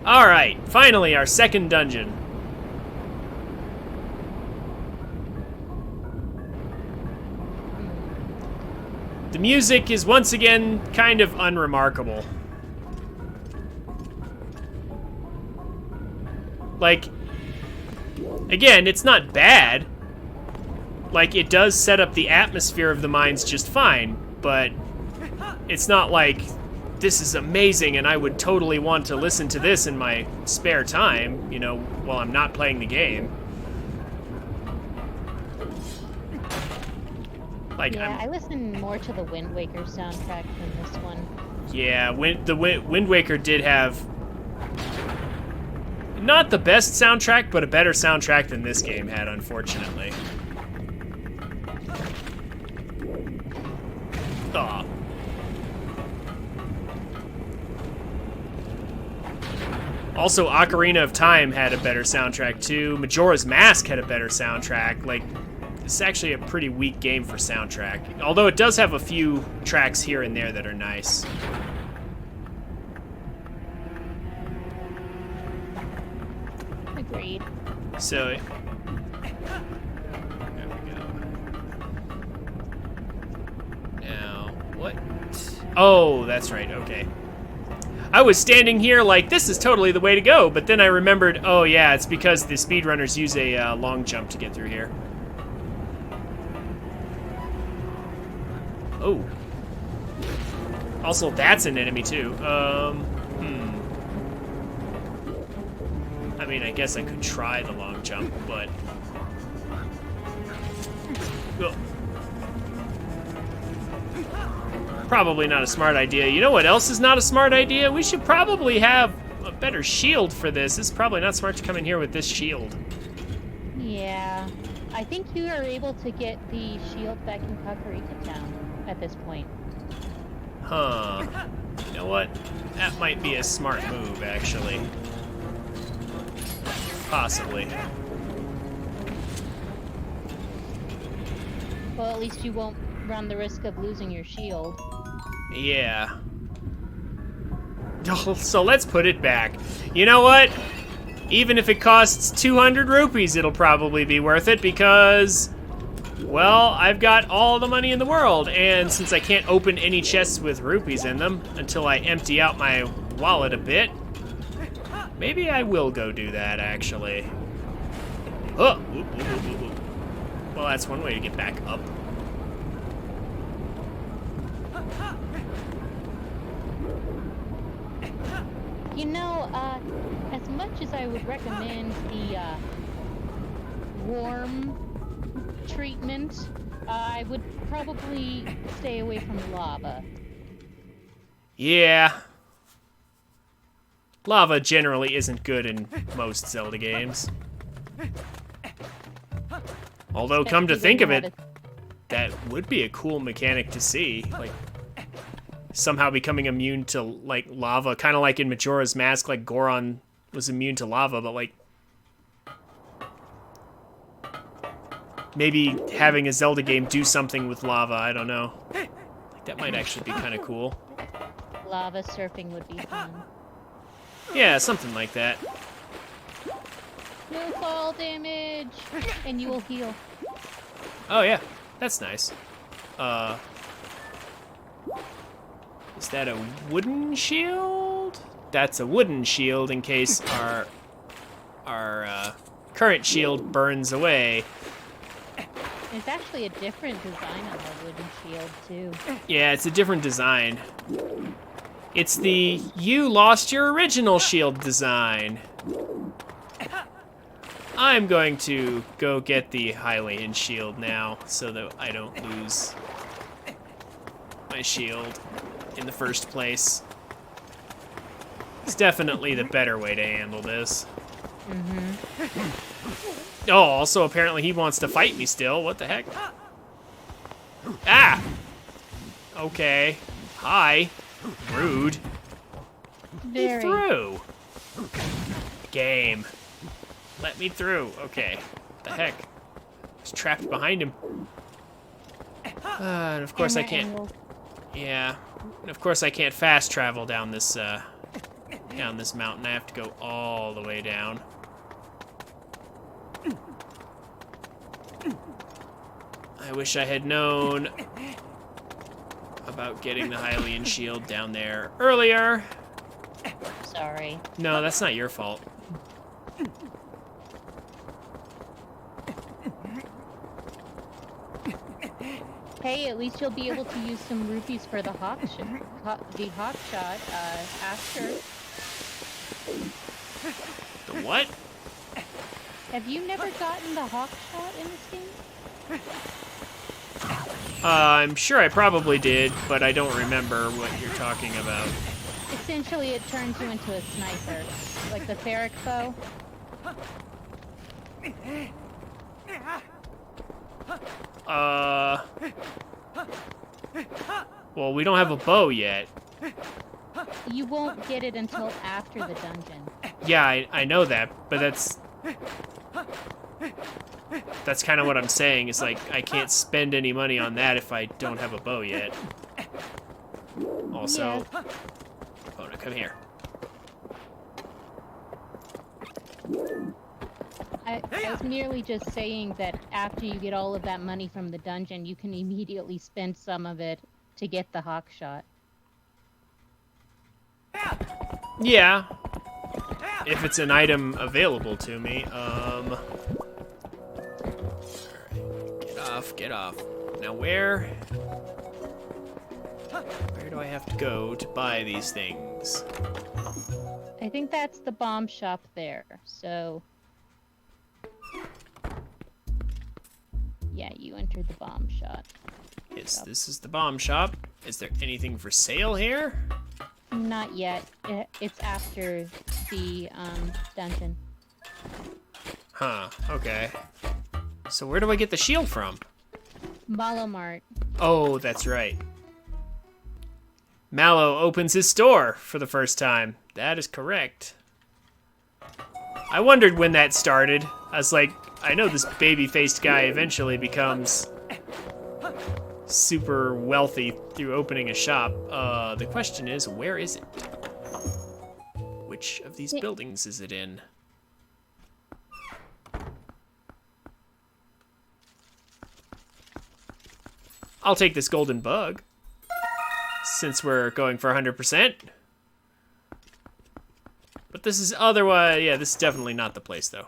Alright, finally our second dungeon. The music is once again kind of unremarkable. Like, again, it's not bad. Like, it does set up the atmosphere of the mines just fine, but it's not like, this is amazing and I would totally want to listen to this in my spare time, you know, while I'm not playing the game. Like, yeah, I listen more to the Wind Waker soundtrack than this one. Yeah, Wind Waker did have not the best soundtrack, but a better soundtrack than this game had, unfortunately. Aw. Also, Ocarina of Time had a better soundtrack, too. Majora's Mask had a better soundtrack. Like, it's actually a pretty weak game for soundtrack. Although it does have a few tracks here and there that are nice. Agreed. So, there we go. Now, what? Oh, that's right, okay. I was standing here like, this is totally the way to go, but then I remembered, oh yeah, it's because the speedrunners use a long jump to get through here. Oh. Also, that's an enemy too. I mean, I guess I could try the long jump, but... Ugh. Probably not a smart idea. You know what else is not a smart idea? We should probably have a better shield for this. It's probably not smart to come in here with this shield. Yeah. I think you are able to get the shield back in Kakariko Town at this point. Huh. You know what? That might be a smart move, actually. Possibly. Well, at least you won't run the risk of losing your shield. Yeah. So let's put it back. You know what? Even if it costs 200 rupees, it'll probably be worth it because, well, I've got all the money in the world, and since I can't open any chests with rupees in them until I empty out my wallet a bit, maybe I will go do that, actually. Oh! Well, that's one way to get back up. You know, as much as I would recommend the warm treatment, I would probably stay away from lava. Yeah. Lava generally isn't good in most Zelda games. Although, come to think of it, that would be a cool mechanic to see. Like, somehow becoming immune to, like, lava. Kind of like in Majora's Mask, like, Goron was immune to lava, but, like, maybe having a Zelda game do something with lava, I don't know. Like, that might actually be kind of cool. Lava surfing would be fun. Yeah, something like that. No fall damage! And you will heal. Oh, yeah. That's nice. Is that a wooden shield? That's a wooden shield in case our current shield burns away. It's actually a different design on the wooden shield, too. Yeah, it's a different design. It's the you lost your original shield design. I'm going to go get the Hylian shield now so that I don't lose my shield in the first place. It's definitely the better way to handle this. Oh, also apparently he wants to fight me still. What the heck? Ah! Okay. Hi. Rude. Very. Me through. Game. Let me through. Okay. What the heck? I was trapped behind him. And of course I can't. Yeah. And of course I can't fast travel down this down this mountain. I have to go all the way down. I wish I had known about getting the Hylian shield down there earlier. Sorry. No, that's not your fault. Hey, at least you'll be able to use some rupees for the hawk shot after. The what? Have you never gotten the hawk shot in this game? I'm sure I probably did, but I don't remember what you're talking about. Essentially, it turns you into a sniper, like the ferric bow. Well, we don't have a bow yet. You won't get it until after the dungeon. Yeah, I know that, but that's kind of what I'm saying. It's like, I can't spend any money on that if I don't have a bow yet. Also, Yeah. oh no, come here. I was merely just saying that after you get all of that money from the dungeon, you can immediately spend some of it to get the hawk shot. Yeah. If it's an item available to me. Alright. Get off. Now where do I have to go to buy these things? I think that's the bomb shop there, so... Yeah, you entered the bomb shop. Yes, this is the bomb shop. Is there anything for sale here? Not yet. It's after the dungeon. Huh, okay. So where do I get the shield from? Malomart. Oh, that's right. Mallow opens his store for the first time. That is correct. I wondered when that started. I was like, I know this baby-faced guy eventually becomes super wealthy through opening a shop. The question is, where is it? Which of these buildings is it in? I'll take this golden bug, since we're going for 100%. But this is otherwise, yeah, this is definitely not the place, though.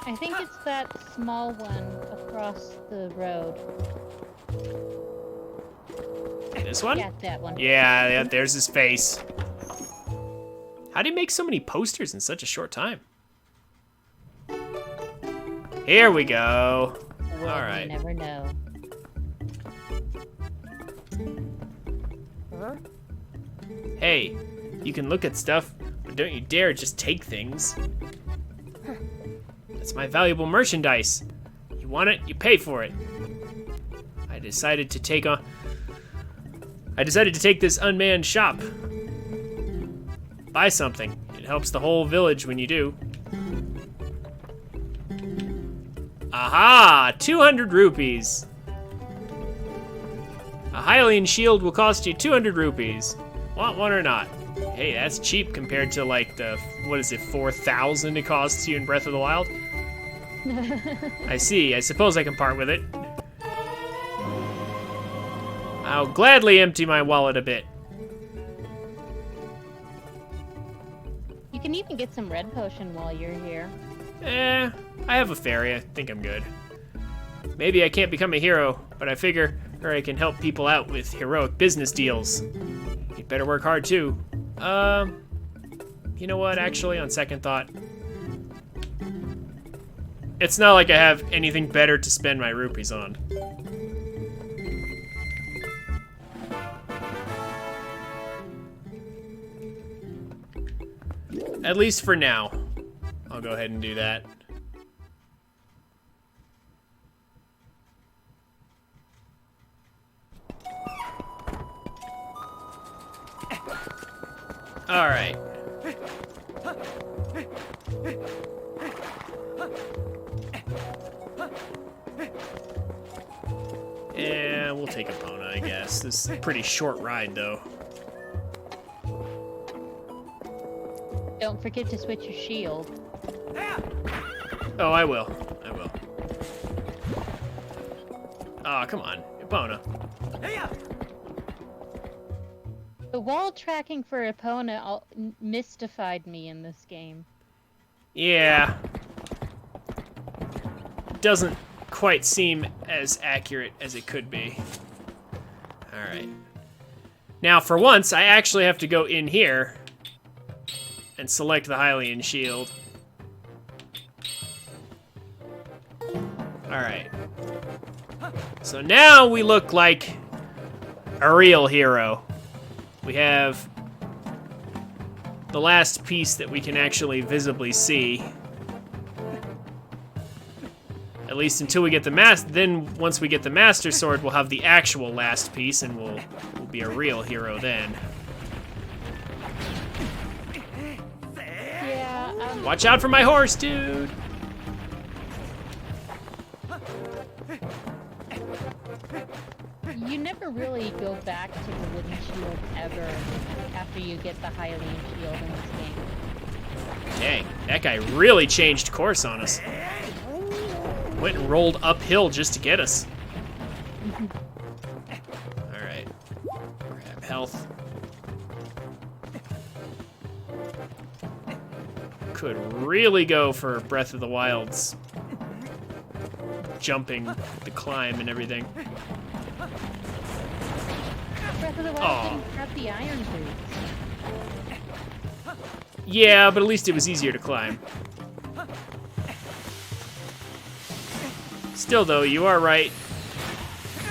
I think it's that small one across the road. This one? Yeah, that one. Yeah, there's his face. How do you make so many posters in such a short time? Here we go. Well, All right. you never know. Hey, you can look at stuff, but don't you dare just take things. That's my valuable merchandise. You want it, you pay for it. I decided to take this unmanned shop. Buy something. It helps the whole village when you do. Aha! 200 rupees. A Hylian shield will cost you 200 rupees. Want one or not? Hey, that's cheap compared to like the, what is it, 4,000 it costs you in Breath of the Wild? I see. I suppose I can part with it. I'll gladly empty my wallet a bit. You can even get some red potion while you're here. I have a fairy. I think I'm good. Maybe I can't become a hero, but I figure I can help people out with heroic business deals. You'd better work hard too. You know what? Actually, on second thought, it's not like I have anything better to spend my rupees on. At least for now. I'll go ahead and do that. All right. Yeah, we'll take Epona, I guess. This is a pretty short ride, though. Don't forget to switch your shield. Oh, I will. I will. Aw, come on. Epona. The wall tracking for Epona mystified me in this game. Yeah. Doesn't quite seem as accurate as it could be. Alright. Now, for once, I actually have to go in here and select the Hylian shield. Alright. So now we look like a real hero. We have the last piece that we can actually visibly see. At least until we get the master. Then once we get the Master Sword, we'll have the actual last piece, and we'll be a real hero then. Yeah. Watch out for my horse, dude. You never really go back to the wooden shield ever after you get the Hylian shield in this game. Dang, that guy really changed course on us. Went and rolled uphill just to get us. Alright. Grab health. Could really go for Breath of the Wild's jumping, the climb, and everything. Breath of the Wild didn't have the iron boots. Yeah, but at least it was easier to climb. Still, though, you are right.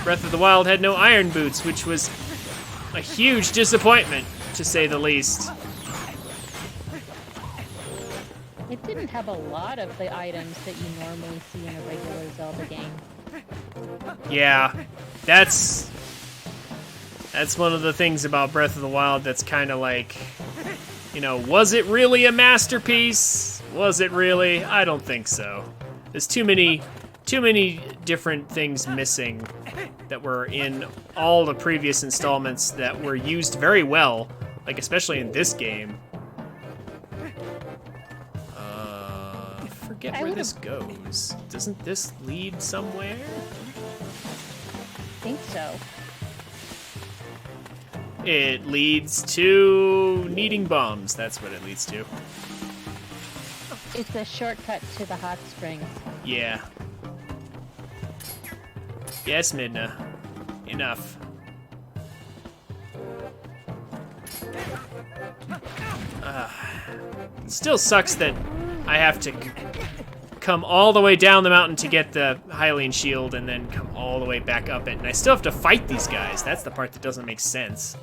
Breath of the Wild had no iron boots, which was a huge disappointment, to say the least. It didn't have a lot of the items that you normally see in a regular Zelda game. Yeah, that's one of the things about Breath of the Wild that's kind of like, you know, was it really a masterpiece? Was it really? I don't think so. There's too many different things missing that were in all the previous installments that were used very well, like especially in this game. I forget where this goes. Doesn't this lead somewhere? I think so. It leads to needing bombs. That's what it leads to. It's a shortcut to the hot springs. Yeah. Yes, Midna. Enough. It still sucks that I have to come all the way down the mountain to get the Hylian shield and then come all the way back up it. And I still have to fight these guys. That's the part that doesn't make sense.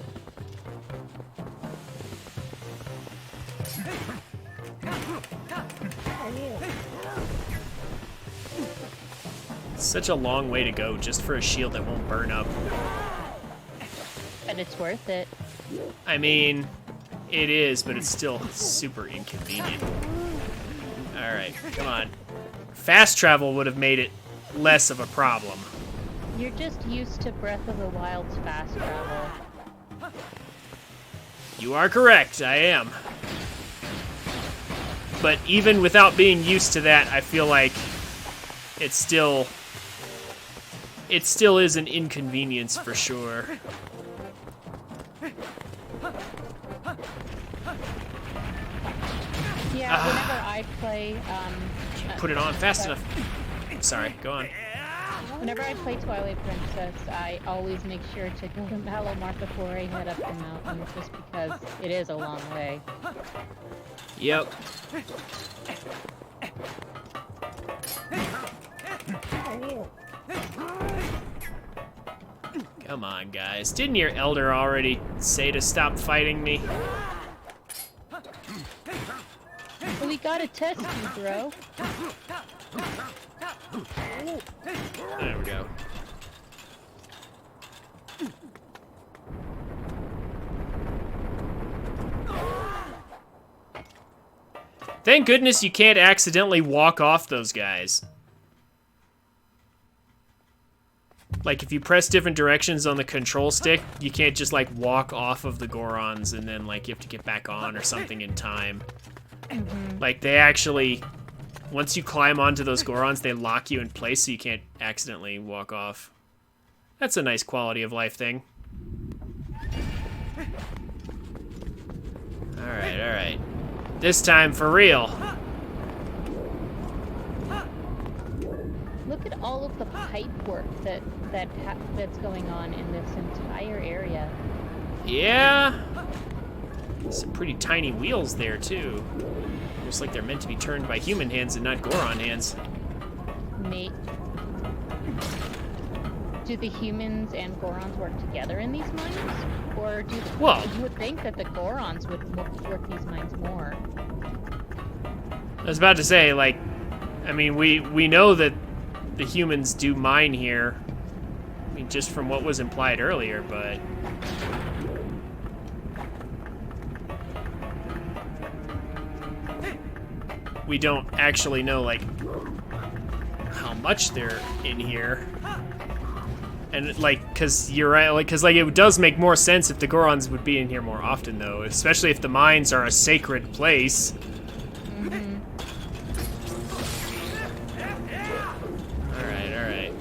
Such a long way to go just for a shield that won't burn up. But it's worth it. I mean, it is, but it's still super inconvenient. Alright, come on. Fast travel would have made it less of a problem. You're just used to Breath of the Wild's fast travel. You are correct, I am. But even without being used to that, I feel like it still is an inconvenience for sure. Yeah, whenever I play, Put it on fast enough. Sorry, go on. Whenever I play Twilight Princess, I always make sure to go to Malamar before I head up the mountain, just because it is a long way. Yep. Come on, guys. Didn't your elder already say to stop fighting me? Well, we gotta test you, bro. There we go. Thank goodness you can't accidentally walk off those guys. Like, if you press different directions on the control stick, you can't just, like, walk off of the Gorons and then, like, you have to get back on or something in time. Like, they actually, once you climb onto those Gorons, they lock you in place so you can't accidentally walk off. That's a nice quality of life thing. Alright, alright. This time for real. Look at all of the pipe work that's going on in this entire area. Yeah. Some pretty tiny wheels there, too. Looks like they're meant to be turned by human hands and not Goron hands. Mate. Do the humans and Gorons work together in these mines? Or do you would think that the Gorons would work these mines more? I was about to say, like, I mean, we know that the humans do mine here. I mean, just from what was implied earlier, but... we don't actually know, like, how much they're in here. And, like, because you're right, like, because, like, it does make more sense if the Gorons would be in here more often, though, especially if the mines are a sacred place. Alright.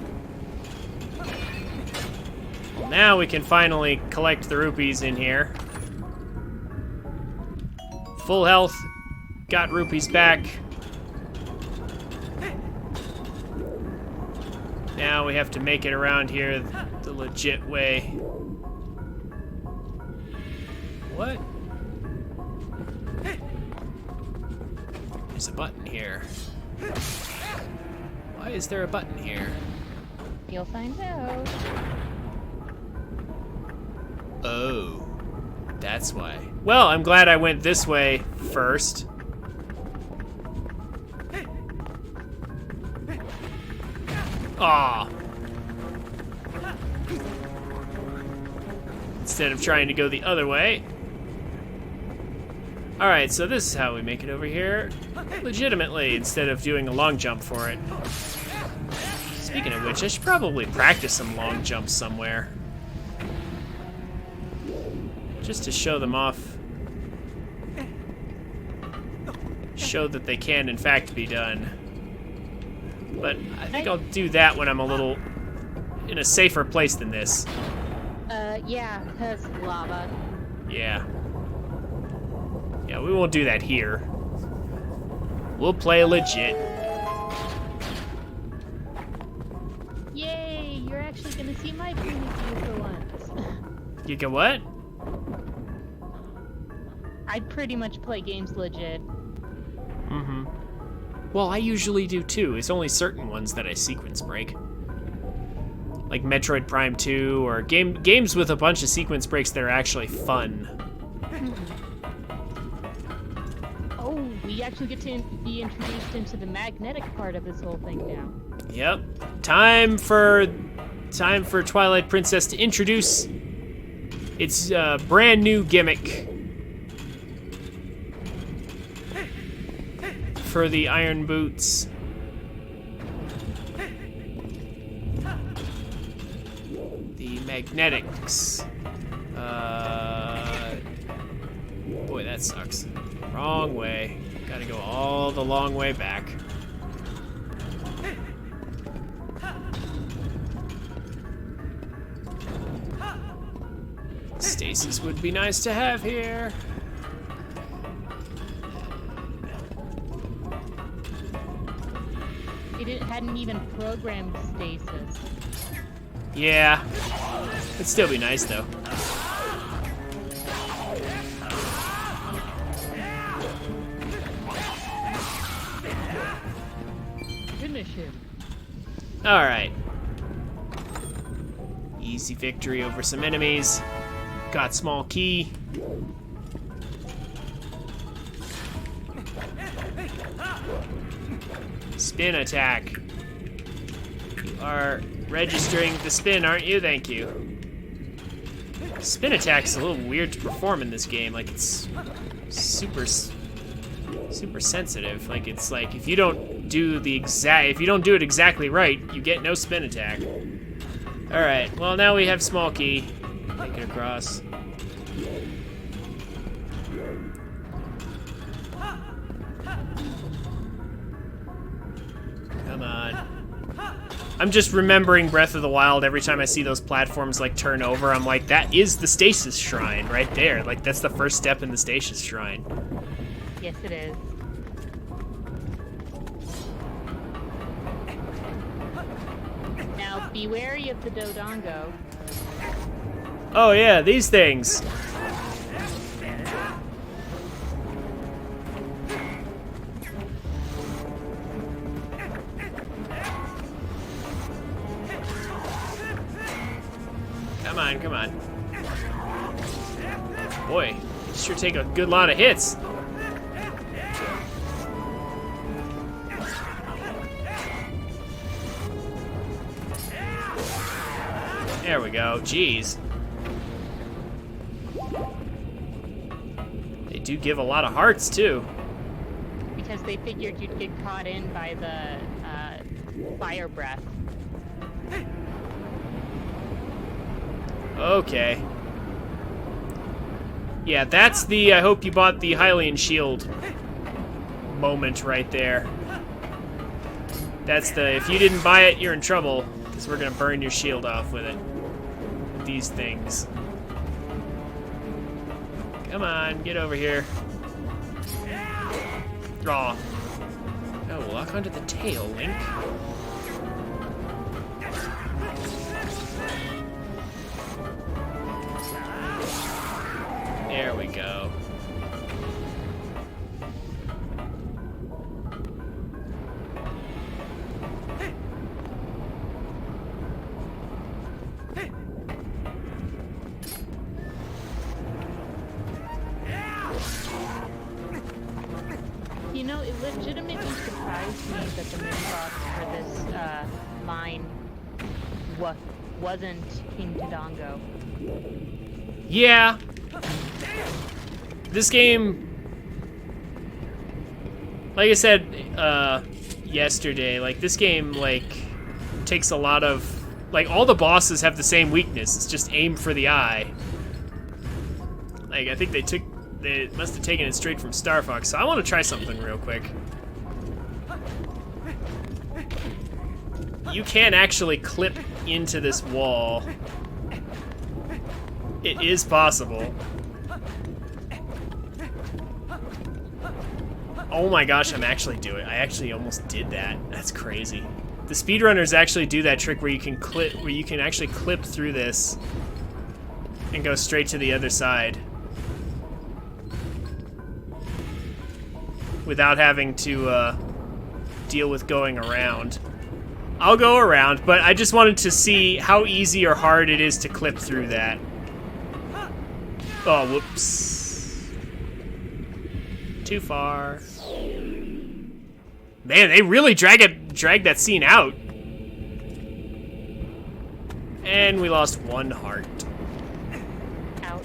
Well, now we can finally collect the rupees in here. Full health. Got rupees back. Now we have to make it around here the legit way. What? There's a button here. Why is there a button here? You'll find out. Oh, that's why. Well, I'm glad I went this way first. Aw. Instead of trying to go the other way. Alright, so this is how we make it over here legitimately, instead of doing a long jump for it. Speaking of which, I should probably practice some long jumps somewhere. Just to show them off. Show that they can, in fact, be done. But I think I'll do that when I'm a little in a safer place than this. Yeah, because lava. Yeah. Yeah, we won't do that here. We'll play legit. Yay, you're actually gonna see my point of view for once. You get what? I pretty much play games legit. Mm-hmm. Well, I usually do too. It's only certain ones that I sequence break. Like Metroid Prime 2 or games with a bunch of sequence breaks that are actually fun. Oh, we actually get to be introduced into the magnetic part of this whole thing now. Yep. Time for Twilight Princess to introduce its brand new gimmick for the iron boots. The magnetics. Boy, that sucks. Wrong way. Gotta go all the long way back. Stasis would be nice to have here. It hadn't even programmed stasis. Yeah. It'd still be nice, though. Finish him. Alright. Easy victory over some enemies. Got small key. Spin attack. You are registering the spin, aren't you? Thank you. Spin attack's a little weird to perform in this game. Like, it's super sensitive. Like, it's like if you don't do it exactly right, you get no spin attack. Alright, well now we have small key. Make it across. Come on. I'm just remembering Breath of the Wild every time I see those platforms like turn over. I'm like, that is the stasis shrine right there. Like that's the first step in the stasis shrine. Yes, it is. Now, be wary of the Dodongo. Oh yeah, these things. Come on, come on. Boy, you sure take a good lot of hits. There we go, jeez. They do give a lot of hearts, too. Because they figured you'd get caught in by the fire breath. Okay. Yeah, that's the I hope you bought the Hylian shield moment right there. That's the if you didn't buy it, you're in trouble, because we're gonna burn your shield off with it. These things. Come on, get over here. Aw. Oh, lock onto the tail, Link. There we go. You know, it legitimately surprised me that the moon boss for this mine wasn't King Dodongo. Yeah. This game, like I said yesterday, like this game like takes a lot of, like all the bosses have the same weakness. It's just aim for the eye. Like I think they must have taken it straight from Star Fox. So I want to try something real quick. You can actually clip into this wall. It is possible. Oh my gosh, I'm actually doing it. I actually almost did that. That's crazy. The speedrunners actually do that trick where you can actually clip through this and go straight to the other side without having to deal with going around. I'll go around, but I just wanted to see how easy or hard it is to clip through that. Oh, whoops. Too far. Man, they really drag that scene out. And we lost one heart. Ouch.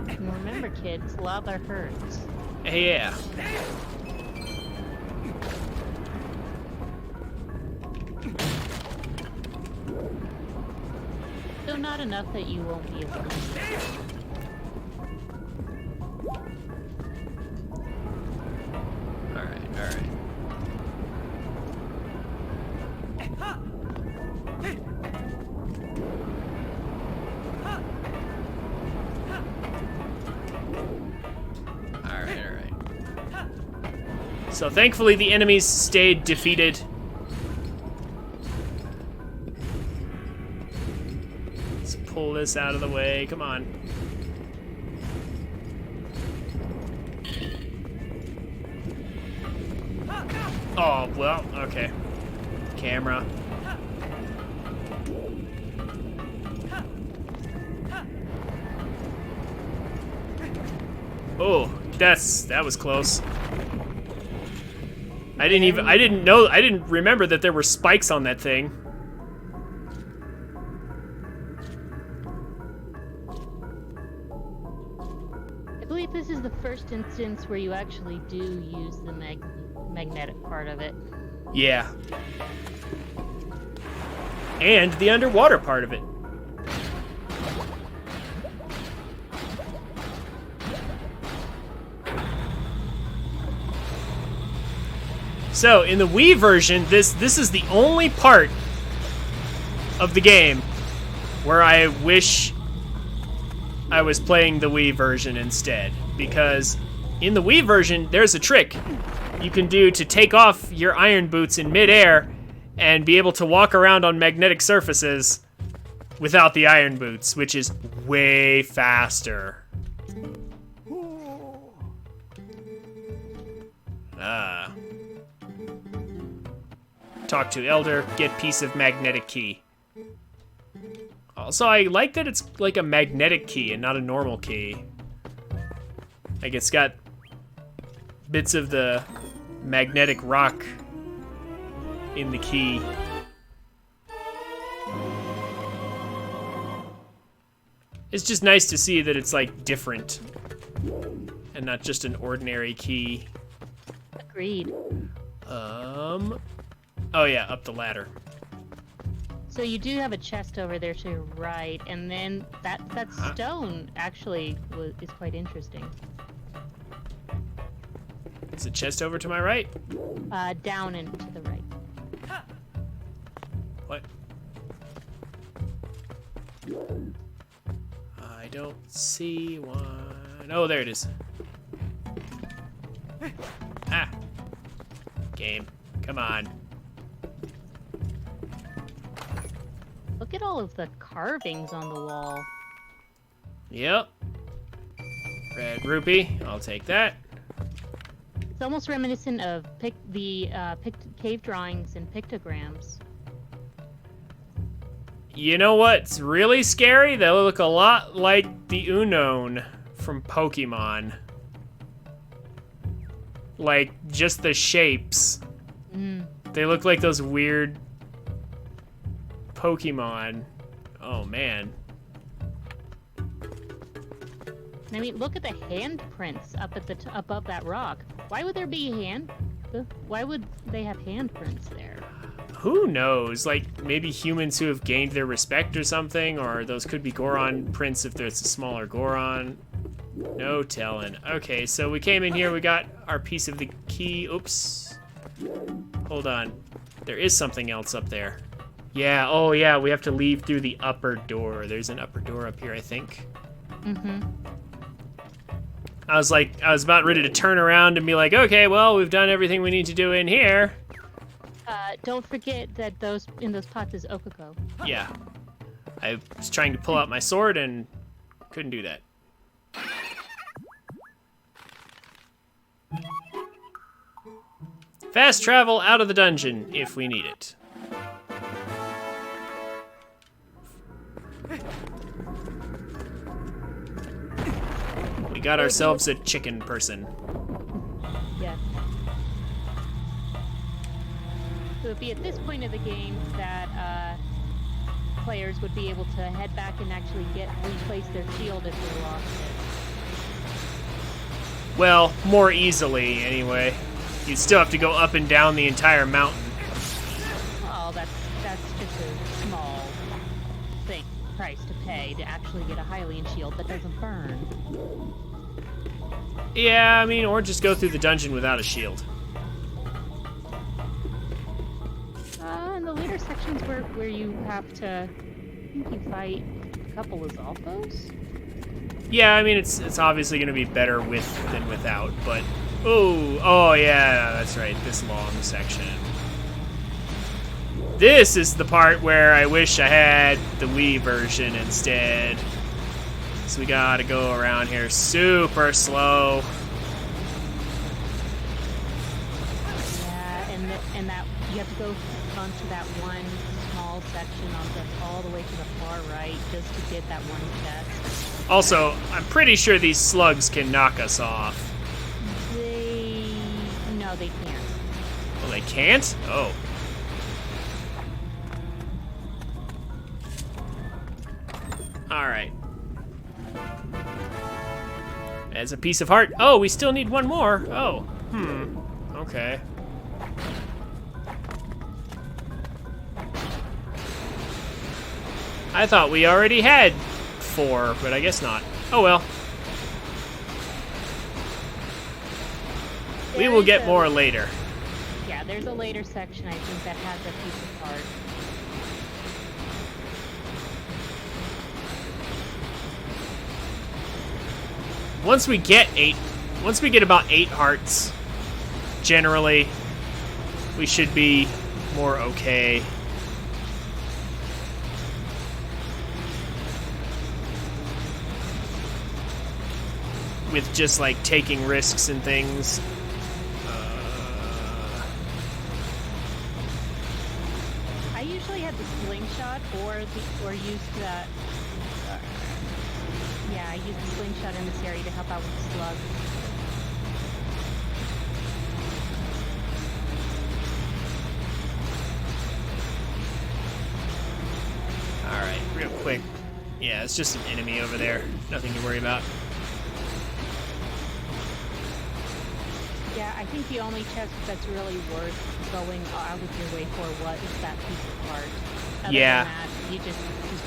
And remember, kids, lava hurts. Yeah. Though not enough that you won't be able to. Alright, alright. Alright, alright. So thankfully the enemies stayed defeated. Let's pull this out of the way. Come on. Oh, well, okay. Camera. Oh, that was close. I didn't remember that there were spikes on that thing. I believe believe this is the first instance where you actually do use the magnetic part of it. Yeah. And the underwater part of it. So, in the Wii version, this is the only part of the game where I wish I was playing the Wii version instead. Because in the Wii version, there's a trick you can do to take off your iron boots in midair and be able to walk around on magnetic surfaces without the iron boots, which is way faster. Talk to Elder, get piece of magnetic key. Also, I like that it's like a magnetic key and not a normal key. Like it's got bits of the magnetic rock in the key. It's just nice to see that it's like different and not just an ordinary key. Agreed. Oh yeah, up the ladder. So you do have a chest over there to your right, and then that stone actually is quite interesting. Is the chest over to my right? Down and to the right. What? I don't see one. Oh, there it is. Ah. Game. Come on. Look at all of the carvings on the wall. Yep. Red rupee. I'll take that. It's almost reminiscent of cave drawings and pictograms. You know what's really scary? They look a lot like the Unknown from Pokemon. Like, just the shapes. They look like those weird Pokemon. Oh, man. I mean, look at the handprints up at above that rock. Why would there be why would they have handprints there? Who knows? Like, maybe humans who have gained their respect or something, or those could be Goron prints if there's a smaller Goron. No telling. Okay, so we came in here, we got our piece of the key. Oops. Hold on. There is something else up there. Yeah, oh yeah, we have to leave through the upper door. There's an upper door up here, I think. Mm-hmm. I was about ready to turn around and be like, okay, well, we've done everything we need to do in here. Don't forget that in those pots is okoko. Yeah. I was trying to pull out my sword and couldn't do that. Fast travel out of the dungeon if we need it. We got ourselves a chicken person. Yeah. So it'd be at this point of the game that players would be able to head back and actually replace their shield if they lost it. Well, more easily, anyway. You'd still have to go up and down the entire mountain. Well, that's just a small price to pay to actually get a Hylian shield that doesn't burn. Yeah, I mean, or just go through the dungeon without a shield. In the later sections where you have to, I think you fight a couple of Zalfos? Yeah, I mean, it's obviously going to be better with than without, but... Oh yeah, that's right, this long section. This is the part where I wish I had the Wii version instead. So we gotta go around here super slow. Yeah, and that you have to go onto that one small section all the way to the far right just to get that one chest. Also, I'm pretty sure these slugs can knock us off. No, they can't. Oh, they can't? Oh. Alright. As a piece of heart. Oh, we still need one more. Oh, okay. I thought we already had 4, but I guess not. Oh well. We will get more later. Yeah, there's a later section, I think, that has a piece of heart. Once we get about 8 hearts, generally, we should be more okay. With just like taking risks and things. I usually have the slingshot or use that. Yeah, I use the slingshot in this area to help out with the slug. Alright, real quick. Yeah, it's just an enemy over there. Nothing to worry about. Yeah, I think the only chest that's really worth going out of your way for is that piece of heart. Other yeah. than that, you just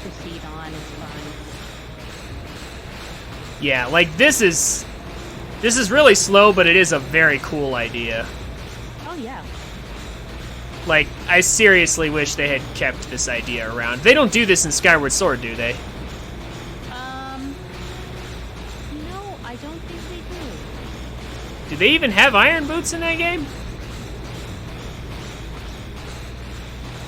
proceed on, it's fine. Yeah, like this is really slow, but it is a very cool idea. Oh yeah. Like, I seriously wish they had kept this idea around. They don't do this in Skyward Sword, do they? No, I don't think they do. Do they even have iron boots in that game?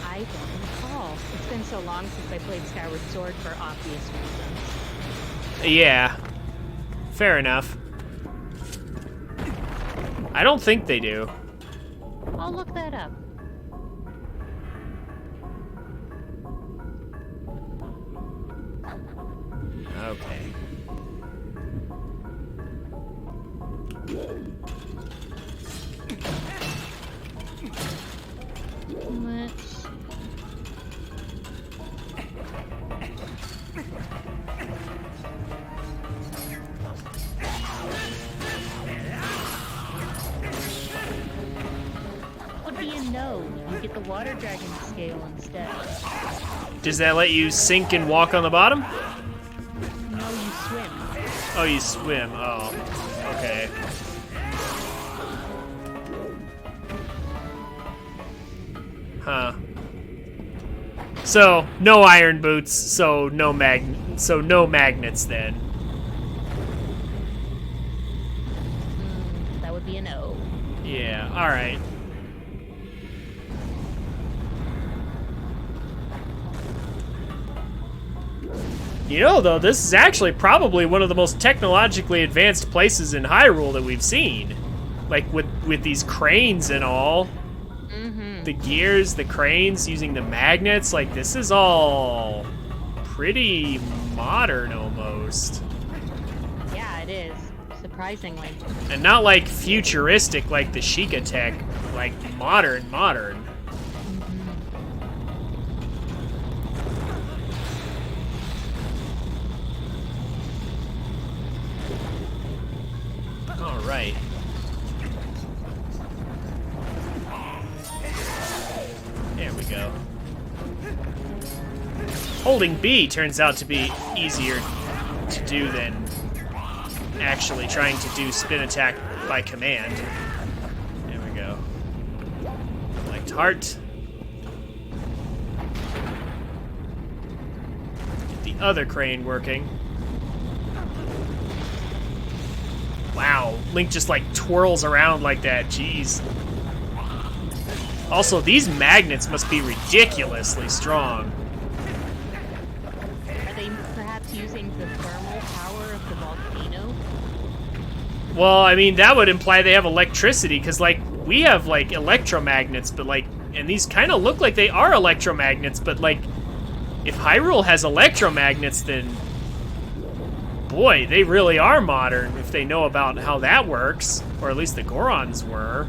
I don't recall. It's been so long since I played Skyward Sword for obvious reasons. Yeah. Fair enough. I don't think they do. I'll look that up. Okay. Let's... What do you know? You get the water dragon scale instead. Does that let you sink and walk on the bottom? No, you swim. Oh, you swim. Oh, okay. Huh. So, no iron boots, so no magnets then. That would be a no. Yeah, alright. You know, though, this is actually probably one of the most technologically advanced places in Hyrule that we've seen. Like, with these cranes and all. Mm-hmm. The gears, the cranes, using the magnets. Like, this is all pretty modern, almost. Yeah, it is. Surprisingly. And not, like, futuristic like the Sheikah tech. Like, modern. Alright. There we go. Holding B turns out to be easier to do than actually trying to do spin attack by command. There we go. Select heart. Get the other crane working. Wow, Link just like twirls around like that, jeez. Also, these magnets must be ridiculously strong. Are they perhaps using the thermal power of the volcano? Well, I mean, that would imply they have electricity, because, like, we have, like, electromagnets, but, like, and these kind of look like they are electromagnets, but, like, if Hyrule has electromagnets, then, boy, they really are modern if they know about how that works, or at least the Gorons were.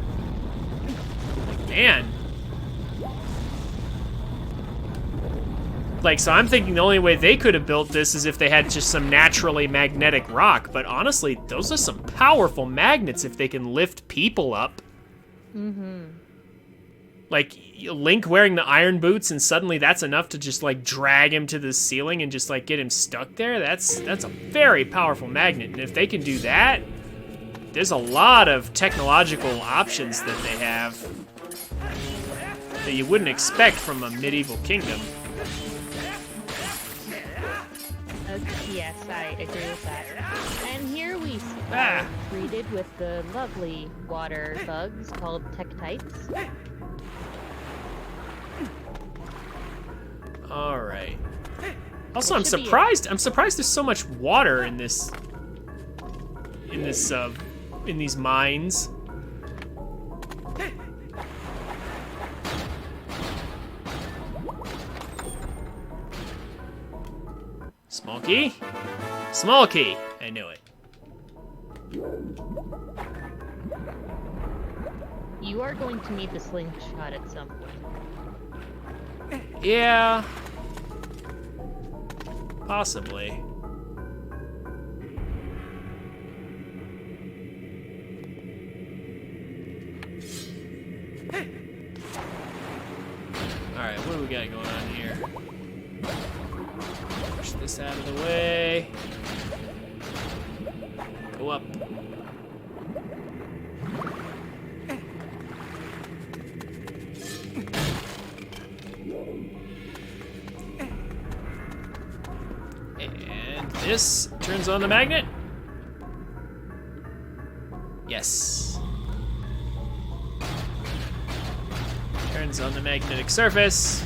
Man. Like, so I'm thinking the only way they could have built this is if they had just some naturally magnetic rock. But honestly, those are some powerful magnets if they can lift people up. Mm-hmm. Like, Link wearing the iron boots and suddenly that's enough to just, like, drag him to the ceiling and just, like, get him stuck there? That's a very powerful magnet. And if they can do that, there's a lot of technological options that they have that you wouldn't expect from a medieval kingdom. Yes, I agree with that. And here we Ah. treated with the lovely water bugs called tektites. All right. Also, I'm surprised there's so much water in these mines. Small key? Small key. I knew it. You are going to need the slingshot at some point. Yeah. Possibly. Alright, what do we got going on here? Push this out of the way. Go up. And this turns on the magnet. Yes. Turns on the magnetic surface.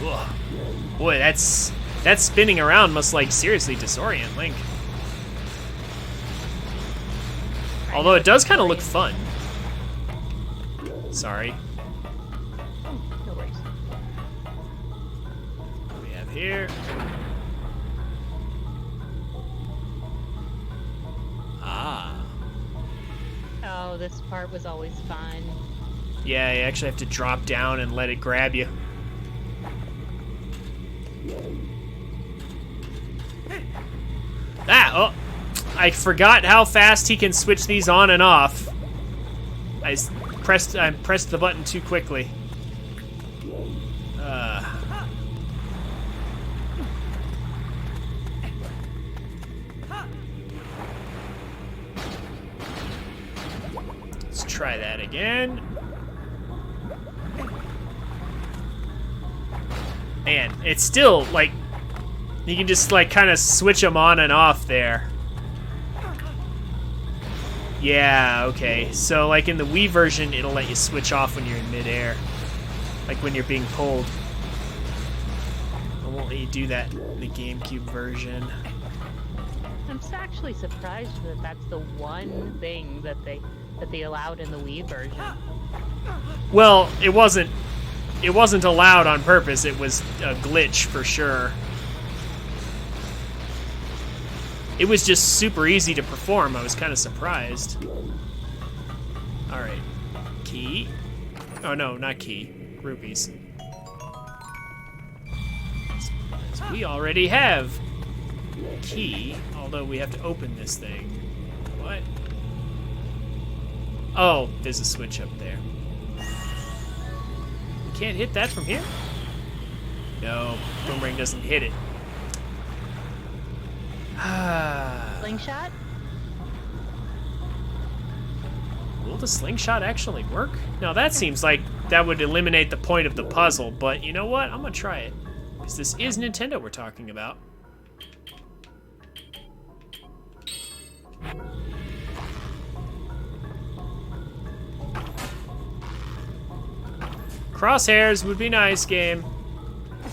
Whoa. Boy, that spinning around must, like, seriously disorient Link. Although it does kind of look fun. Sorry. No worries. What do we have here? Ah. Oh, this part was always fun. Yeah, you actually have to drop down and let it grab you. Ah, oh. I forgot how fast he can switch these on and off. I pressed the button too quickly. Let's try that again. Man, it's still, like, you can just, like, kind of switch them on and off there. Yeah, okay. So, like, in the Wii version, it'll let you switch off when you're in midair. Like, when you're being pulled. It won't let you do that in the GameCube version. I'm actually surprised that that's the one thing that they allowed in the Wii version. Well, it wasn't allowed on purpose. It was a glitch for sure. It was just super easy to perform. I was kind of surprised. All right, key. Oh no, not key. Rupees. So we already have key, although we have to open this thing. What? Oh, there's a switch up there. You can't hit that from here? No, Boomerang doesn't hit it. Slingshot? Will the slingshot actually work? Now that seems like that would eliminate the point of the puzzle, but you know what? I'm gonna try it. Because this is Nintendo we're talking about. Crosshairs would be nice, game.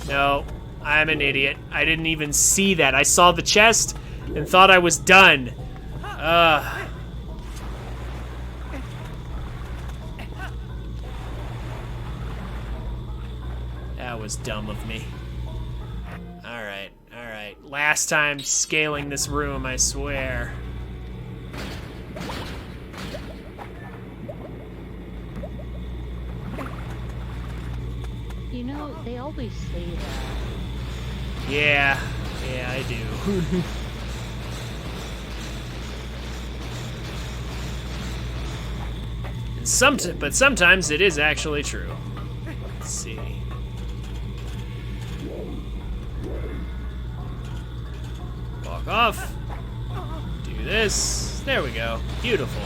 No, I'm an idiot. I didn't even see that. I saw the chest and thought I was done. That was dumb of me. Alright, alright. Last time scaling this room, I swear. They always say that. Yeah, I do. But sometimes it is actually true. Let's see. Walk off. Do this. There we go. Beautiful.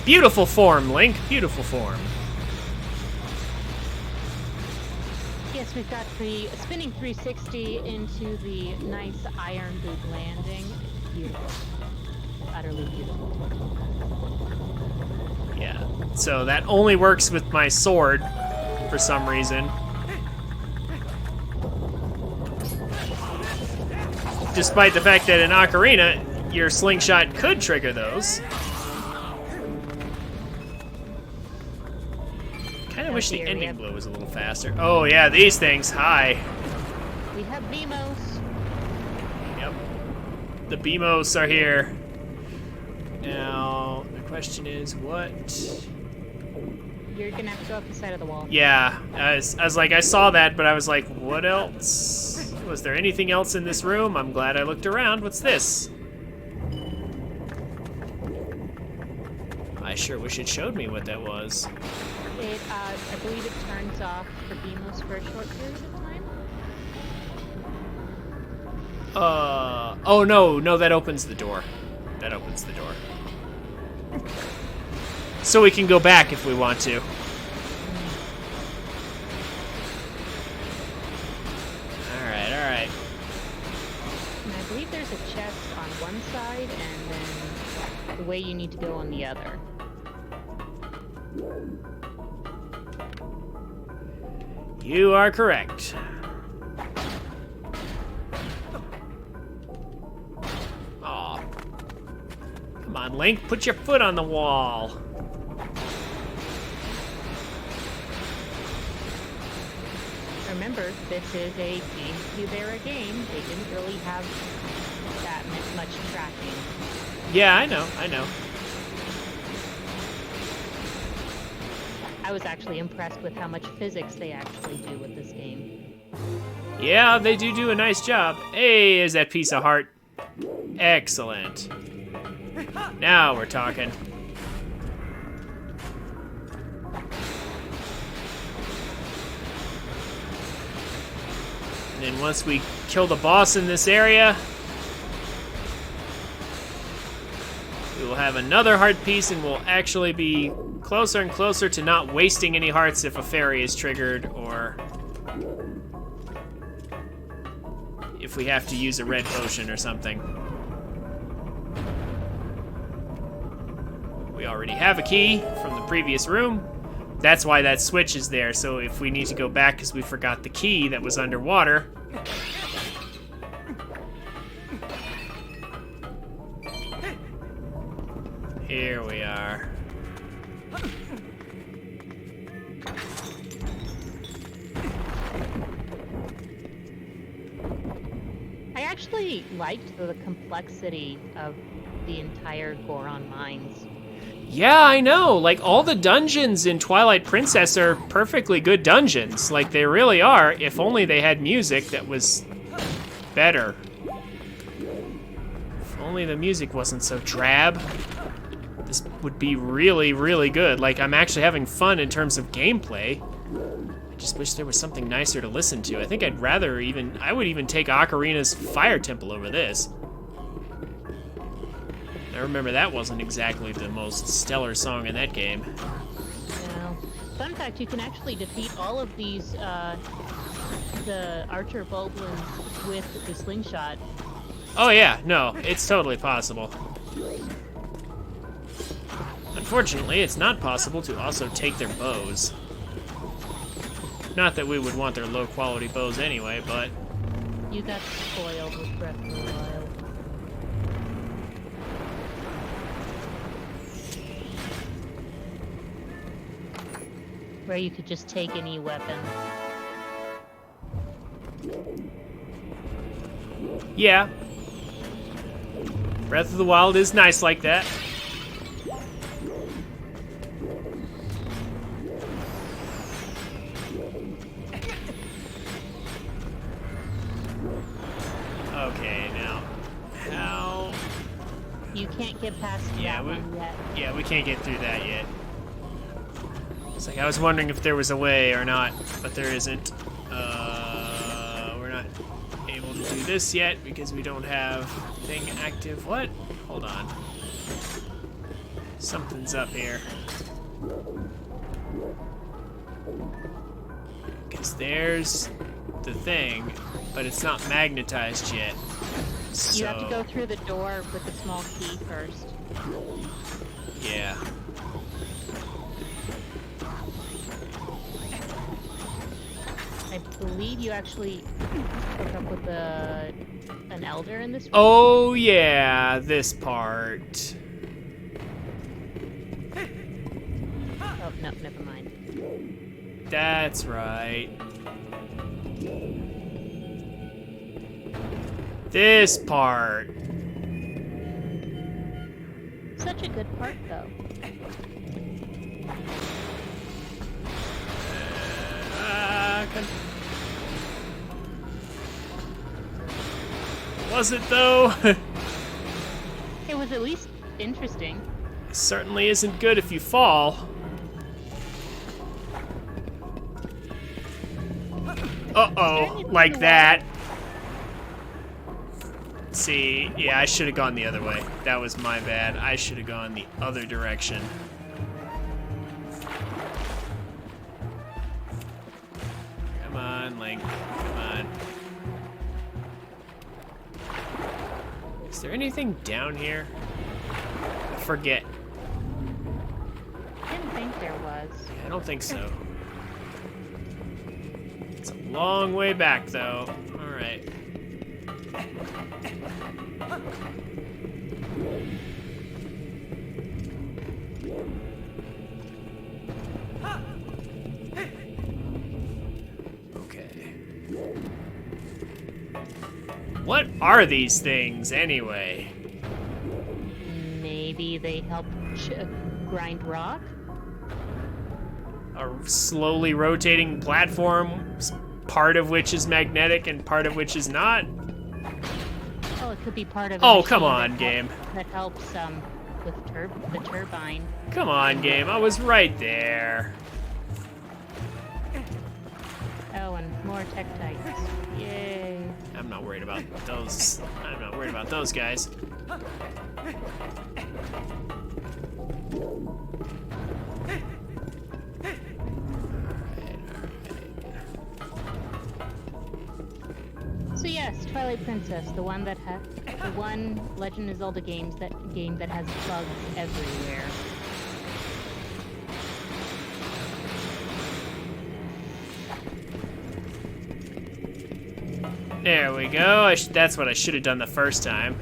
Beautiful form, Link. Beautiful form. Yes, we've got the spinning 360 into the nice iron boot landing. Beautiful. Utterly beautiful. Yeah. So that only works with my sword for some reason. Despite the fact that in Ocarina, your slingshot could trigger those. Kind of wish the ending blow was a little faster. Oh yeah, these things. Hi. We have Beamos. Yep. The Beamos are here. Now, the question is, what? You're gonna have to go up the side of the wall. Yeah, I was like, I saw that, but I was like, what else? Was there anything else in this room? I'm glad I looked around. What's this? I sure wish it showed me what that was. I believe it turns off for Beamos for a short period of time. Oh no, that opens the door. That opens the door. So we can go back if we want to. Alright. And I believe there's a chest on one side and then the way you need to go on the other. You are correct. Aw. Come on, Link, put your foot on the wall. Remember, this is a GameCube era game. They didn't really have that much tracking. Yeah, I know. I was actually impressed with how much physics they actually do with this game. Yeah, they do a nice job. Hey, is that piece of heart? Excellent. Now we're talking. And then once we kill the boss in this area, we will have another heart piece and we'll actually be closer and closer to not wasting any hearts if a fairy is triggered or if we have to use a red potion or something. We already have a key from the previous room. That's why that switch is there, so if we need to go back because we forgot the key that was underwater. Here we are. I actually liked the complexity of the entire Goron Mines. Yeah, I know. Like, all the dungeons in Twilight Princess are perfectly good dungeons. Like, they really are, if only they had music that was better. If only the music wasn't so drab. This would be really, really good. Like, I'm actually having fun in terms of gameplay. I just wish there was something nicer to listen to. I think I would even take Ocarina's Fire Temple over this. I remember that wasn't exactly the most stellar song in that game. Well, fun fact, you can actually defeat all of these, the Archer Boblins with the slingshot. Oh yeah, no, it's totally possible. Unfortunately, it's not possible to also take their bows. Not that we would want their low-quality bows anyway, but... You got spoiled with Breath of the Wild. Where you could just take any weapon. Yeah. Breath of the Wild is nice like that. Okay, now how? You can't get past that one yet. Yeah, we can't get through that yet. It's like I was wondering if there was a way or not, but there isn't. We're not able to do this yet because we don't have thing active. What? Hold on. Something's up here. Because there's the thing, but it's not magnetized yet. So... You have to go through the door with the small key first. Yeah. I believe you actually hook up with an elder in this room. Oh yeah, this part. Oh, no, never mind. That's right. This part. Such a good part, though. Was it though? It was at least interesting. It certainly isn't good if you fall. Uh-oh, like that. See, yeah, I should have gone the other way. That was my bad. I should have gone the other direction. Come on, Link. Come on. Is there anything down here? I forget. I didn't think there was. I don't think so. It's a long way back, though. All right. Okay. What are these things, anyway? Maybe they help grind rock? A slowly rotating platform, part of which is magnetic and part of which is not? Oh, it could be part of. Oh, come on, game. That helps with the turbine. Come on, game. I was right there. Oh, and more Tektites. Yay! I'm not worried about those. I'm not worried about those guys. So yes, Twilight Princess, the one Legend of Zelda game that has bugs everywhere. There we go. That's what I should have done the first time.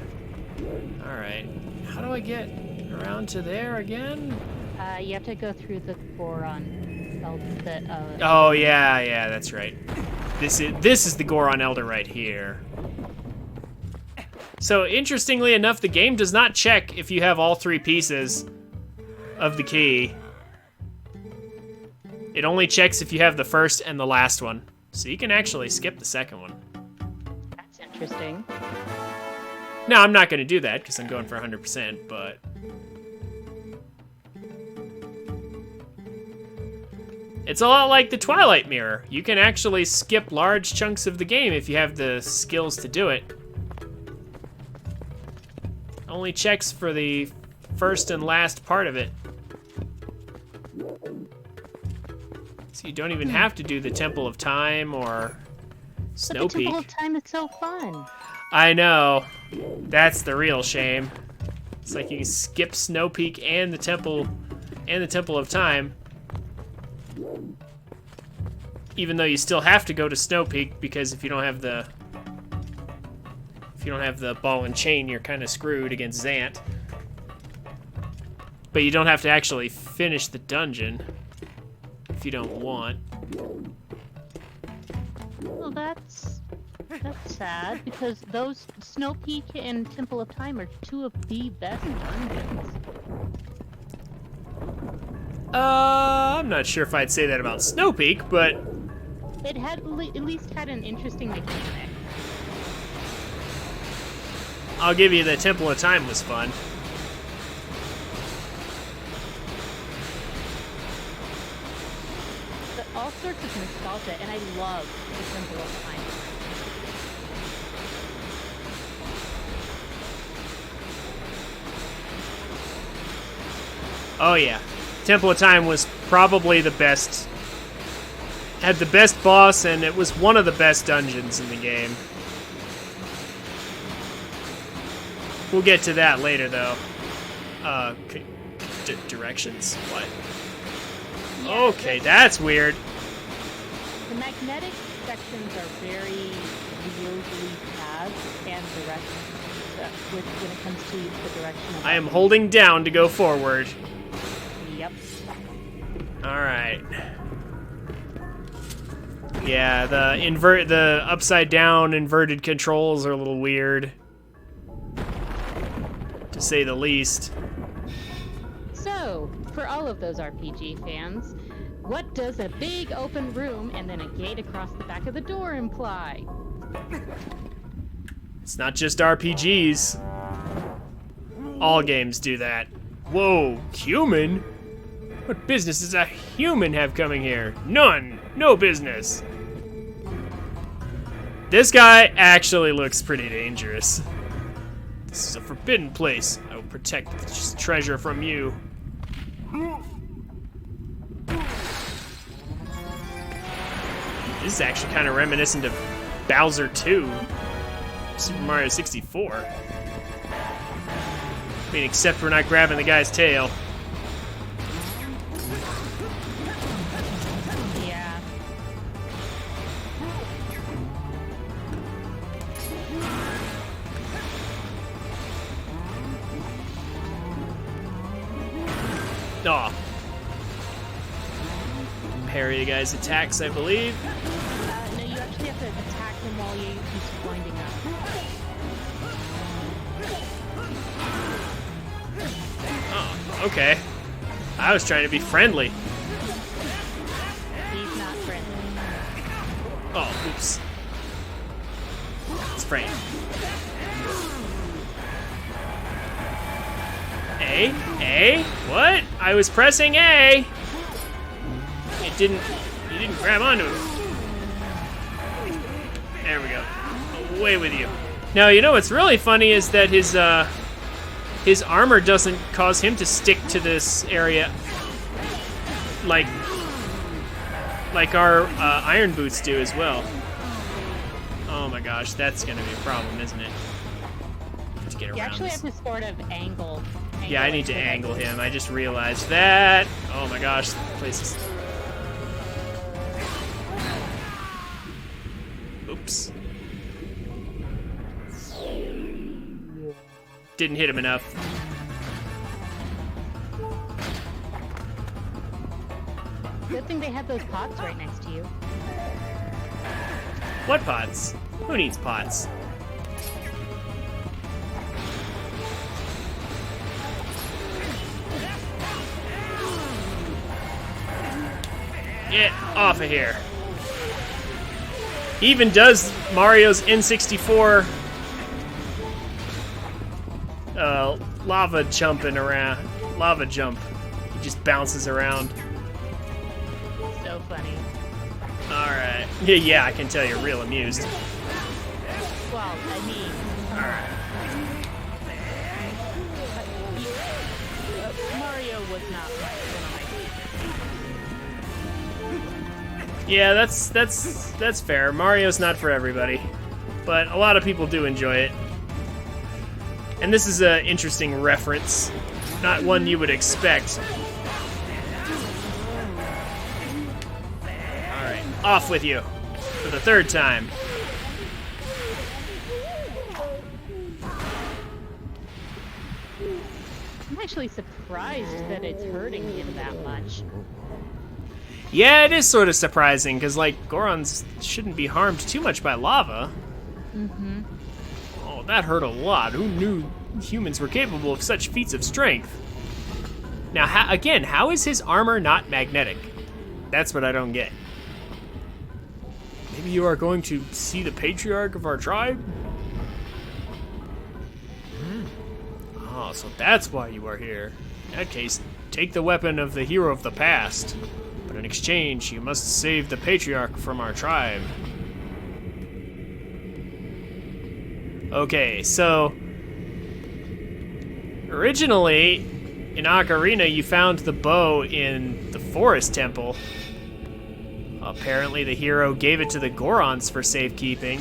All right. How do I get around to there again? You have to go through the Goron. Oh yeah, that's right. This is the Goron Elder right here. So interestingly enough, the game does not check if you have all three pieces of the key. It only checks if you have the first and the last one. So you can actually skip the second one. That's interesting. No, I'm not going to do that because I'm going for 100%, but... It's a lot like the Twilight Mirror. You can actually skip large chunks of the game if you have the skills to do it. Only checks for the first and last part of it. So you don't even have to do the Temple of Time or Snow But the Peak. Temple of Time is so fun. I know. That's the real shame. It's like you can skip Snow Peak and the Temple of Time. Even though you still have to go to Snow Peak because if you don't have the ball and chain, you're kind of screwed against Zant. But you don't have to actually finish the dungeon if you don't want. Well, that's sad because those Snow Peak and Temple of Time are two of the best dungeons. I'm not sure if I'd say that about Snow Peak, but It had at least had an interesting mechanic. I'll give you the Temple of Time was fun. All sorts of nostalgia, and I love the Temple of Time. Oh yeah, Temple of Time was probably the best. Had the best boss, and it was one of the best dungeons in the game. We'll get to that later, though. Directions. What? Yeah, Okay, that's weird. The magnetic sections are very weirdly paths, and the rest, when it comes to the direction of... I am holding down to go forward. Yep. Alright. Yeah, the upside down inverted controls are a little weird, to say the least. So, for all of those RPG fans, what does a big open room and then a gate across the back of the door imply? It's not just RPGs. All games do that. Whoa, human? What business does a human have coming here? None. No business. This guy actually looks pretty dangerous. This is a forbidden place. I will protect this treasure from you. This is actually kind of reminiscent of Bowser 2, Super Mario 64. I mean, except we're not grabbing the guy's tail. Yeah. Aw. Parry the guy's attacks, I believe. No, you actually have to attack him while he's winding up. Oh, okay. I was trying to be friendly. He's not friendly. Oh, oops. It's framed. A? A? What? I was pressing A! You didn't grab onto it. There we go. Away with you. Now, you know what's really funny is that his armor doesn't cause him to stick to this area like our iron boots do as well. Oh my gosh, that's gonna be a problem, isn't it? To get around You actually this. have to sort of angle Yeah, I need to it so that- angle him. I just realized that. Oh my gosh, the place is... Oops. Didn't hit him enough. Good thing they had those pots right next to you. What pots? Who needs pots? Get off of here. He even does Mario's N64 lava jumping around. Lava jump. He just bounces around. So funny. Alright. Yeah, I can tell you're real amused. Well, I mean, Alright. Mario was not one of my Yeah, that's fair. Mario's not for everybody, but a lot of people do enjoy it. And this is an interesting reference, not one you would expect. Alright, off with you. For the third time. I'm actually surprised that it's hurting him that much. Yeah, it is sort of surprising, because, like, Gorons shouldn't be harmed too much by lava. Mm-hmm. Oh, that hurt a lot. Who knew humans were capable of such feats of strength? Now, how is his armor not magnetic? That's what I don't get. Maybe you are going to see the patriarch of our tribe? Oh, so that's why you are here. In that case, take the weapon of the hero of the past. But in exchange, you must save the patriarch from our tribe. Okay, so originally in Ocarina you found the bow in the forest temple. Apparently the hero gave it to the Gorons for safekeeping.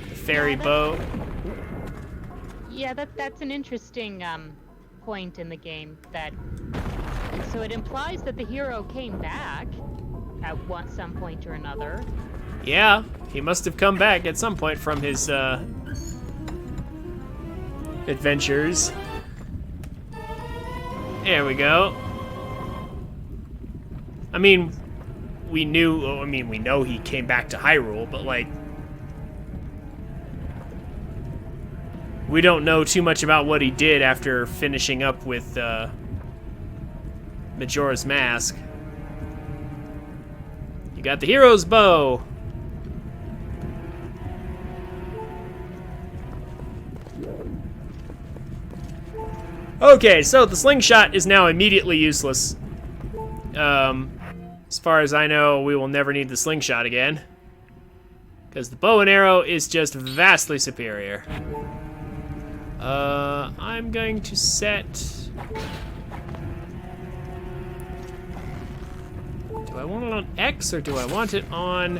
The fairy bow. Yeah, that's an interesting point in the game. So it implies that the hero came back at some point or another. Yeah, he must have come back at some point from his adventures. There we go. I mean, we know he came back to Hyrule, but like, we don't know too much about what he did after finishing up with Majora's Mask. You got the hero's bow. Okay, so the slingshot is now immediately useless. As far as I know, we will never need the slingshot again, because the bow and arrow is just vastly superior. I'm going to set... Do I want it on X or do I want it on...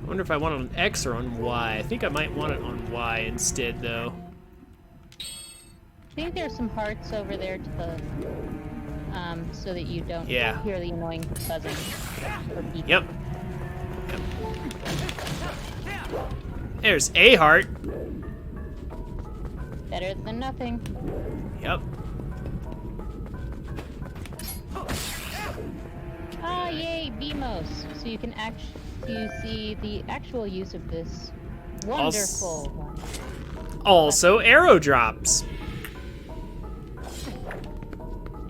I wonder if I want it on X or on Y. I think I might want it on Y instead, though. I think there's some hearts over there to the... so that you don't hear the annoying buzzing or beeping. Yep. There's a heart. Better than nothing. Yep. Ah, yay, BMOS. So you can see the actual use of this wonderful one. Also, arrow drops.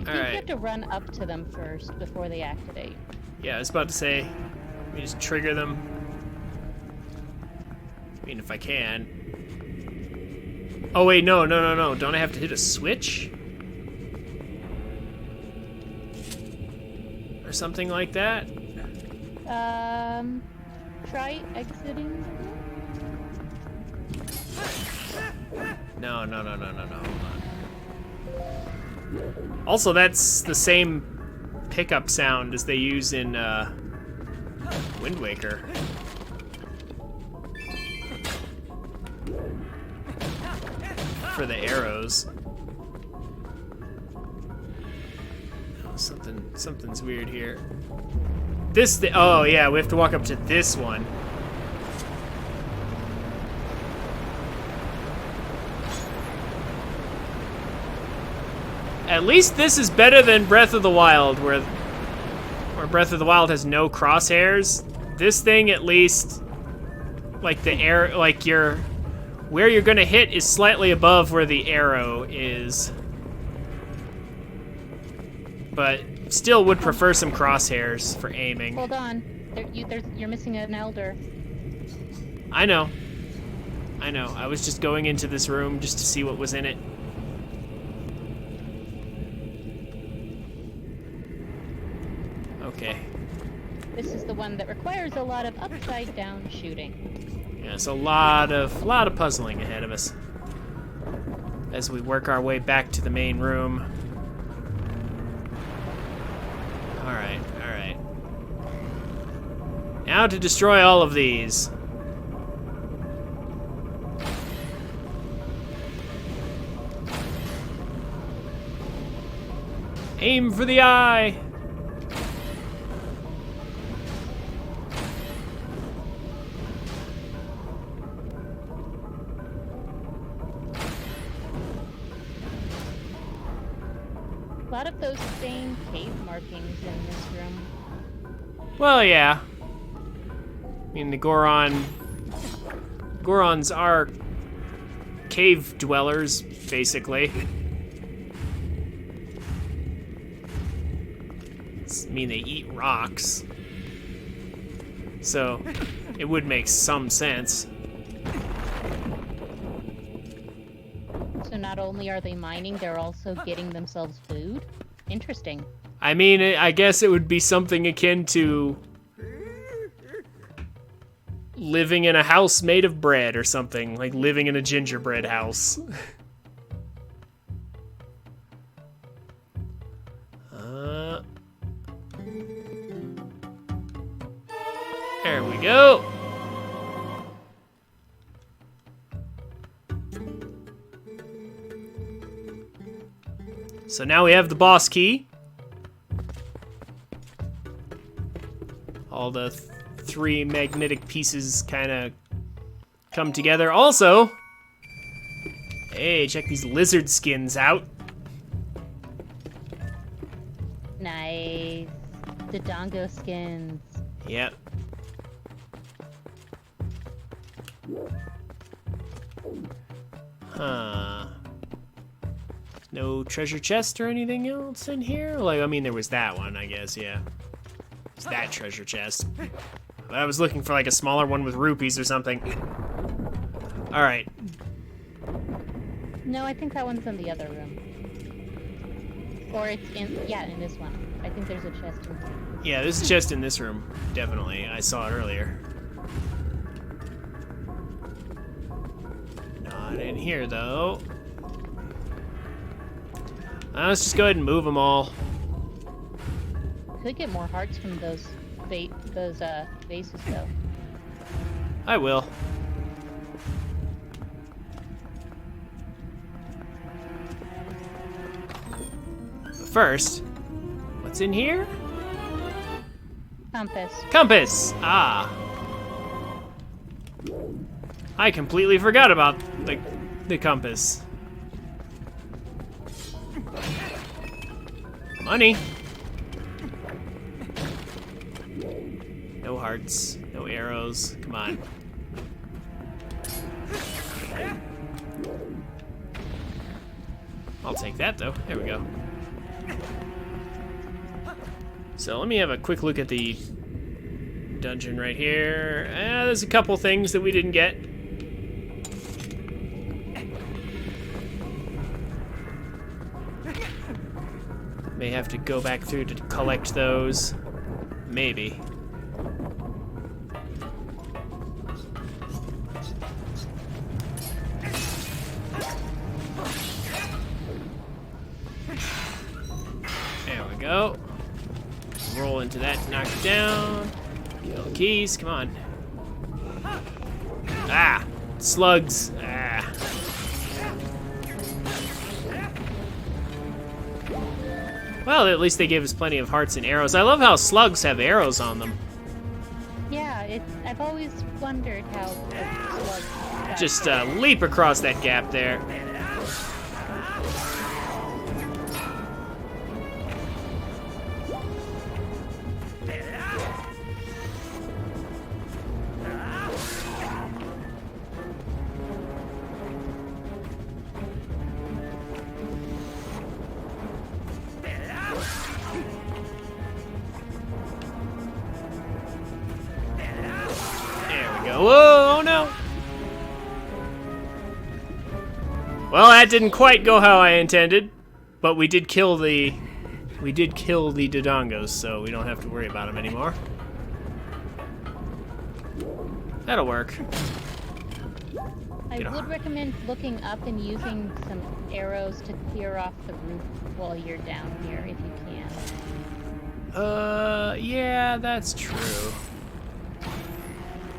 I think you have to run up to them first before they activate. Yeah, I was about to say, let me just trigger them. I mean, if I can. Oh wait, no. Don't I have to hit a switch? Or something like that? Try exiting. No. Hold on. Also, that's the same pickup sound as they use in Wind Waker. For the arrows. Oh, something's weird here. Oh yeah, we have to walk up to this one. At least this is better than Breath of the Wild, where Breath of the Wild has no crosshairs. This thing, at least, like where you're gonna hit is slightly above where the arrow is. But still would prefer some crosshairs for aiming. Hold on. You're missing an elder. I know. I was just going into this room just to see what was in it. Okay. This is the one that requires a lot of upside down shooting. Yeah, it's a lot of puzzling ahead of us as we work our way back to the main room. All right. Now to destroy all of these. Aim for the eye. A lot of those same cave markings in this room. Well, yeah. I mean, the Gorons are cave dwellers, basically. I mean, they eat rocks. So, it would make some sense. So not only are they mining, they're also getting themselves food? Interesting. I mean, I guess it would be something akin to living in a house made of bread or something, like living in a gingerbread house. There we go. So now we have the boss key. All the three magnetic pieces kind of come together. Also, hey, check these lizard skins out. Nice. The Dongo skins. Yep. Huh. No treasure chest or anything else in here? Like, I mean, there was that one, I guess, yeah. It's that treasure chest. But I was looking for like a smaller one with rupees or something. Alright. No, I think that one's in the other room. Or it's in, yeah, in this one. I think there's a chest in here. Yeah, there's a chest in this room. Definitely. I saw it earlier. Not in here, though. Let's just go ahead and move them all. Could get more hearts from those vases, though. I will. But first, what's in here? Compass. Compass! Ah. I completely forgot about the compass. Money. No hearts, no arrows. Come on. I'll take that though. There we go. So let me have a quick look at the dungeon right here. There's a couple things that we didn't get. May have to go back through to collect those. Maybe. There we go. Roll into that to knock it down. Kill the keys, come on. Ah! Slugs. Ah. Well, at least they gave us plenty of hearts and arrows. I love how slugs have arrows on them. Yeah, I've always wondered how slugs... Just leap across that gap there. Whoa, oh no! Well, that didn't quite go how I intended, but we did kill the Dodongos, so we don't have to worry about them anymore. That'll work. I would recommend looking up and using some arrows to clear off the roof while you're down here, if you can. Yeah, that's true.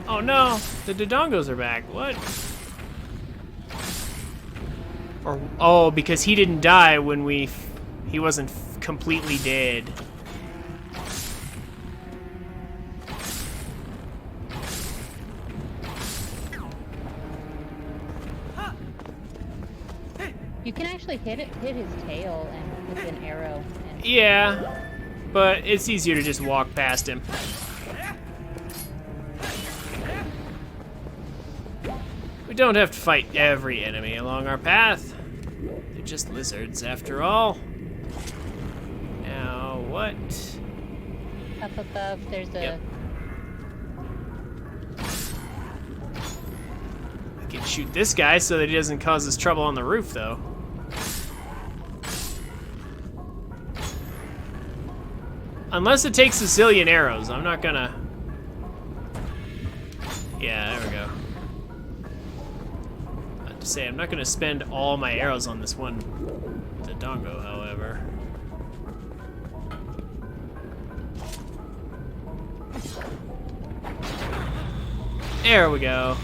Oh no, the Dodongos are back. What? Or oh, because he didn't die when he wasn't completely dead. You can actually hit his tail and with an arrow. Yeah, but it's easier to just walk past him. We don't have to fight every enemy along our path. They're just lizards after all. Now, what Up above, there's a... Yep. I can shoot this guy so that he doesn't cause us trouble on the roof, though. Unless it takes a zillion arrows, I'm not gonna... Yeah, there we go. I have to say, I'm not gonna spend all my arrows on this one Dodongo, however. There we go.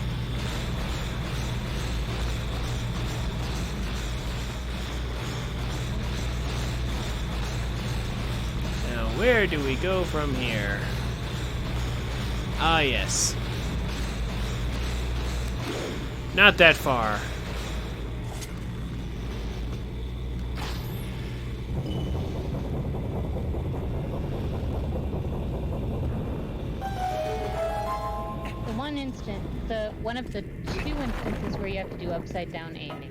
Now, where do we go from here? Ah, yes. Not that far. One of the 2 instances where you have to do upside down aiming.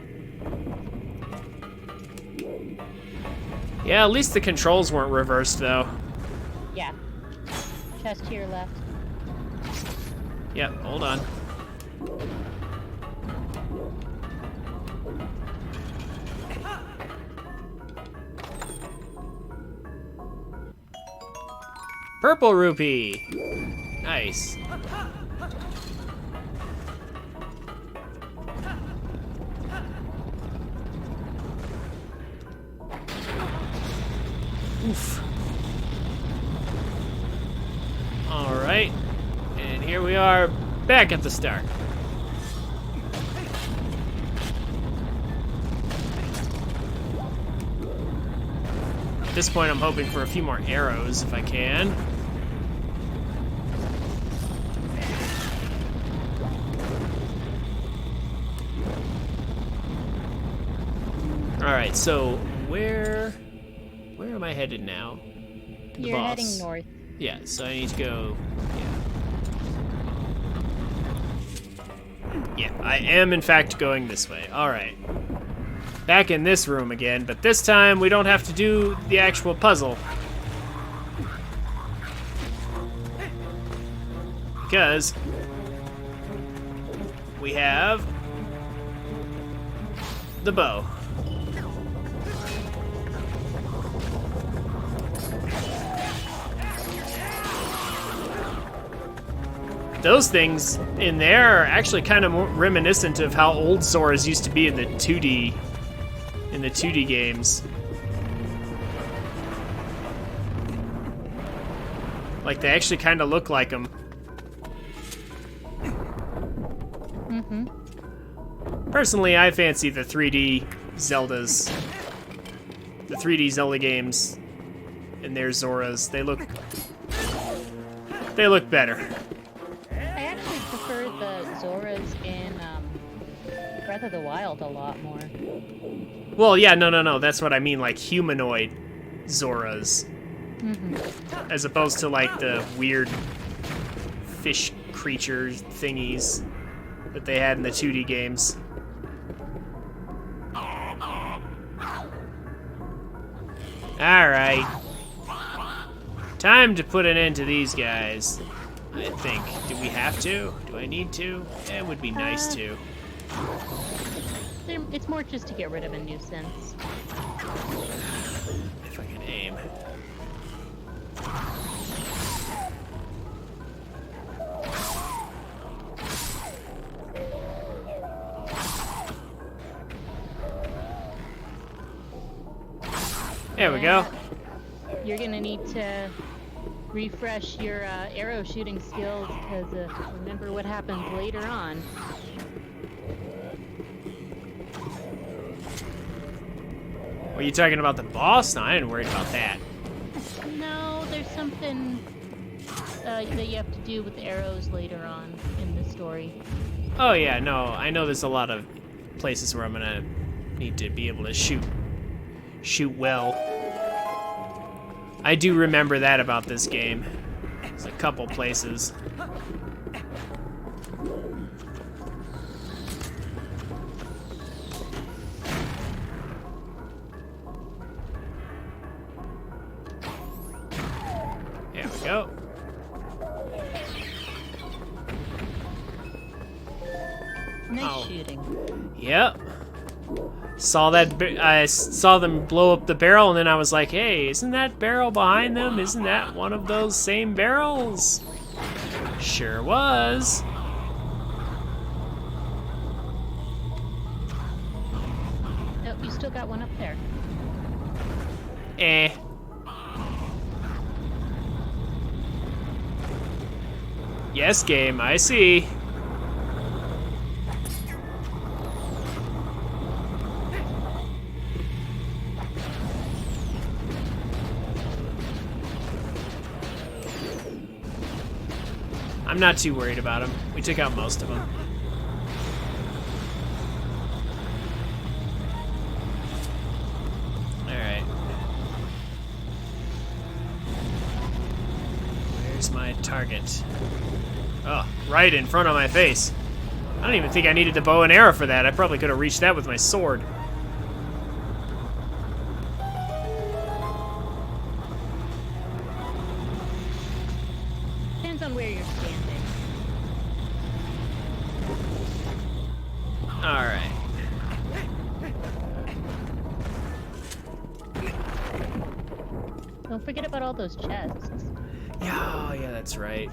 Yeah, at least the controls weren't reversed, though. Yeah. Chest to your left. Yep, hold on. Purple rupee. Nice. Oof. All right, and here we are back at the start. At this point, I'm hoping for a few more arrows if I can. All right, so where am I headed now? The You're boss. heading north. Yeah, so I need to go. Yeah, I am in fact going this way. All right. Back in this room again, but this time we don't have to do the actual puzzle. Because we have the bow. Those things in there are actually kind of reminiscent of how old Zoras used to be in the 2D games. Like, they actually kind of look like them. Personally, I fancy the 3D Zeldas. The 3D Zelda games and their Zoras. They look better. I actually prefer the Zoras in Breath of the Wild a lot more. Well, yeah, no. That's what I mean, like humanoid Zoras. As opposed to, like, the weird fish creature thingies that they had in the 2D games. Alright. Time to put an end to these guys. I think. Do we have to? Do I need to? It would be nice to. It's more just to get rid of a nuisance. If I can aim. There we go. You're gonna need to refresh your arrow shooting skills because remember what happens later on. Are you talking about the boss? No, I ain't worried about that. No, there's something that you have to do with the arrows later on in the story. Oh yeah, no, I know there's a lot of places where I'm gonna need to be able to shoot well. I do remember that about this game. There's a couple places. There we we go. Nice shooting. Yep. I saw them blow up the barrel, and then I was like, hey, isn't that barrel behind them? Isn't that one of those same barrels? Sure was. Oh, you still got one up there. Eh. Yes, game, I see. I'm not too worried about him. We took out most of them. Alright. Where's my target? Oh, right in front of my face. I don't even think I needed the bow and arrow for that. I probably could have reached that with my sword. Depends on where you're standing. Alright. Don't forget about all those chests. Yeah, oh, yeah, that's right.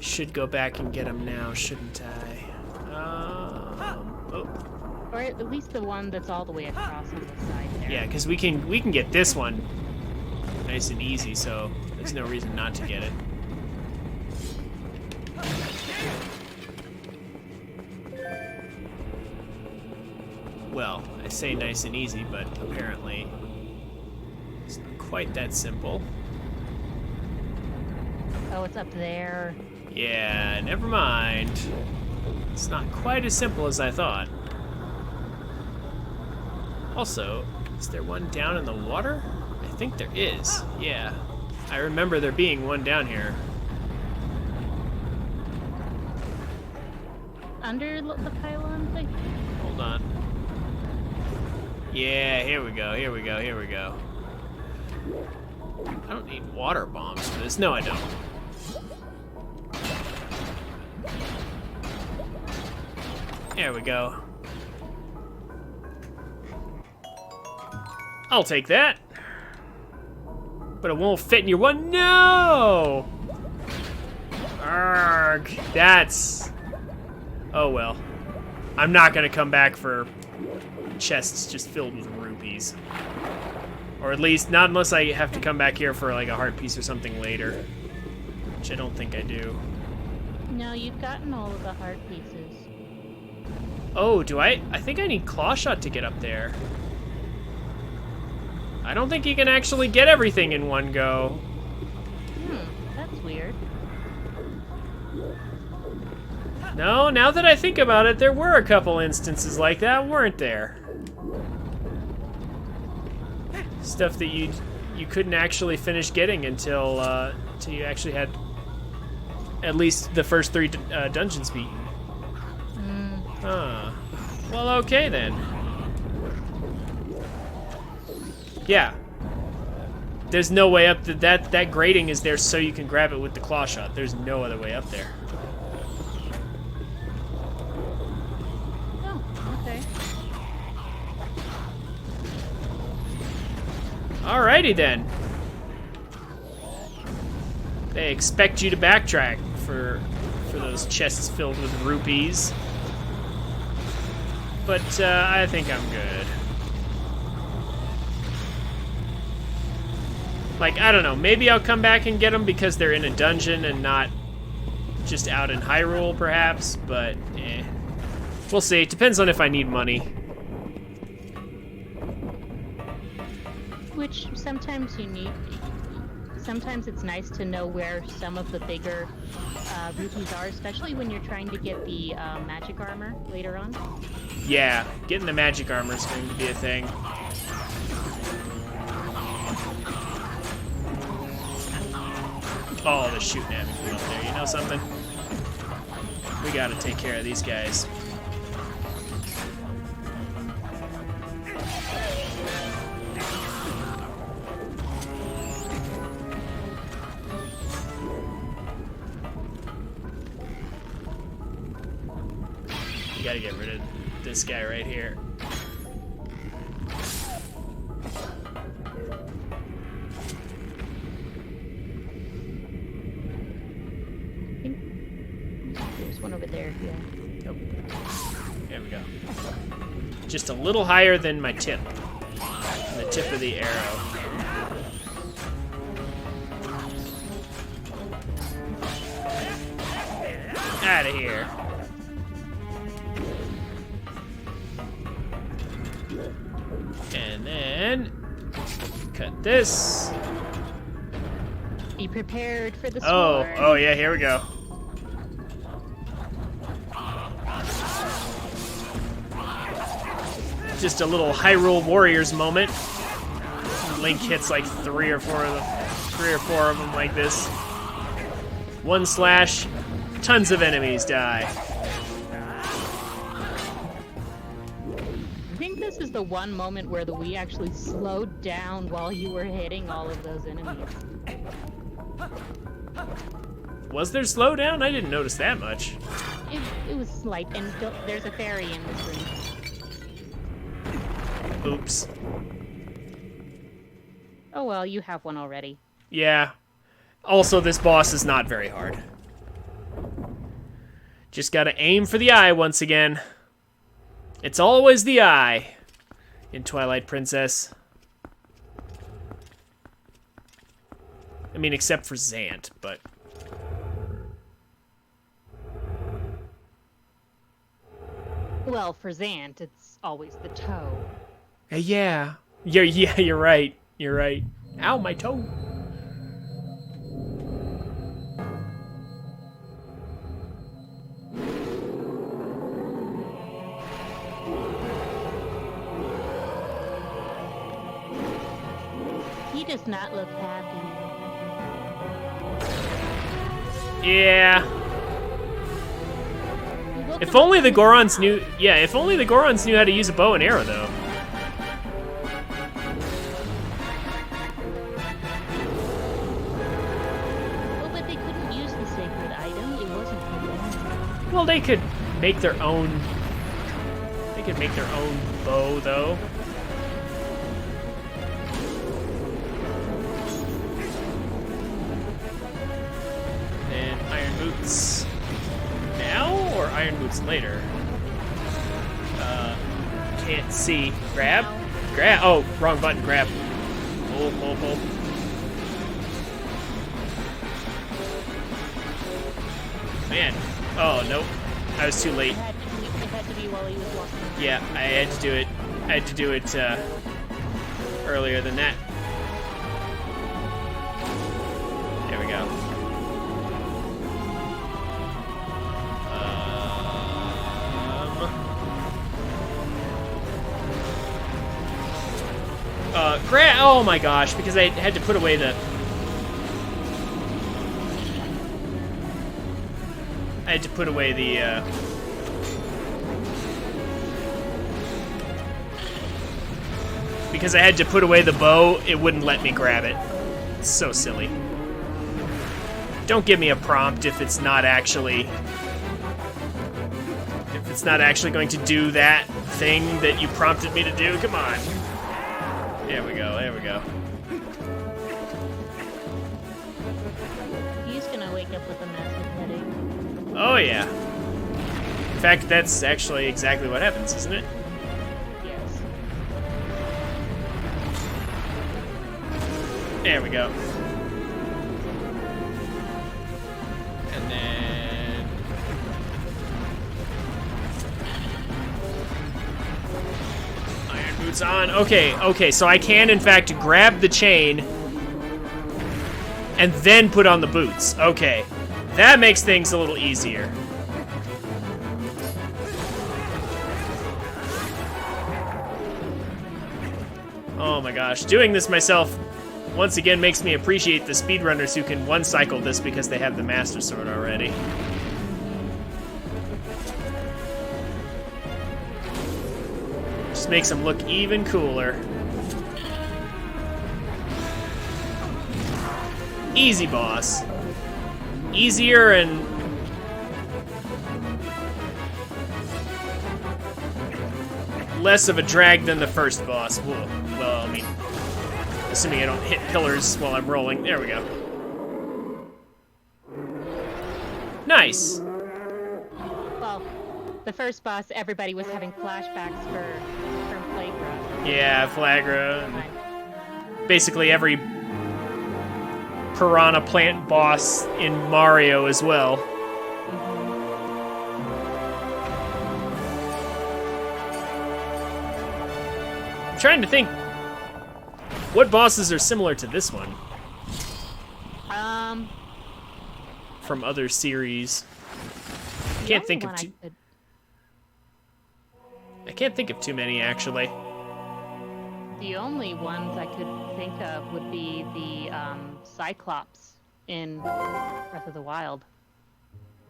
Should go back and get them now, shouldn't I? Oh. Or at least the one that's all the way across on the side there. Yeah, because we can get this one nice and easy, so there's no reason not to get it. Well, I say nice and easy, but apparently it's not quite that simple. Oh, it's up there. Yeah, never mind. It's not quite as simple as I thought. Also, is there one down in the water? I think there is, yeah. I remember there being one down here. Under the pylon thing? Hold on. Yeah, here we go, here we go, here we go. I don't need water bombs for this. No, I don't. There we go. I'll take that. But it won't fit in your one. No! Arrgh. That's... Oh well. I'm not gonna come back for chests just filled with rupees. Or at least, not unless I have to come back here for like a heart piece or something later. Which I don't think I do. No, you've gotten all of the heart pieces. Oh, do I? I think I need claw shot to get up there. I don't think you can actually get everything in one go. That's weird. No, now that I think about it, there were a couple instances like that, weren't there? Stuff that you couldn't actually finish getting until you actually had at least the first 3 dungeons beaten. Huh. Well, okay then. Yeah. There's no way up. That grating is there so you can grab it with the claw shot. There's no other way up there. Oh, okay. Alrighty then. They expect you to backtrack for those chests filled with rupees. But I think I'm good. Like, I don't know, maybe I'll come back and get them because they're in a dungeon and not just out in Hyrule, perhaps, but eh. We'll see. Depends on if I need money. Which sometimes you need. Sometimes it's nice to know where some of the bigger rupees are, especially when you're trying to get the magic armor later on. Yeah, getting the magic armor is going to be a thing. Oh, they're shooting at me from up there. You know something? We gotta take care of these guys. You gotta get rid of this guy right here. There's one over there, yeah. Nope. There we go. Just a little higher than my tip. The tip of the arrow. Out of here. And then cut this. Be prepared for the Oh, sword. oh yeah, here we go. Just a little Hyrule Warriors moment. Link hits like three or four of them like this. One slash, tons of enemies die. I think this is the one moment where the Wii actually slowed down while you were hitting all of those enemies. Was there slowdown? I didn't notice that much. It was slight, and there's a fairy in this room. Oops. Oh well, you have one already. Yeah. Also, this boss is not very hard. Just gotta aim for the eye once again. It's always the eye in Twilight Princess. I mean, except for Zant, but... Well, for Zant, it's always the toe. Yeah. Yeah, you're right. You're right. Ow, my toe. He does not look happy. Yeah. If only the Gorons knew... Yeah, if only the Gorons knew how to use a bow and arrow, though. Well, but they couldn't use the sacred item. It wasn't for them. Well, they could make their own... They could make their own bow, though. And Iron Boots... Now, or Iron Boots later? Can't see. Grab? Grab? Oh, wrong button. Grab. Pull, pull, pull. Man. Oh, nope. I was too late. It had to be while he was walking. Yeah, I had to do it. I had to do it earlier than that. There we go. Oh my gosh, because I had to put away the... I had to put away the, Because I had to put away the bow, it wouldn't let me grab it. It's so silly. Don't give me a prompt if it's not actually... If it's not actually going to do that thing that you prompted me to do. Come on. There we go, there we go. He's gonna wake up with a massive headache. Oh yeah. In fact, that's actually exactly what happens, isn't it? Yes. There we go. And then... Iron Boots on. Okay, so I can, in fact, grab the chain and then put on the boots. Okay. That makes things a little easier. Oh my gosh. Doing this myself once again makes me appreciate the speedrunners who can one-cycle this because they have the Master Sword already. Just makes them look even cooler. Easy boss. Easier and less of a drag than the first boss. Whoa. Well, I mean, assuming I don't hit pillars while I'm rolling. There we go. Nice. Well, the first boss, everybody was having flashbacks from Flagra. Yeah, Flagra. Basically every piranha plant boss in Mario as well. I'm trying to think what bosses are similar to this one from other series. I can't think of too many actually. The only ones I could think of would be the Cyclops in Breath of the Wild.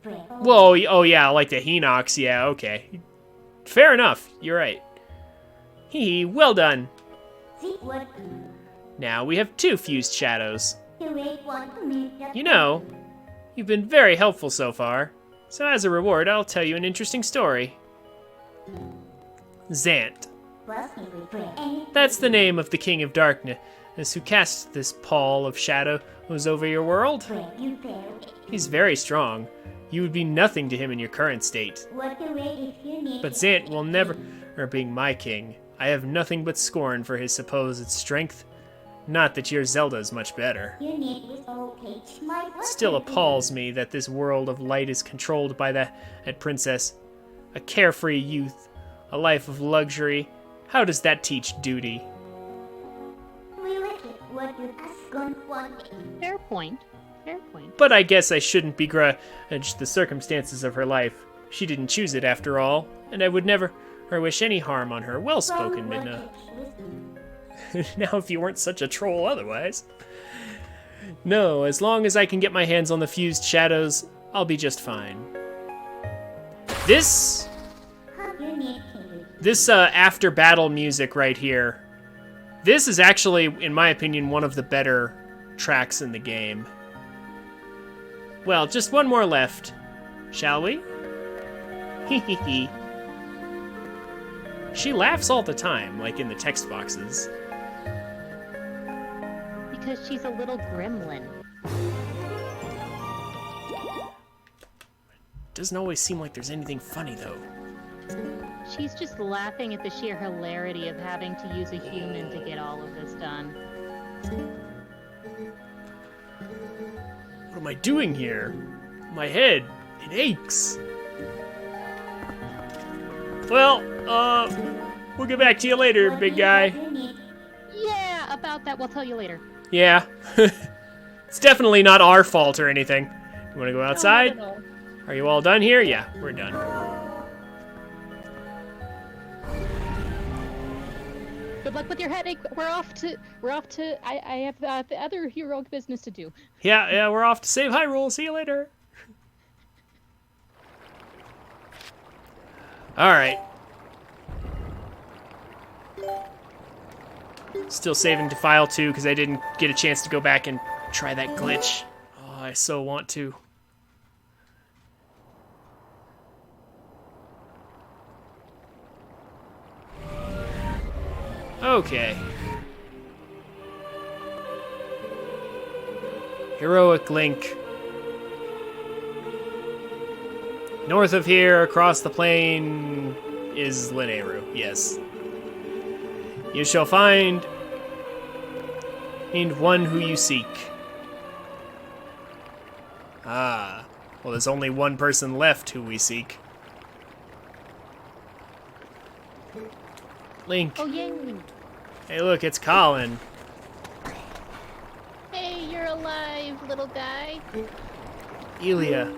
Whoa, oh yeah, like the Hinox, yeah, okay. Fair enough, you're right. Hee, well done. Now we have 2 fused shadows. You know, you've been very helpful so far. So as a reward, I'll tell you an interesting story. Zant. That's the name of the King of Darkness who cast this pall of shadows over your world. He's very strong. You would be nothing to him in your current state. But Zant will never be my king. I have nothing but scorn for his supposed strength. Not that your Zelda's much better. Still appalls me that this world of light is controlled by that princess. A carefree youth, a life of luxury. How does that teach duty? Fair point. Fair point. But I guess I shouldn't begrudge the circumstances of her life. She didn't choose it after all, and I would never wish any harm on her. Well spoken, Midna. Now if you weren't such a troll otherwise. No, as long as I can get my hands on the fused shadows, I'll be just fine. This after battle music right here, this is actually, in my opinion, one of the better tracks in the game. Well, just one more left, shall we? Hee. She laughs all the time, like in the text boxes. Because she's a little gremlin. Doesn't always seem like there's anything funny, though. She's just laughing at the sheer hilarity of having to use a human to get all of this done. What am I doing here? My head, it aches. Well, we'll get back to you later, big guy. Yeah, about that, we'll tell you later. Yeah. It's definitely not our fault or anything. You want to go outside? No, not at all. Are you all done here? Yeah, we're done. Good luck with your headache. We're off to. I have the other heroic business to do. Yeah, we're off to save Hyrule. See you later. All right. Still saving to file 2 because I didn't get a chance to go back and try that glitch. Oh, I so want to. Okay. Heroic Link. North of here, across the plain, is Lineru. Yes. You shall find one who you seek. Ah. Well, there's only one person left who we seek. Link. Oh, yay. Hey, look, it's Colin. Hey, you're alive, little guy. Elia.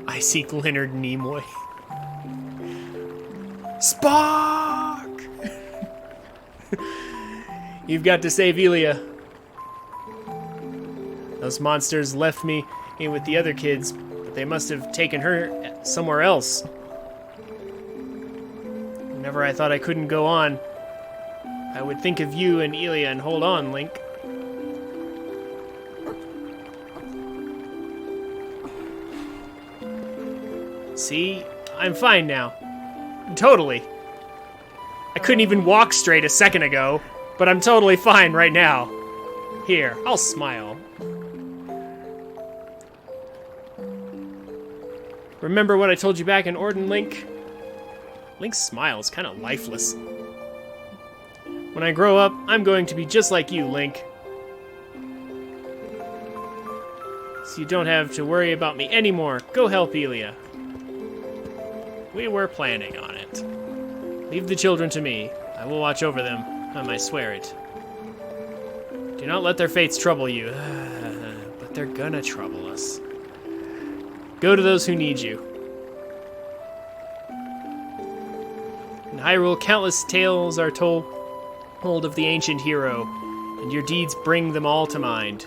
I seek Leonard Nimoy. Spock! You've got to save Elia. Those monsters left me in with the other kids, but they must have taken her somewhere else. Whenever I thought I couldn't go on, I would think of you and Elia and hold on, Link. See? I'm fine now. Totally. I couldn't even walk straight a second ago, but I'm totally fine right now. Here, I'll smile. Remember what I told you back in Orden, Link? Link's smile is kind of lifeless. When I grow up, I'm going to be just like you, Link. So you don't have to worry about me anymore. Go help Elia. We were planning on it. Leave the children to me. I will watch over them. I swear it. Do not let their fates trouble you. But they're gonna trouble us. Go to those who need you. In Hyrule, countless tales are told of the ancient hero, and your deeds bring them all to mind.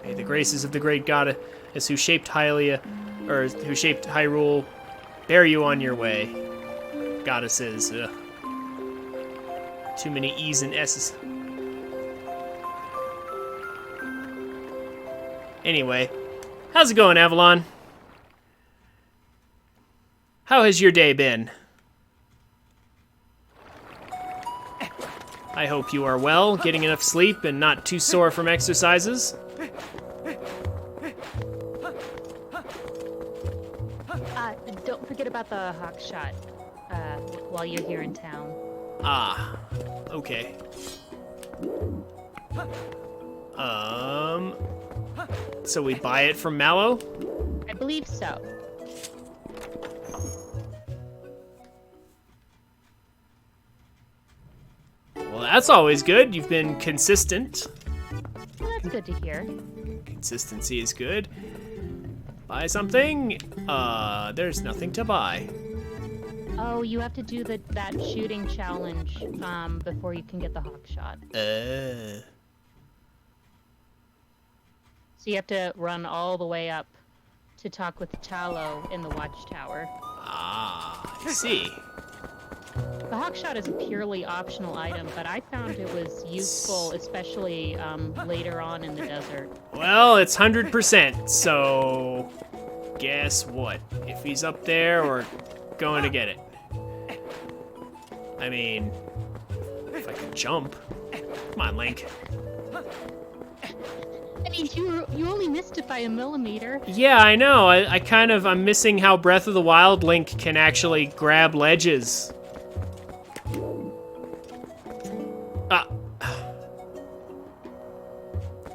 May the graces of the great goddess who shaped Hyrule bear you on your way. Goddesses. Ugh. Too many E's and S's. Anyway, how's it going, Avalon? How has your day been? I hope you are well, getting enough sleep, and not too sore from exercises. Don't forget about the hawk shot while you're here in town. Ah, okay. So we buy it from Mallow? I believe so. Well, that's always good. You've been consistent. Well, that's good to hear. Consistency is good. Buy something? There's nothing to buy. Oh, you have to do that shooting challenge before you can get the hawk shot. So you have to run all the way up to talk with Tallow in the watchtower. Ah, I see. The hawk shot is a purely optional item, but I found it was useful, especially later on in the desert. Well, it's 100%, so guess what? If he's up there, we're going to get it. I mean, if I could jump. Come on, Link. I mean, you only missed it by a millimeter. Yeah, I know. I'm missing how Breath of the Wild Link can actually grab ledges.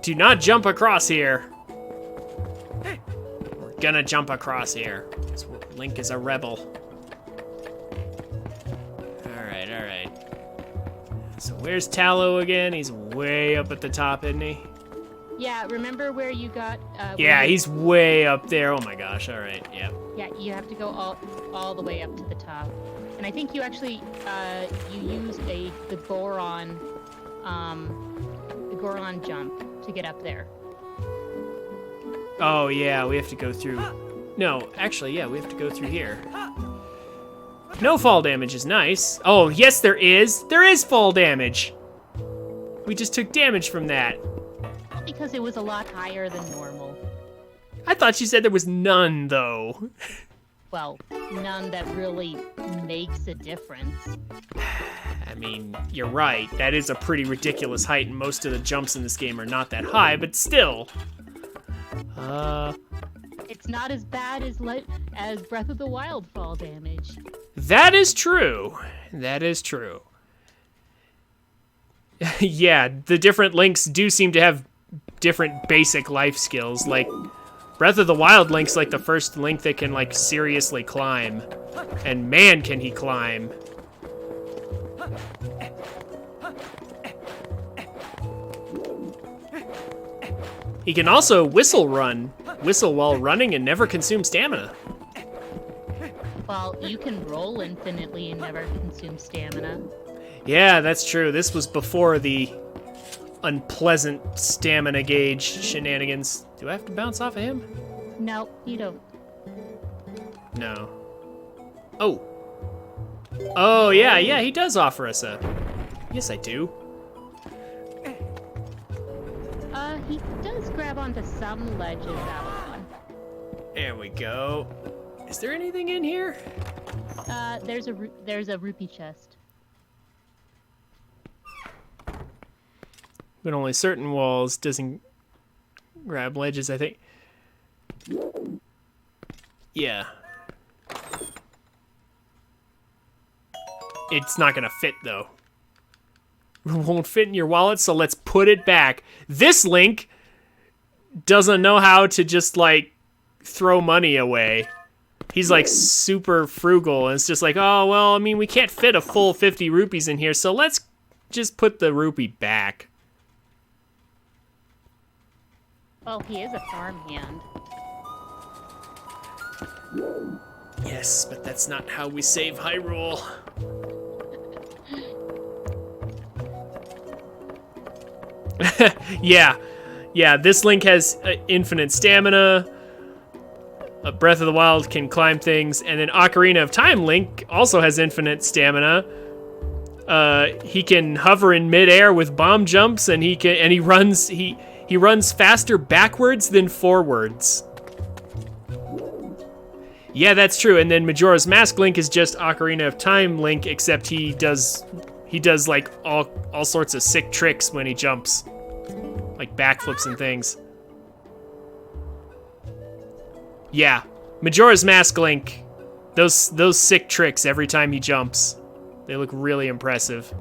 Do not jump across here. We're gonna jump across here. Link is a rebel. Alright. So where's Tallow again? He's way up at the top, isn't he? Yeah, remember where you got... yeah, he's way up there. Oh my gosh, alright, yeah. Yeah, you have to go all the way up to the top. And I think you actually, you use the Goron jump to get up there. Oh yeah, we have to go through... No, actually, yeah, we have to go through here. No fall damage is nice. Oh, yes there is! There is fall damage! We just took damage from that. Because it was a lot higher than normal. I thought you said there was none, though. Well, none that really makes a difference. I mean, you're right. That is a pretty ridiculous height, and most of the jumps in this game are not that high, but still. It's not as bad as Breath of the Wild fall damage. That is true. That is true. Yeah, the different Links do seem to have different basic life skills. Like, Breath of the Wild Link's like the first Link that can, like, seriously climb. And man, can he climb. He can also whistle while running and never consume stamina. Well, you can roll infinitely and never consume stamina. Yeah, that's true. This was before the unpleasant stamina gauge shenanigans. Do I have to bounce off of him? No, you don't. No. Oh. Oh, yeah, he does offer us a... Yes, I do. He does grab onto some ledges, Avalon. There we go. Is there anything in here? There's a rupee chest. But only certain walls doesn't grab ledges, I think. Yeah. It's not gonna fit, though. It won't fit in your wallet, so let's put it back. This Link doesn't know how to just, like, throw money away. He's, like, super frugal, and it's just like, oh, well, I mean, we can't fit a full 50 rupees in here, so let's just put the rupee back. Well, he is a farmhand. Yes, but that's not how we save Hyrule. Yeah, this Link has infinite stamina. Breath of the Wild can climb things, and then Ocarina of Time Link also has infinite stamina. He can hover in midair with bomb jumps, and he runs faster backwards than forwards. Yeah, that's true. And then Majora's Mask Link is just Ocarina of Time Link, except he does like all sorts of sick tricks when he jumps, like backflips and things. Yeah, Majora's Mask Link, those sick tricks every time he jumps, they look really impressive.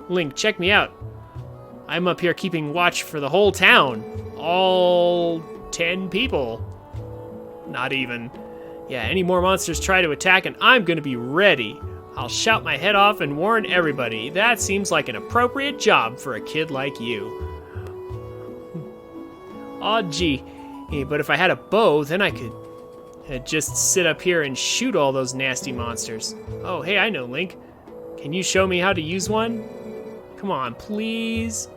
Link, check me out. I'm up here keeping watch for the whole town, all 10 people. Not even. Yeah, any more monsters try to attack and I'm gonna be ready. I'll shout my head off and warn everybody. That seems like an appropriate job for a kid like you. Aw, gee. But if I had a bow, then I could just sit up here and shoot all those nasty monsters. Oh, hey, I know, Link. Can you show me how to use one? Come on, please.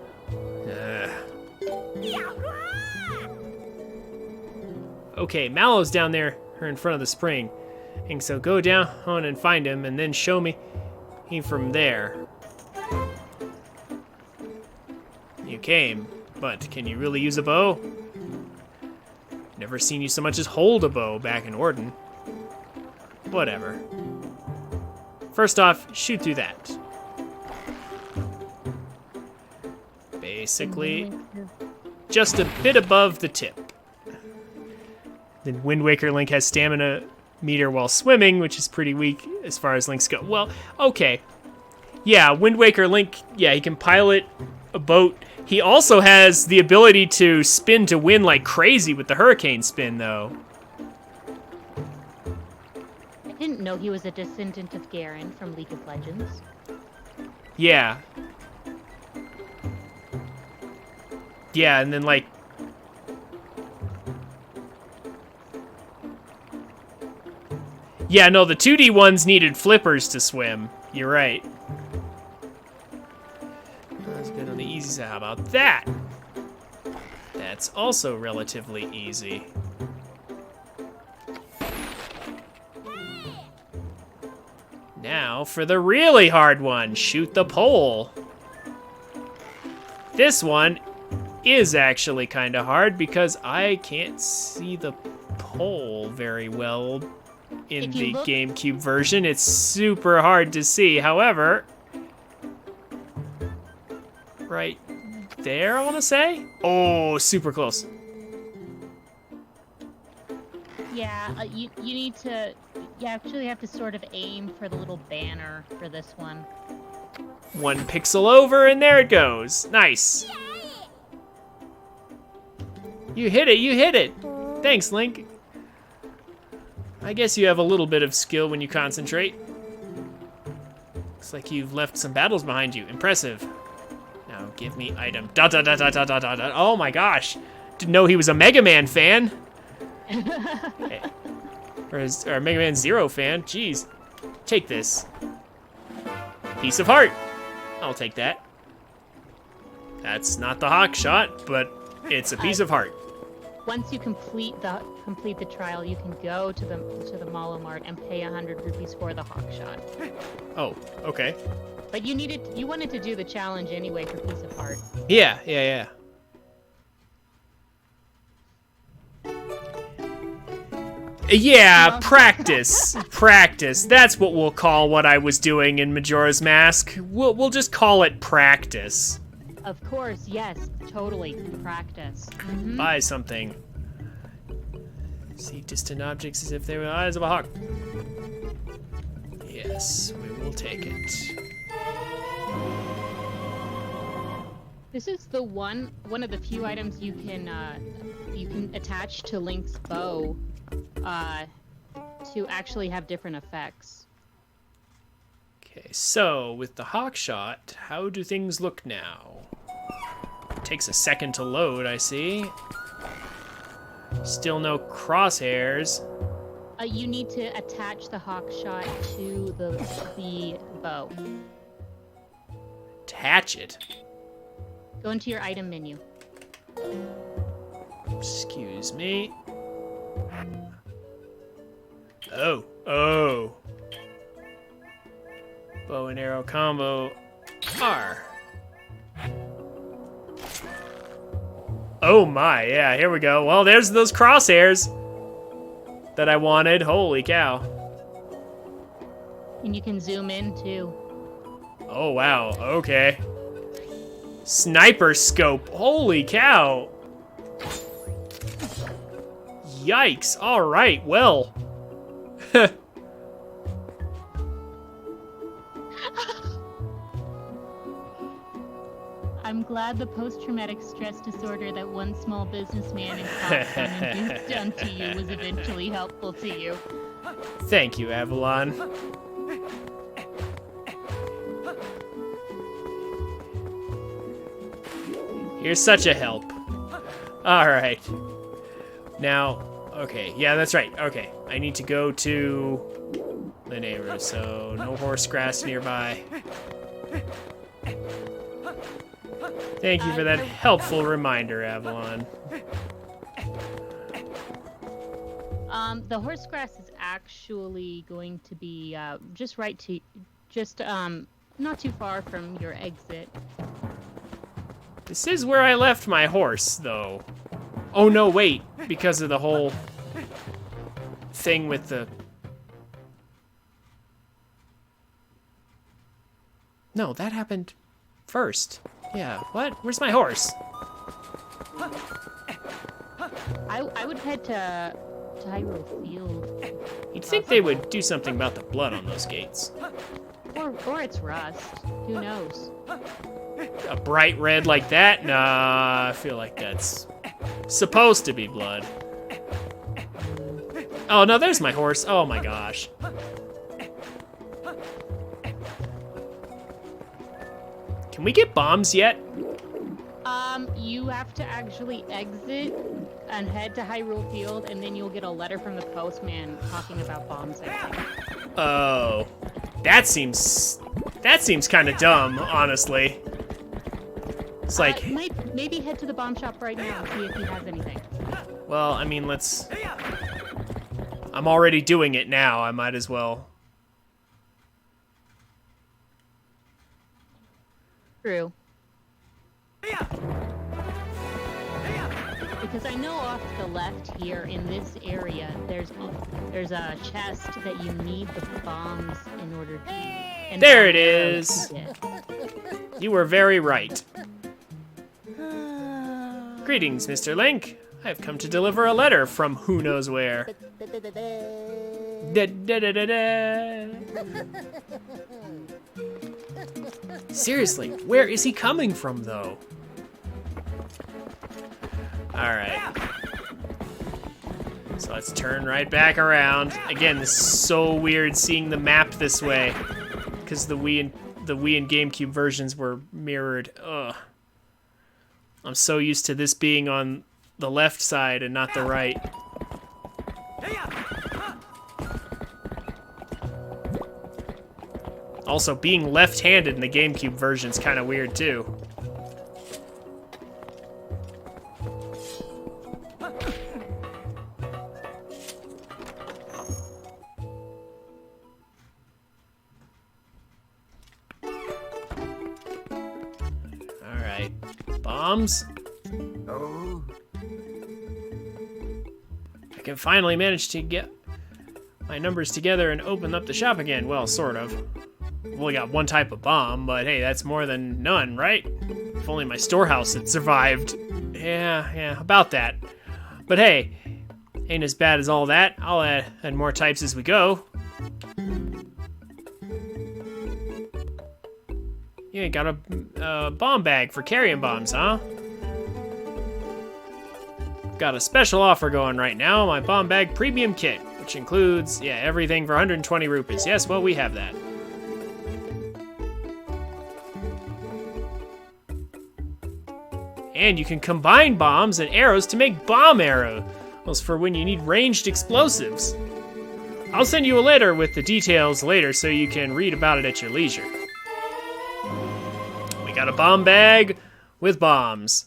Okay, Mallow's down there, or in front of the spring. And so go down and find him, and then show me from there. You came, but can you really use a bow? Never seen you so much as hold a bow back in Orden. Whatever. First off, shoot through that. Basically, just a bit above the tip. Then Wind Waker Link has stamina meter while swimming, which is pretty weak as far as Links go. Well, okay. Yeah, Wind Waker Link, yeah, he can pilot a boat. He also has the ability to spin to win like crazy with the hurricane spin, though. I didn't know he was a descendant of Garen from League of Legends. Yeah. Yeah, and then like... Yeah, no, the 2D ones needed flippers to swim. You're right. That's good on the easy side. How about that? That's also relatively easy. Now for the really hard one. Shoot the pole. This one is actually kind of hard because I can't see the pole very well in the GameCube version. It's super hard to see. However, right there, I want to say? Oh, super close. Yeah, you need to... You actually have to sort of aim for the little banner for this one. 1 pixel over, and there it goes. Nice. You hit it, you hit it. Thanks, Link. I guess you have a little bit of skill when you concentrate. Looks like you've left some battles behind you. Impressive. Now give me item. Dot, dot, dot, dot, dot, dot, dot. Oh my gosh. Didn't know he was a Mega Man fan. Or a Mega Man Zero fan. Jeez. Take this. Piece of heart. I'll take that. That's not the hawk shot, but it's a piece of heart. Once you complete the trial, you can go to the Malo Mart and pay 100 rupees for the hawk shot. Oh, okay. But you wanted to do the challenge anyway for piece of heart. Yeah. Yeah, practice. Practice. That's what we'll call what I was doing in Majora's Mask. We'll just call it practice. Of course, yes, totally. Practice. Buy something. See distant objects as if they were the eyes of a hawk. Yes, we will take it. This is the one of the few items you can attach to Link's bow to actually have different effects. Okay, so with the hawk shot, how do things look now? Takes a second to load, I see. Still no crosshairs. You need to attach the hawk shot to the bow. Attach it. Go into your item menu. Excuse me. Oh. Bow and arrow combo. R. Oh my, yeah, here we go. Well, there's those crosshairs that I wanted. Holy cow. And you can zoom in too. Oh wow, okay. Sniper scope, holy cow. Yikes, all right, well. I'm glad the post-traumatic stress disorder that one small businessman in Coptown induced onto you was eventually helpful to you. Thank you, Avalon. You're such a help. All right. Now, okay, yeah, that's right. Okay, I need to go to the neighbors, so no horse grass nearby. Thank you for that helpful reminder, Avalon. The horse grass is actually going to be just not too far from your exit. This is where I left my horse, though. Oh no, wait, because of the whole thing with the... No, that happened first. Yeah, what? Where's my horse? I would head to Hyrule Field. You'd think they would do something about the blood on those gates. Or it's rust. Who knows? A bright red like that? Nah, I feel like that's supposed to be blood. Oh, no, there's my horse. Oh my gosh. Can we get bombs yet? You have to actually exit and head to Hyrule Field, and then you'll get a letter from the postman talking about bombs, I think. Oh, that seems kind of dumb, honestly. It's like, maybe head to the bomb shop right now and see if he has anything. well, I mean, I'm already doing it now. I might as well. True. Because I know off to the left here in this area, there's a chest that you need the bombs in order to. And there it is. You were very right. Greetings, Mr. Link. I've come to deliver a letter from who knows where. Seriously, where is he coming from, though? Alright. So let's turn right back around. Again, this is so weird seeing the map this way, because the Wii and GameCube versions were mirrored. Ugh. I'm so used to this being on the left side and not the right. Also, being left-handed in the GameCube version is kind of weird, too. Alright. Bombs? Oh. I can finally manage to get my numbers together and open up the shop again. Well, sort of. I've only got one type of bomb, but hey, that's more than none, right? If only my storehouse had survived. Yeah, about that. But hey, ain't as bad as all that. I'll add more types as we go. Yeah, got a bomb bag for carrying bombs, huh? Got a special offer going right now, my bomb bag premium kit, which includes, yeah, everything for 120 rupees. Yes, well, we have that. And you can combine bombs and arrows to make bomb arrows for when you need ranged explosives. I'll send you a letter with the details later so you can read about it at your leisure. We got a bomb bag with bombs.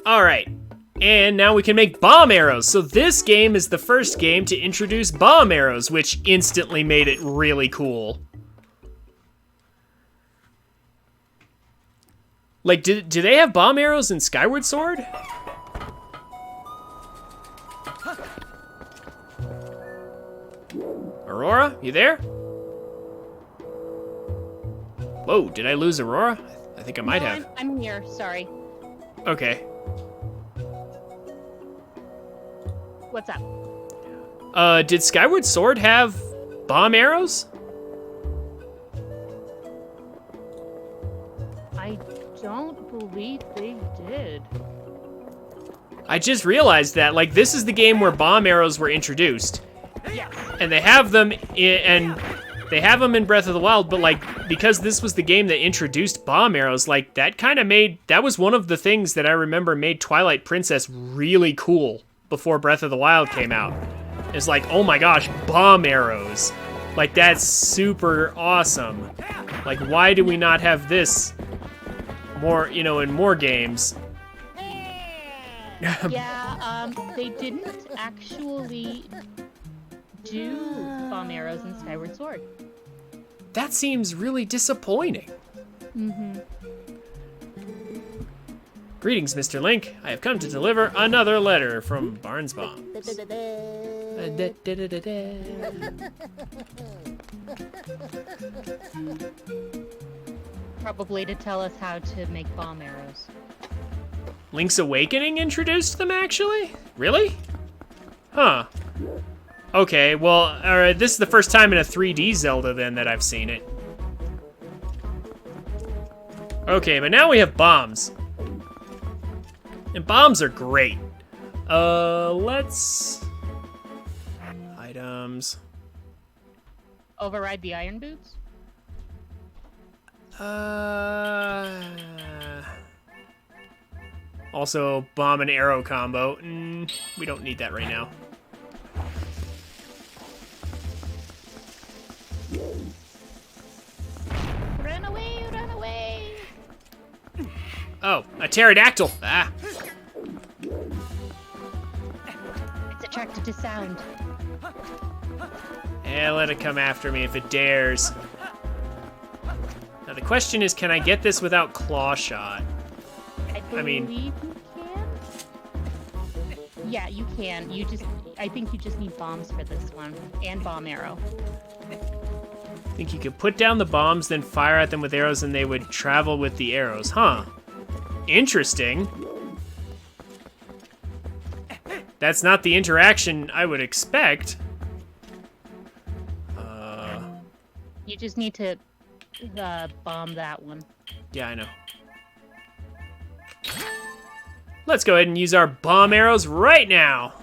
All right, and now we can make bomb arrows. So this game is the first game to introduce bomb arrows, which instantly made it really cool. Like, do they have bomb arrows in Skyward Sword? Aurora, you there? Whoa, did I lose Aurora? I think I might have. I'm here, sorry. Okay. What's up? Did Skyward Sword have bomb arrows? I don't believe they did. I just realized that, like, this is the game where bomb arrows were introduced. Yes. And they have them in Breath of the Wild, but, like, because this was the game that introduced bomb arrows, like, that was one of the things that I remember made Twilight Princess really cool before Breath of the Wild came out. It's like, oh my gosh, bomb arrows. Like, that's super awesome. Like, why do we not have this more, in more games? Yeah, they didn't actually do bomb arrows in Skyward Sword. That seems really disappointing. Mm-hmm. Greetings, Mr. Link. I have come to deliver another letter from Barnes Bombs. Probably to tell us how to make bomb arrows. Link's Awakening introduced them, actually? Really? Huh. Okay, well, this is the first time in a 3D Zelda, then, that I've seen it. Okay, but now we have bombs. And bombs are great. Let's... Items... Override the iron boots? Also, bomb and arrow combo. We don't need that right now. Run away, run away! Oh, a pterodactyl. Ah. It's attracted to sound. Yeah, let it come after me if it dares. Now the question is, can I get this without claw shot? I mean, you can. Yeah, you can. I think you just need bombs for this one, and bomb arrow. I think you could put down the bombs, then fire at them with arrows, and they would travel with the arrows. Huh. Interesting. That's not the interaction I would expect. You just need to bomb that one. Yeah, I know. Let's go ahead and use our bomb arrows right now.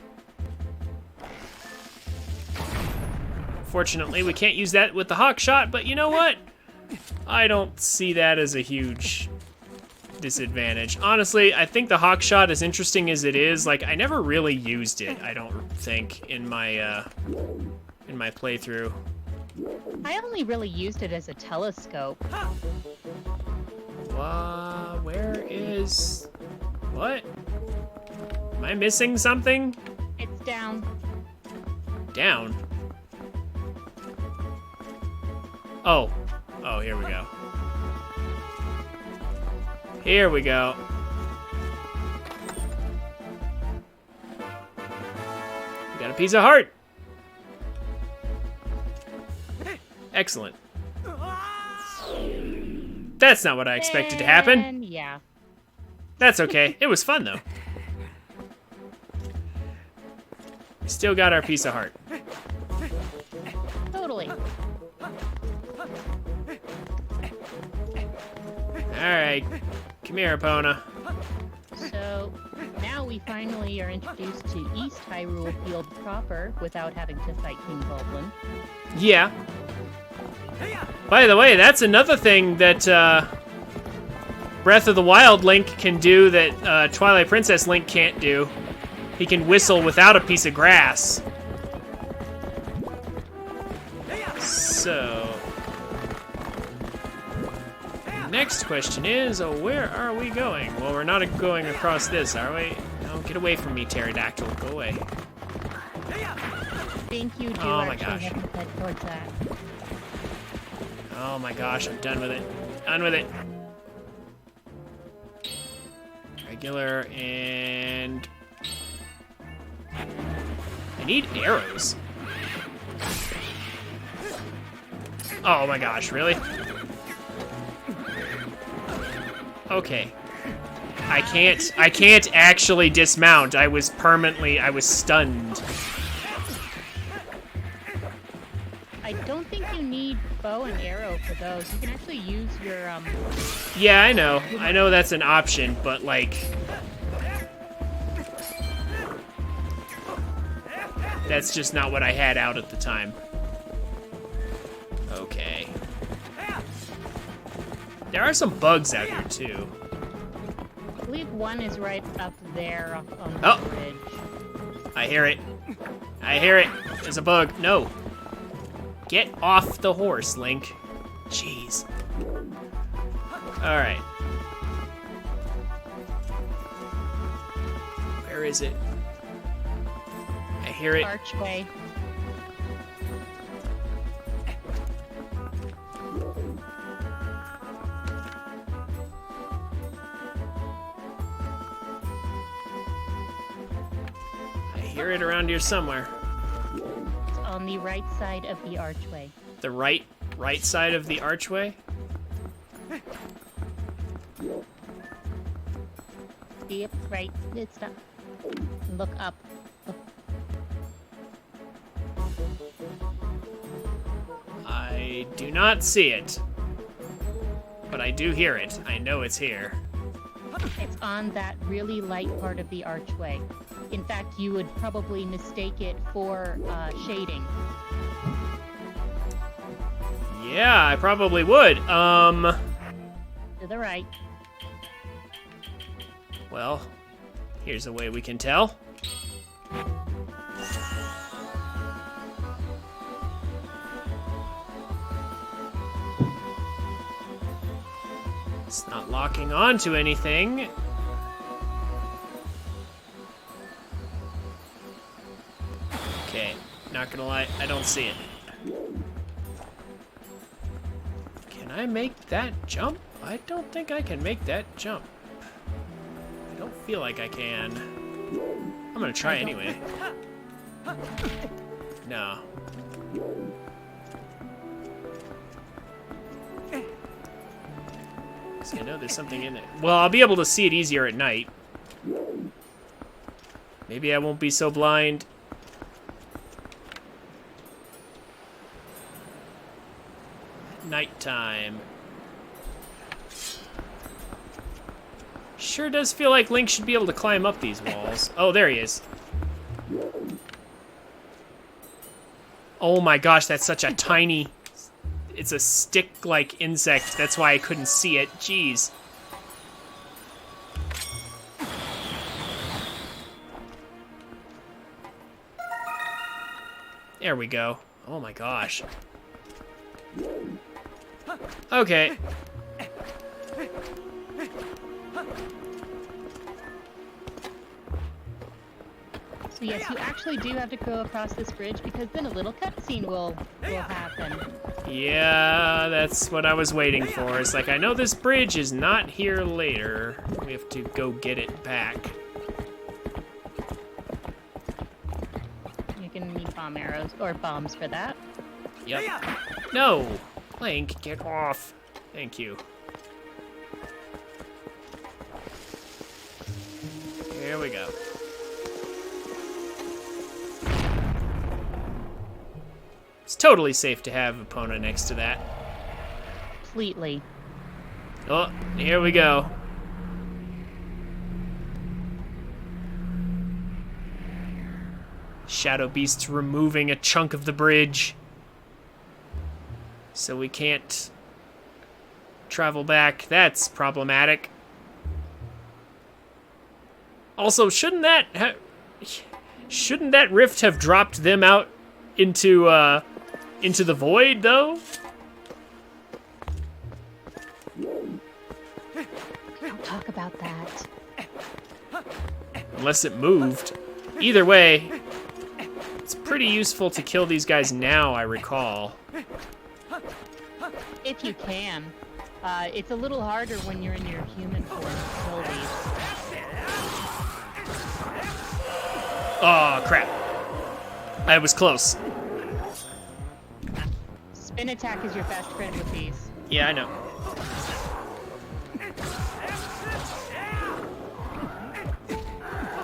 Fortunately, we can't use that with the hawk shot, but you know what? I don't see that as a huge disadvantage. Honestly, I think the hawk shot, as interesting as it is, like, I never really used it, I don't think, in my playthrough. I only really used it as a telescope. Where is... What? Am I missing something? It's down. Down? Oh. Oh, here we go. Here we go. Got a piece of heart. Excellent. That's not what I expected to happen. And yeah. That's okay. It was fun, though. We still got our piece of heart. Totally. Alright. Come here, Epona. So, now we finally are introduced to East Hyrule Field proper without having to fight King Goblin. Yeah. By the way, that's another thing that Breath of the Wild Link can do that Twilight Princess Link can't do. He can whistle without a piece of grass. So... next question is, where are we going? Well, we're not going across this, are we? No, get away from me, pterodactyl. Go away. I think you do Oh my actually gosh. have to head towards that. Oh my gosh, I'm done with it. Done with it. Regular and... I need arrows. Oh my gosh, really? Okay. I can't actually dismount. I was stunned. I don't think you need bow and arrow for those. You can actually use your, Yeah, I know. I know that's an option, but like... that's just not what I had out at the time. Okay. There are some bugs out here, too. I believe one is right up there on the Oh. bridge. I hear it. I hear it. There's a bug. No. Get off the horse, Link. Jeez. Alright. Where is it? I hear it. Archway. I hear it around here somewhere. It's on the right side of the archway. The right side of the archway? Yep, right. It's not. Look up. Look. I do not see it. But I do hear it. I know it's here. It's on that really light part of the archway. In fact, you would probably mistake it for shading. Yeah, I probably would. To the right. Well, here's a way we can tell. It's not locking onto anything. Okay, not gonna lie, I don't see it. Can I make that jump? I don't think I can make that jump. I don't feel like I can. I'm gonna try anyway. No. See, I know there's something in it. Well, I'll be able to see it easier at night. Maybe I won't be so blind. Nighttime. Sure does feel like Link should be able to climb up these walls. Oh, there he is. Oh my gosh, that's such a tiny... It's a stick-like insect. That's why I couldn't see it. Jeez. There we go. Oh my gosh. Okay. So yes, you actually do have to go across this bridge because then a little cutscene will happen. Yeah, that's what I was waiting for. It's like, I know this bridge is not here later. We have to go get it back. bomb arrows, or bombs for that. Yep. No! Link, get off. Thank you. Here we go. It's totally safe to have Epona next to that. Completely. Oh, here we go. Shadow Beast's removing a chunk of the bridge. So we can't travel back. That's problematic. Also, shouldn't that rift have dropped them out into the void, though? Don't talk about that. Unless it moved. Either way, it's pretty useful to kill these guys now, I recall. If you can. It's a little harder when you're in your human form to kill these. Oh, crap. I was close. Spin attack is your best friend with these. Yeah, I know.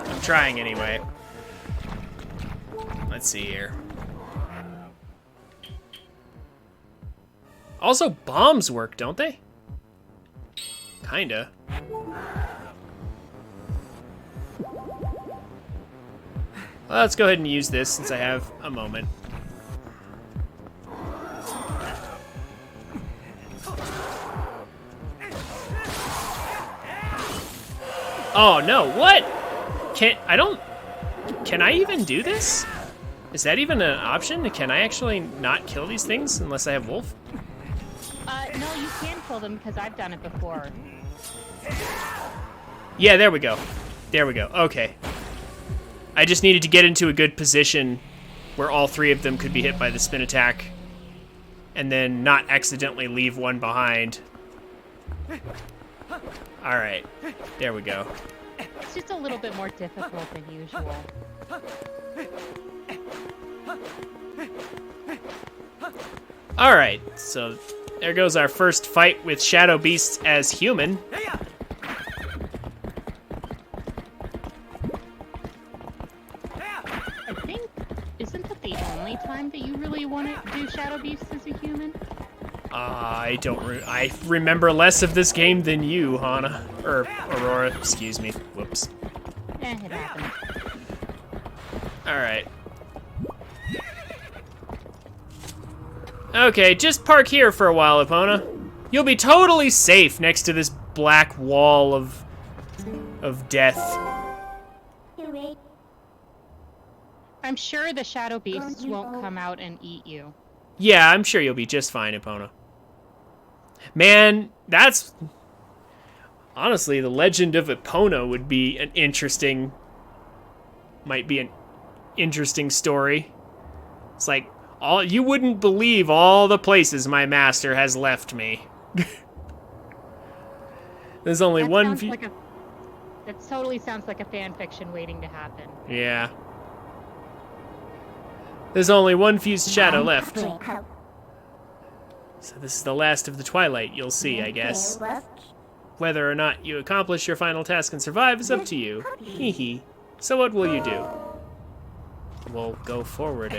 I'm trying anyway. Let's see here. Also, bombs work, don't they? Kinda. Well, let's go ahead and use this since I have a moment. Oh no, what? Can I even do this? Is that even an option? Can I actually not kill these things unless I have wolf? No, you can kill them because I've done it before. Yeah, there we go. There we go. Okay. I just needed to get into a good position where all three of them could be hit by the spin attack and then not accidentally leave one behind. All right. There we go. It's just a little bit more difficult than usual. All right. So there goes our first fight with Shadow Beasts as human. Isn't that the only time that you really want to do Shadow Beasts as a human? I remember less of this game than you, Hana. Or Aurora, excuse me. Whoops. It happens. Alright. Okay, just park here for a while, Epona. You'll be totally safe next to this black wall of death. I'm sure the Shadow Beasts won't come out and eat you. Yeah, I'm sure you'll be just fine, Epona. Man, that's... Honestly, the Legend of Epona would be an interesting... Might be an interesting story. It's like, you wouldn't believe all the places my master has left me. There's only one... That totally sounds like a fan fiction waiting to happen. Yeah. There's only one fused shadow left. So this is the last of the Twilight, you'll see, I guess. Whether or not you accomplish your final task and survive is up to you. Hee. So what will you do? We'll go forward,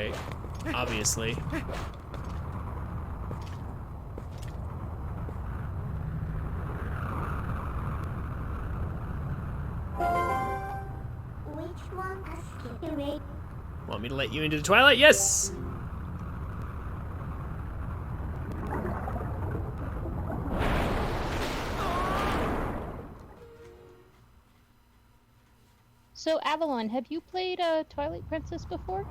obviously. Want me to let you into the Twilight? Yes! So, Avalon, have you played Twilight Princess before?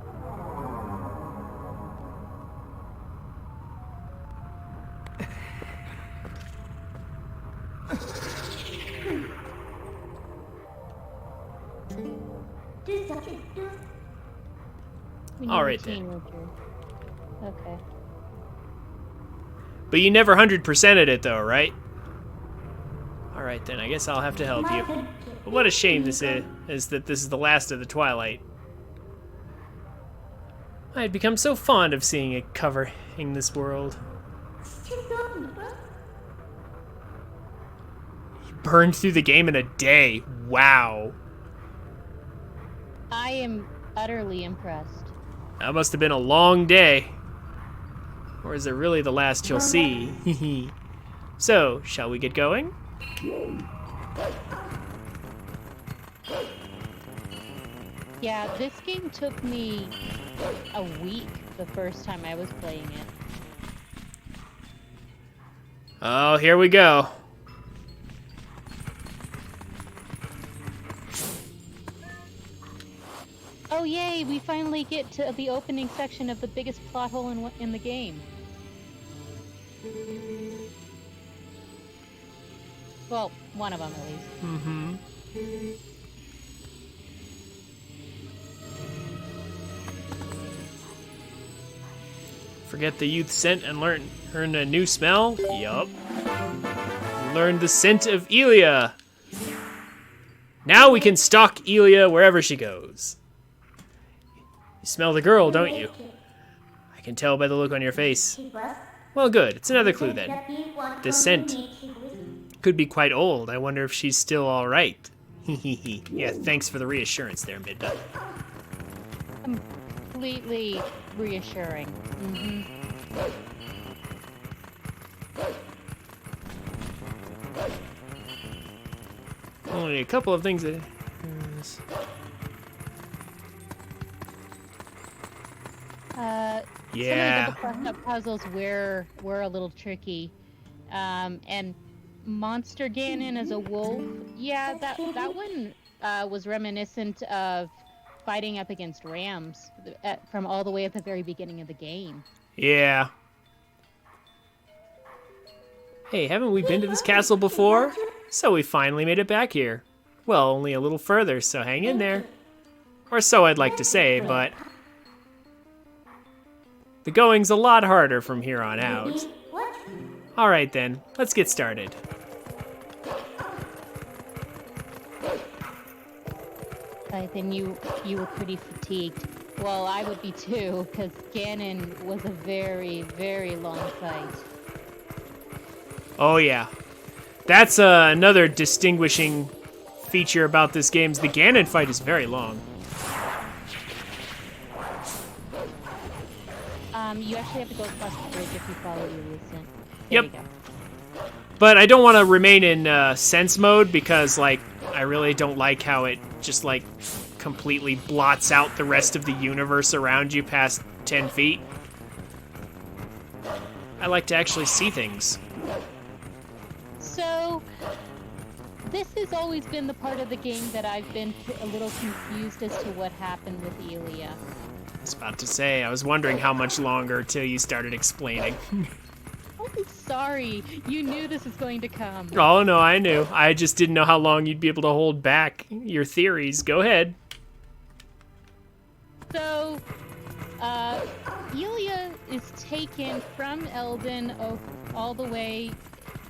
All right then. Okay. But you never 100%ed it though, right? All right then, I guess I'll have to help you. But what a shame this is that this is the last of the Twilight. I had become so fond of seeing it covering this world. You burned through the game in a day. Wow. I am utterly impressed. That must have been a long day. Or is it really the last you'll see? So, shall we get going? Yeah, this game took me a week the first time I was playing it. Oh, here we go. Oh yay, we finally get to the opening section of the biggest plot hole in the game. Well, one of them at least. Mm-hmm. Forget the youth scent and learn a new smell? Yup. Learn the scent of Elia. Now we can stalk Elia wherever she goes. You smell the girl, don't you? I can tell by the look on your face. Well, good. It's another clue then. The scent could be quite old. I wonder if she's still all right. Yeah, thanks for the reassurance there, Midda. Completely reassuring. Mm-hmm. Only a couple of things that... Yeah. Some of the puzzles were a little tricky. And Monster Ganon as a wolf, yeah, that one was reminiscent of fighting up against rams from all the way at the very beginning of the game. Yeah. Hey, haven't we been to this castle before? So we finally made it back here. Well, only a little further, so hang in there. Or so I'd like to say, but... the going's a lot harder from here on out. Alright then, let's get started. Then you were pretty fatigued. Well, I would be too, because Ganon was a very, very long fight. Oh yeah. That's another distinguishing feature about this game. The Ganon fight is very long. You actually have to go across the bridge if you follow your scent. Yep. You go. But I don't want to remain in sense mode because, like, I really don't like how it just, like, completely blots out the rest of the universe around you past 10 feet. I like to actually see things. So, this has always been the part of the game that I've been a little confused as to what happened with Elia. I was about to say, I was wondering how much longer till you started explaining. I'm sorry, you knew this was going to come. Oh, no, I knew. I just didn't know how long you'd be able to hold back your theories. Go ahead. So, Elia is taken from Eldin all the way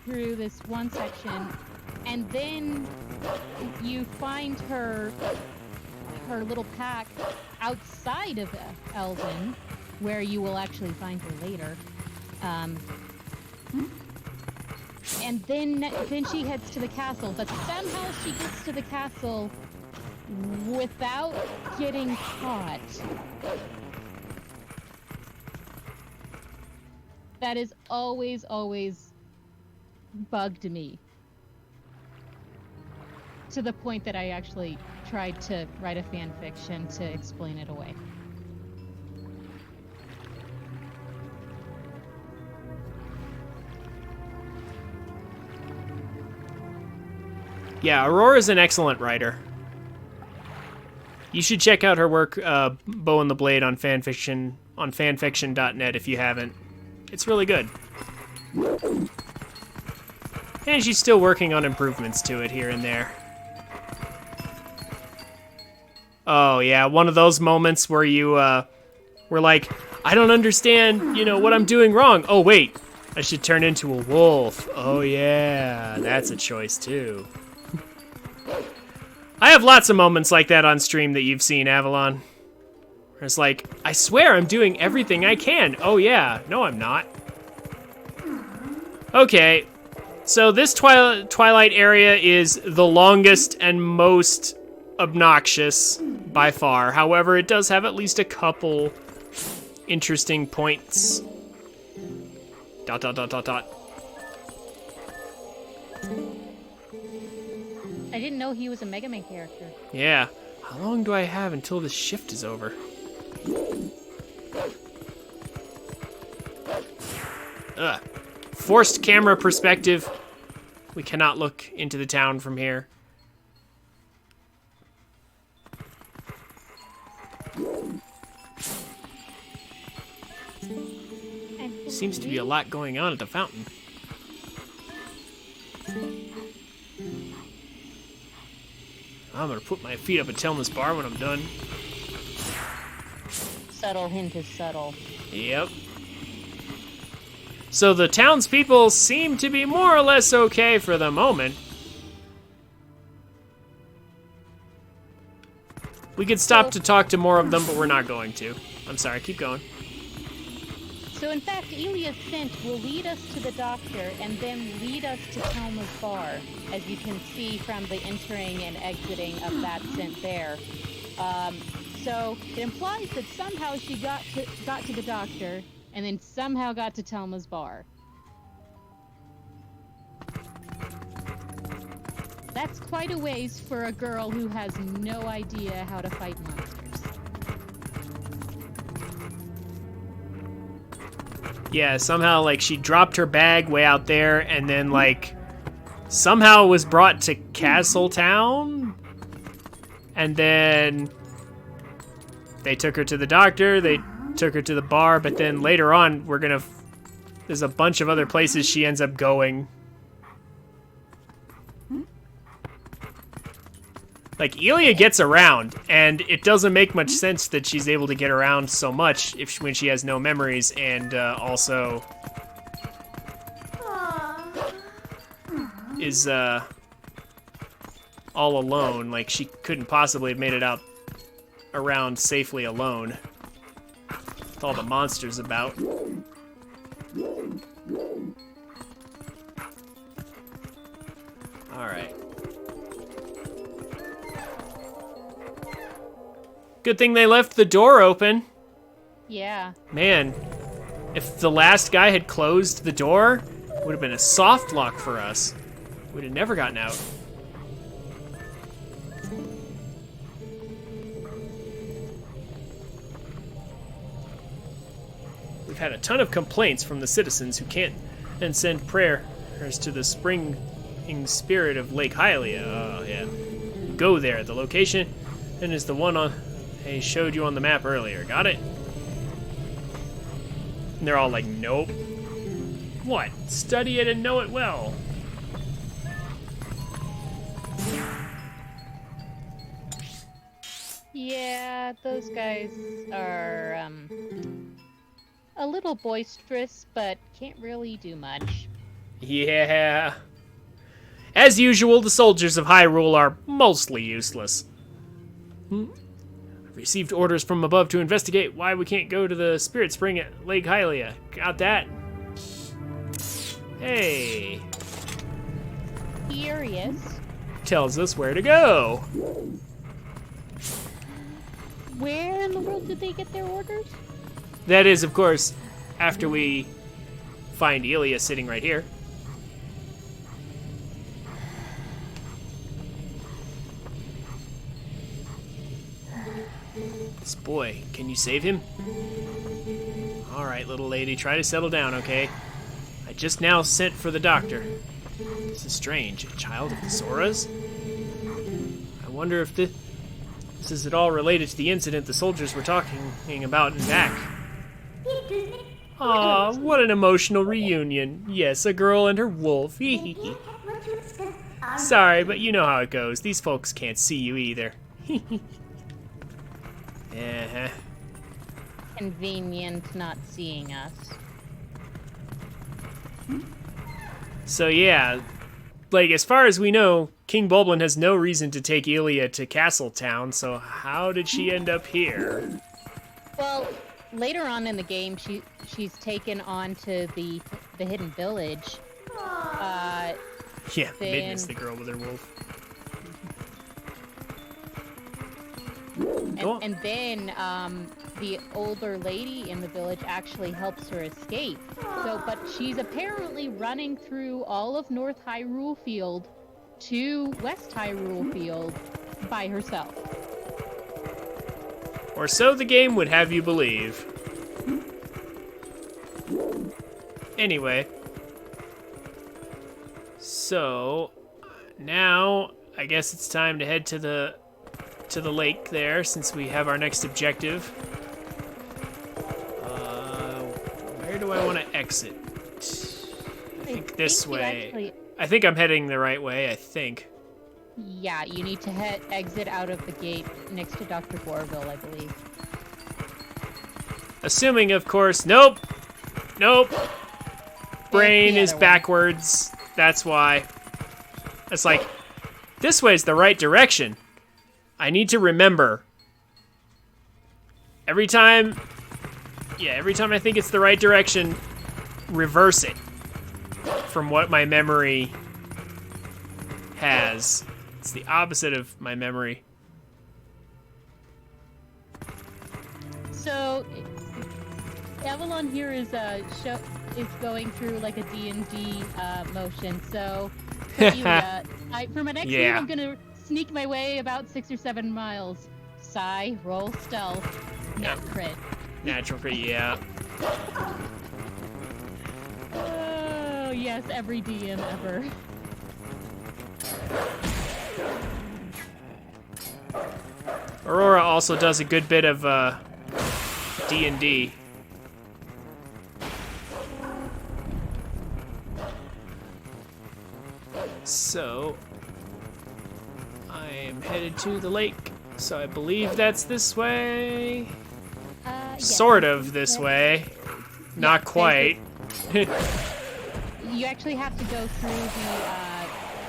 through this one section, and then you find her little pack outside of Eldin, where you will actually find her later. And then she heads to the castle, but somehow she gets to the castle without getting caught. That has always bugged me. To the point that I actually tried to write a fan fiction to explain it away. Yeah, Aurora's an excellent writer. You should check out her work, Bow and the Blade, on fanfiction.net if you haven't. It's really good. And she's still working on improvements to it here and there. Oh yeah, one of those moments where you were like, I don't understand, what I'm doing wrong. Oh wait, I should turn into a wolf. Oh yeah, that's a choice too. I have lots of moments like that on stream that you've seen, Avalon. It's like, I swear I'm doing everything I can. Oh yeah, no I'm not. Okay, so this Twilight area is the longest and most obnoxious by far. However, it does have at least a couple interesting points. ... I didn't know he was a Mega Man character. Yeah. How long do I have until this shift is over? Ugh. Forced camera perspective. We cannot look into the town from here. Seems to be a lot going on at the fountain. I'm gonna put my feet up at Telma's bar when I'm done. Subtle hint is subtle. Yep. So the townspeople seem to be more or less okay for the moment. We could stop to talk to more of them, but we're not going to. I'm sorry, keep going. So in fact, Elia's scent will lead us to the doctor and then lead us to Telma's bar, as you can see from the entering and exiting of that scent there. So it implies that somehow she got to the doctor and then somehow got to Telma's bar. That's quite a ways for a girl who has no idea how to fight monsters. Yeah, somehow, like, she dropped her bag way out there and then, like, somehow was brought to Castletown? And then they took her to the doctor, they took her to the bar, but then later on, there's a bunch of other places she ends up going. Like, Elia gets around, and it doesn't make much sense that she's able to get around so much when she has no memories, and also is all alone. Like, she couldn't possibly have made it out around safely alone with all the monsters about. All right. Good thing they left the door open. Yeah. Man, if the last guy had closed the door, it would have been a soft lock for us. We'd have never gotten out. We've had a ton of complaints from the citizens who can't then send prayers to the springing spirit of Lake Hylia. Oh, yeah. Go there. The location and is the one I showed you on the map earlier. Got it? And they're all like, nope. What? Study it and know it well. Yeah, those guys are, a little boisterous, but can't really do much. Yeah. As usual, the soldiers of Hyrule are mostly useless. I've received orders from above to investigate why we can't go to the Spirit Spring at Lake Hylia. Got that? Hey. Curious. Tells us where to go. Where in the world did they get their orders? That is, of course, after we find Elia sitting right here. This boy, can you save him? All right, little lady, try to settle down, okay? I just now sent for the doctor. This is strange. A child of the Soras? I wonder if this is at all related to the incident the soldiers were talking about in back. Aw, what an emotional reunion. Yes, a girl and her wolf. Sorry, but you know how it goes. These folks can't see you either. Uh-huh. Convenient not seeing us. So yeah, like as far as we know, King Bulblin has no reason to take Elia to Castletown, so how did she end up here? Well, later on in the game, she's taken on to the hidden village. Yeah, Then- Midna's the girl with her wolf. And then the older lady in the village actually helps her escape. But she's apparently running through all of North Hyrule Field to West Hyrule Field by herself. Or so the game would have you believe. Anyway. So, now, I guess it's time to head to the lake there, since we have our next objective. Where do I want to exit? I think this way. I think I'm heading the right way, I think. Yeah, you need to exit out of the gate next to Dr. Borville, I believe. Assuming, of course, nope. Brain is other one. backwards. That's why. It's like, this way's the right direction. I need to remember. Every time I think it's the right direction, reverse it from what my memory has. It's the opposite of my memory. So, Avalon here is going through like a D&D motion. So, Cordelia, for my next game, I'm gonna sneak my way about 6 or 7 miles. Sigh, roll stealth, nat crit. Natural crit, yeah. Oh yes, every DM ever. Aurora also does a good bit of D&D. So, I am headed to the lake. So I believe that's this way. Yeah. Sort of this way. Not quite. You actually have to go through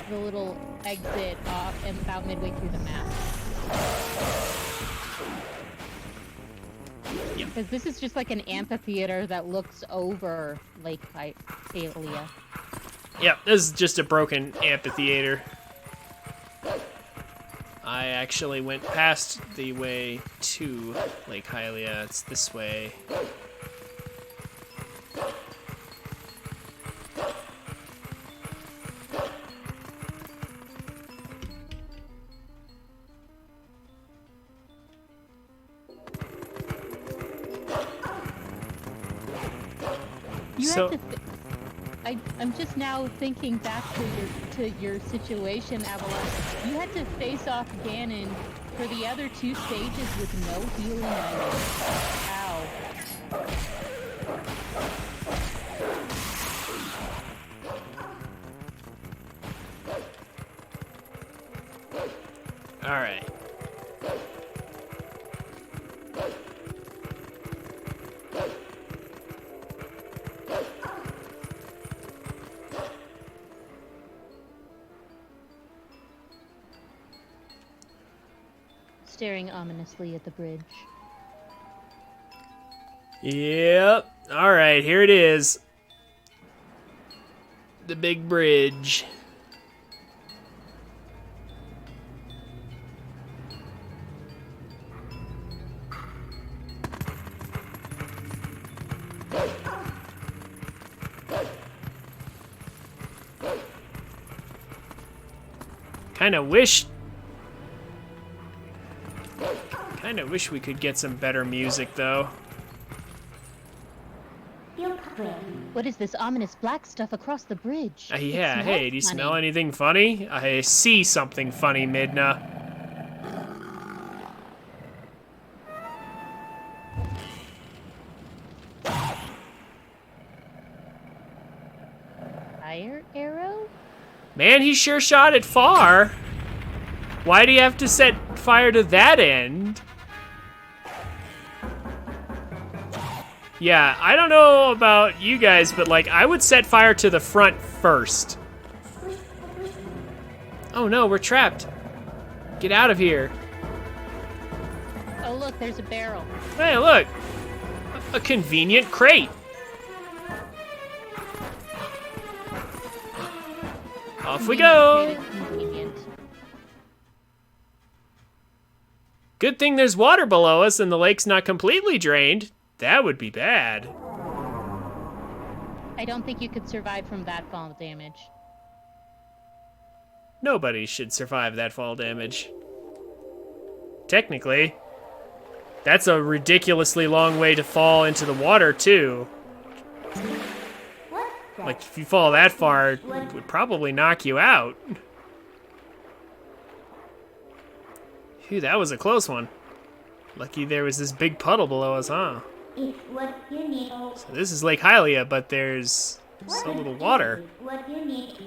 the little exit off and about midway through the map. Because this is just like an amphitheater that looks over Lake Hylia. Yep, this is just a broken amphitheater. I actually went past the way to Lake Hylia. It's this way. I'm just now thinking back to your situation, Avalon. You had to face off Ganon for the other 2 stages with no healing items. Ow. All right. Staring ominously at the bridge. Yep. All right, here it is. The big bridge. Kind of wish we could get some better music, though. What is this ominous black stuff across the bridge? Yeah, hey, do you smell anything funny? I see something funny, Midna. Fire arrow? Man, he sure shot it far. Why do you have to set fire to that end? Yeah, I don't know about you guys, but like, I would set fire to the front first. Oh no, we're trapped. Get out of here. Oh, look, there's a barrel. Hey, look! A convenient crate. Off we go! Convenient. Good thing there's water below us and the lake's not completely drained. That would be bad. I don't think you could survive from that fall damage. Nobody should survive that fall damage. Technically, that's a ridiculously long way to fall into the water, too. Like, if you fall that far, it would probably knock you out. Phew, that was a close one. Lucky there was this big puddle below us, huh? So this is Lake Hylia, but there's so little water.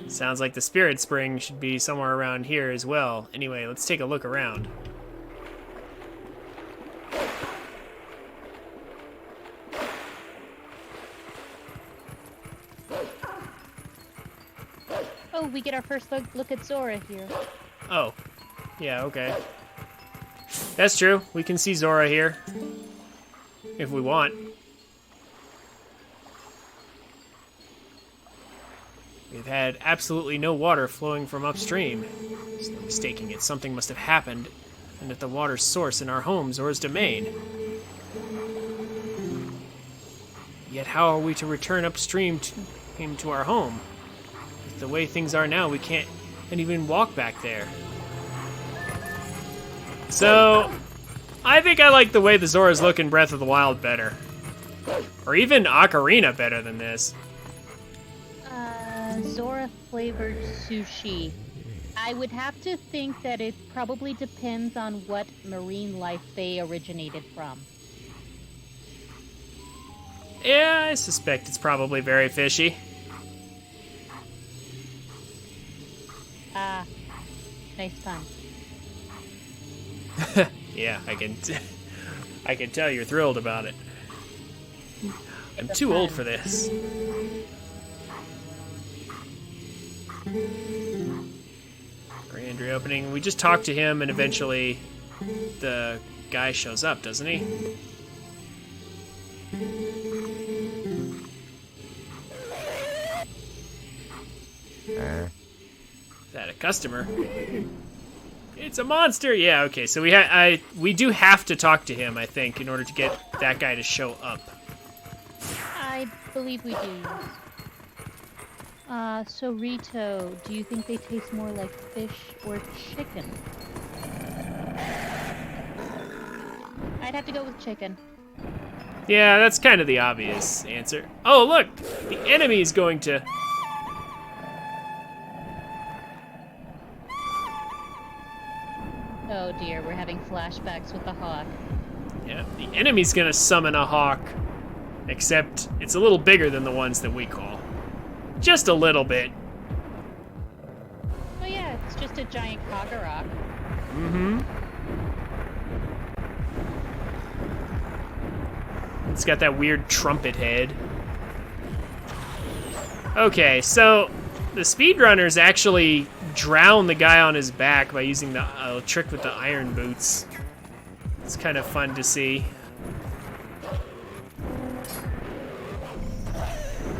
Sounds like the spirit spring should be somewhere around here as well. Anyway, let's take a look around. Oh, we get our first look at Zora here. Oh, yeah, okay. That's true. We can see Zora here. If we want. We've had absolutely no water flowing from upstream. There's no mistaking it. Something must have happened, and at the water's source in our home, Zora's domain. Yet how are we to return upstream to our home? With the way things are now, we can't even walk back there. So, I think I like the way the Zoras look in Breath of the Wild better. Or even Ocarina better than this. Zora flavored sushi. I would have to think that it probably depends on what marine life they originated from. Yeah, I suspect it's probably very fishy. Ah, nice pun. Yeah, I can tell you're thrilled about it. I'm too old for this. Grand reopening. We just talked to him, and eventually the guy shows up, doesn't he? Is that a customer? It's a monster. Yeah, okay. So we do have to talk to him, I think, in order to get that guy to show up. I believe we do. So Rito, do you think they taste more like fish or chicken? I'd have to go with chicken. Yeah, that's kind of the obvious answer. Oh, look! The enemy's going to... Oh dear, we're having flashbacks with the hawk. Yeah, the enemy's gonna summon a hawk. Except it's a little bigger than the ones that we call. Just a little bit. Oh yeah, it's just a giant Kagurok. Mm-hmm. It's got that weird trumpet head. Okay, so the speedrunners actually drown the guy on his back by using the trick with the iron boots. It's kind of fun to see.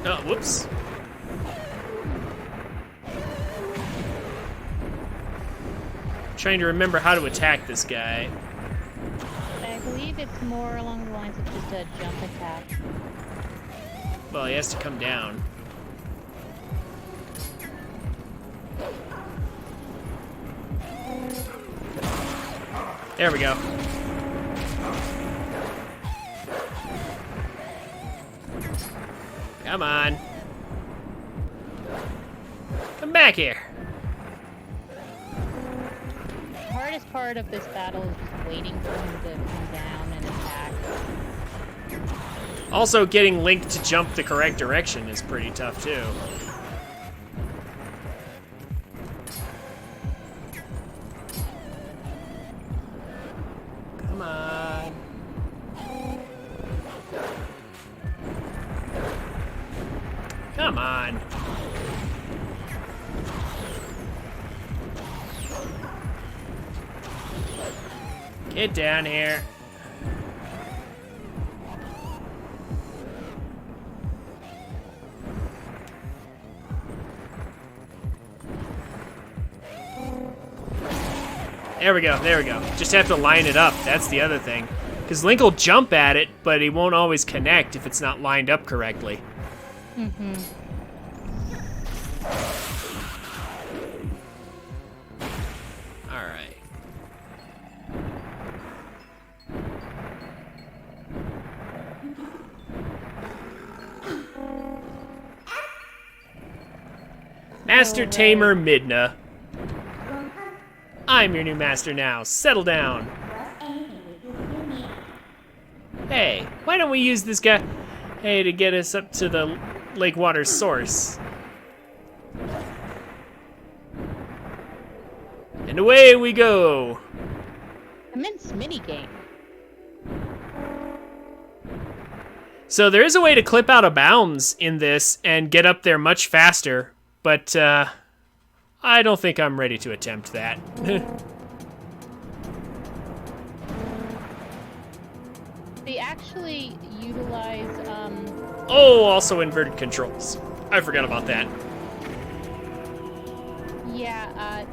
Oh, whoops. Trying to remember how to attack this guy. I believe it's more along the lines of just a jump attack. Well, he has to come down. There we go. Come on. Come back here. The hardest part of this battle is just waiting for him to come down and attack. Also, getting Link to jump the correct direction is pretty tough, too. Come on. Come on. Get down here. There we go, there we go. Just have to line it up, that's the other thing. Because Link will jump at it, but he won't always connect if it's not lined up correctly. Mm-hmm. All right. Master Tamer Midna. I'm your new master now. Settle down. Hey, why don't we use this guy, hey, to get us up to the lake water source? And away we go. Immense minigame. So there is a way to clip out of bounds in this and get up there much faster, but I don't think I'm ready to attempt that. They actually utilize, Oh, also inverted controls. I forgot about that. yeah,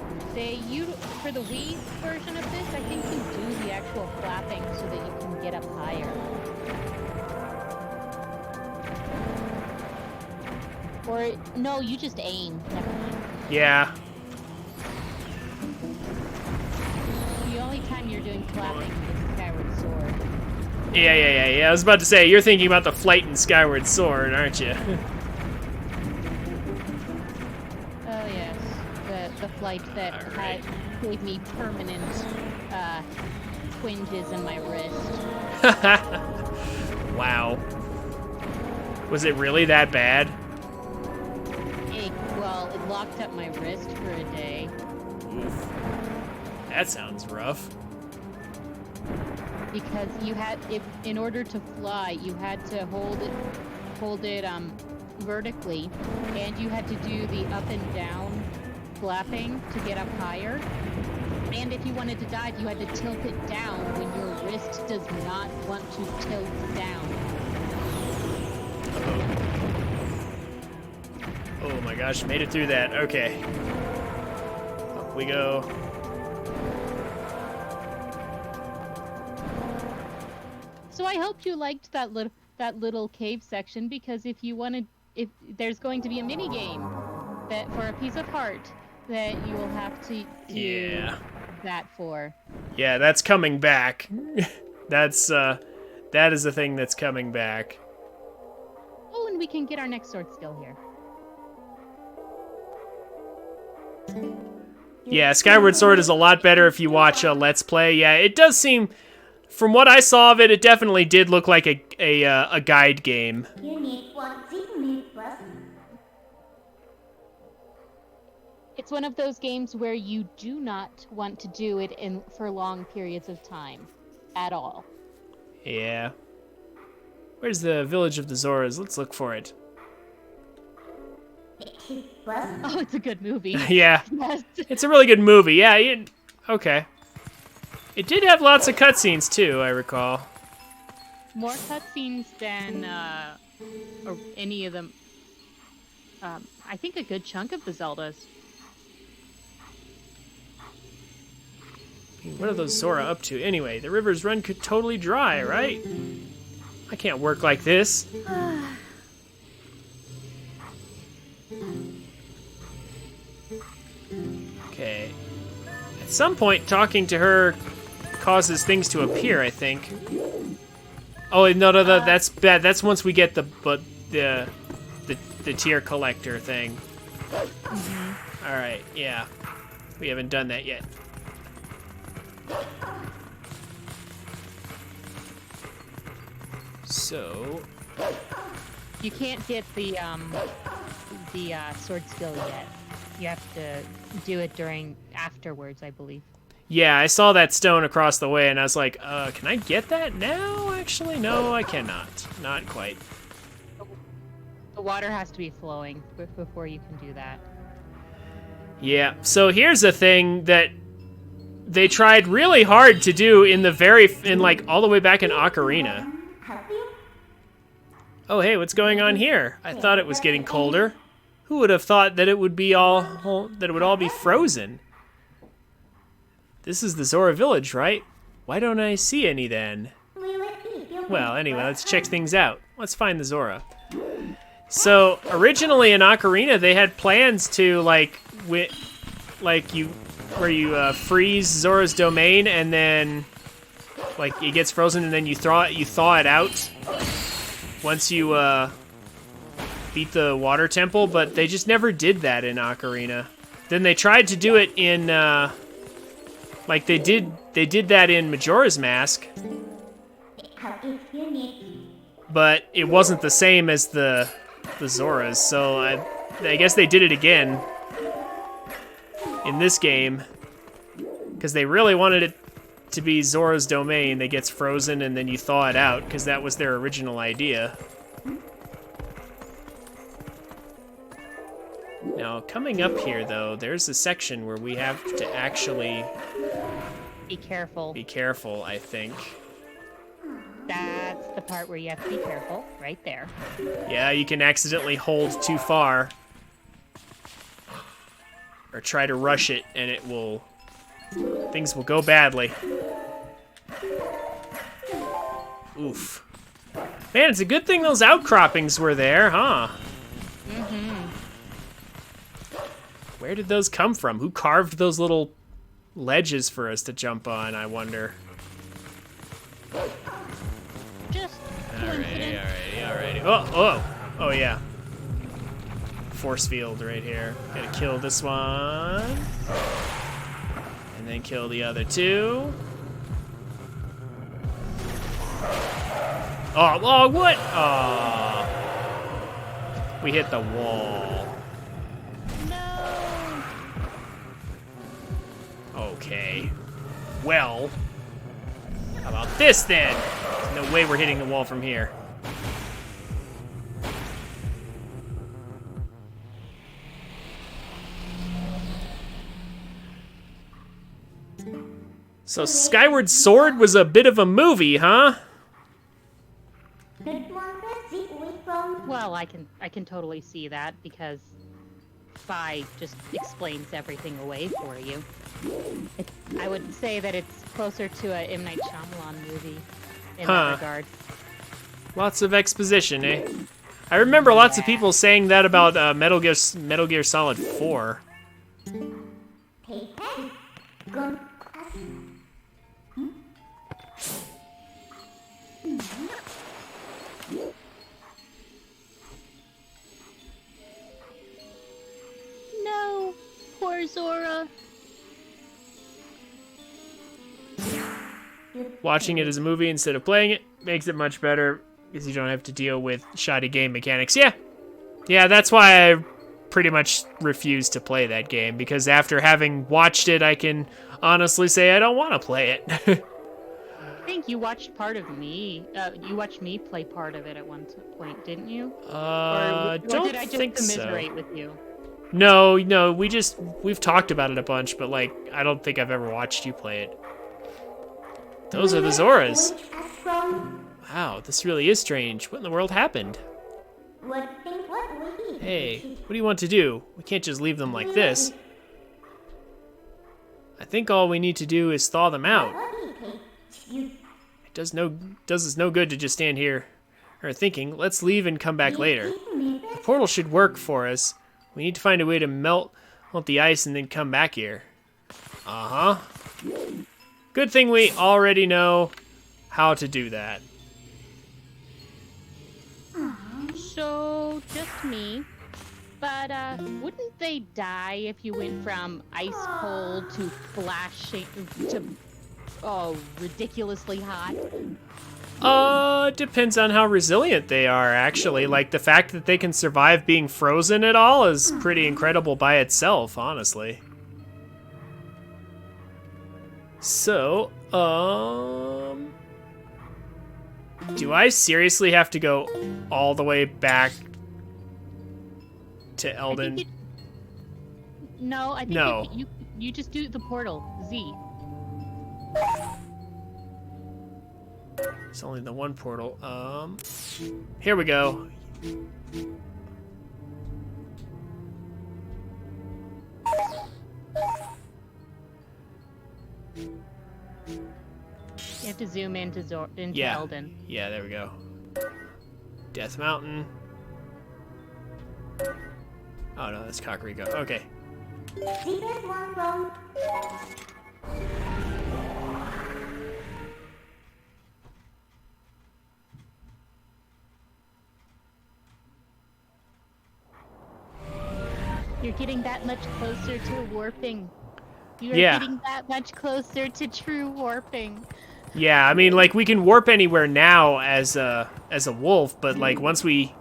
for the Wii version of this, I think you do the actual flapping so that you can get up higher. Or, no, you just aim. Never mind. Yeah. The only time you're doing flapping is Skyward Sword. Yeah. I was about to say, you're thinking about the flight in Skyward Sword, aren't you? Oh, yes. The flight that Right. gave me permanent twinges in my wrist. Wow. Was it really that bad? It locked up my wrist for a day. Oof. That sounds rough. Because in order to fly, you had to hold it vertically, and you had to do the up and down flapping to get up higher. And if you wanted to dive, you had to tilt it down when your wrist does not want to tilt down. Oh my gosh, made it through that. Okay. Up we go. So I hope you liked that little cave section, because if there's going to be a mini game that for a piece of heart that you will have to do that for. Yeah, that's coming back. That is a thing that's coming back. Oh, and we can get our next sword skill here. Yeah, Skyward Sword is a lot better if you watch a Let's Play. Yeah, it does seem, from what I saw of it, it definitely did look like a guide game. It's one of those games where you do not want to do it for long periods of time, at all. Yeah. Where's the village of the Zoras? Let's look for it. Oh, it's a good movie. Yeah. Yes. It's a really good movie. Yeah, okay. It did have lots of cutscenes too, I recall. More cutscenes than or any of them. I think a good chunk of the Zeldas. What are those Zora up to? Anyway, the rivers run totally dry, right? I can't work like this. Okay. At some point, talking to her causes things to appear, I think. Oh, no, that's bad. That's once we get the tier collector thing. Mm-hmm. All right, yeah. We haven't done that yet. So, You can't get the sword skill yet. You have to do it afterwards, I believe. yeah, I saw that stone across the way, and I was like, can I get that now? Actually, no, I cannot. Not quite. The water has to be flowing before you can do that. Yeah, so here's a thing that they tried really hard to do in like all the way back in Ocarina. Oh, hey, what's going on here? I thought it was getting colder. Who would have thought that it would be all be frozen? This is the Zora village, right? Why don't I see any then? Well, anyway, let's check things out. Let's find the Zora. So, originally in Ocarina, they had plans to, where you freeze Zora's domain and then, it gets frozen and then you thaw it out once you, beat the water temple, but they just never did that in Ocarina. Then they tried to do it in, they did that in Majora's Mask, but it wasn't the same as the Zoras, so I guess they did it again in this game, because they really wanted it to be Zora's domain that gets frozen and then you thaw it out, because that was their original idea. Now, coming up here, though, there's a section where we have to actually... Be careful. Be careful, I think. That's the part where you have to be careful, right there. Yeah, you can accidentally hold too far. Or try to rush it, and it will... Things will go badly. Oof. Man, it's a good thing those outcroppings were there, huh? Mm-hmm. Where did those come from? Who carved those little ledges for us to jump on, I wonder? Just coincidence. Alrighty. Oh, yeah. Force field right here. Gotta kill this one. And then kill the other two. Oh, what? Oh. We hit the wall. No. Okay. Well, how about this then? There's no way we're hitting the wall from here. So Skyward Sword was a bit of a movie, huh? Well, I can totally see that, because Fi just explains everything away for you. I would say that it's closer to a M. Night Shyamalan movie in that regard. Lots of exposition, eh? I remember lots of people saying that about Metal Gear Solid 4. No, poor Zora. Watching it as a movie instead of playing it makes it much better, because you don't have to deal with shoddy game mechanics. Yeah, that's why I pretty much refuse to play that game, because after having watched it, I can honestly say I don't want to play it. I think you watched part of me. You watched me play part of it at one point, didn't you? Or don't did I just think so. commiserate with you? No, we've talked about it a bunch, but I don't think I've ever watched you play it. Those are the Zoras. Wow, this really is strange. What in the world happened? Hey, what do you want to do? We can't just leave them like this. I think all we need to do is thaw them out. It does us no good to just stand here or thinking, let's leave and come back later. The portal should work for us. We need to find a way to melt the ice and then come back here. Uh-huh. Good thing we already know how to do that. So, just me. But, wouldn't they die if you went from ice cold to flashing to, ridiculously hot? Depends on how resilient they are, actually. The fact that they can survive being frozen at all is pretty incredible by itself, honestly. So, do I seriously have to go all the way back to Eldin? No, I think you just do the portal, Z. It's only the one portal. Here we go. zoom into Yeah. Eldon. Yeah, there we go. Death Mountain. Oh no, that's Kakariko. Okay. You're getting that much closer to warping. You're Yeah. getting that much closer to true warping. Yeah, I mean, like, we can warp anywhere now as a wolf, but like once we,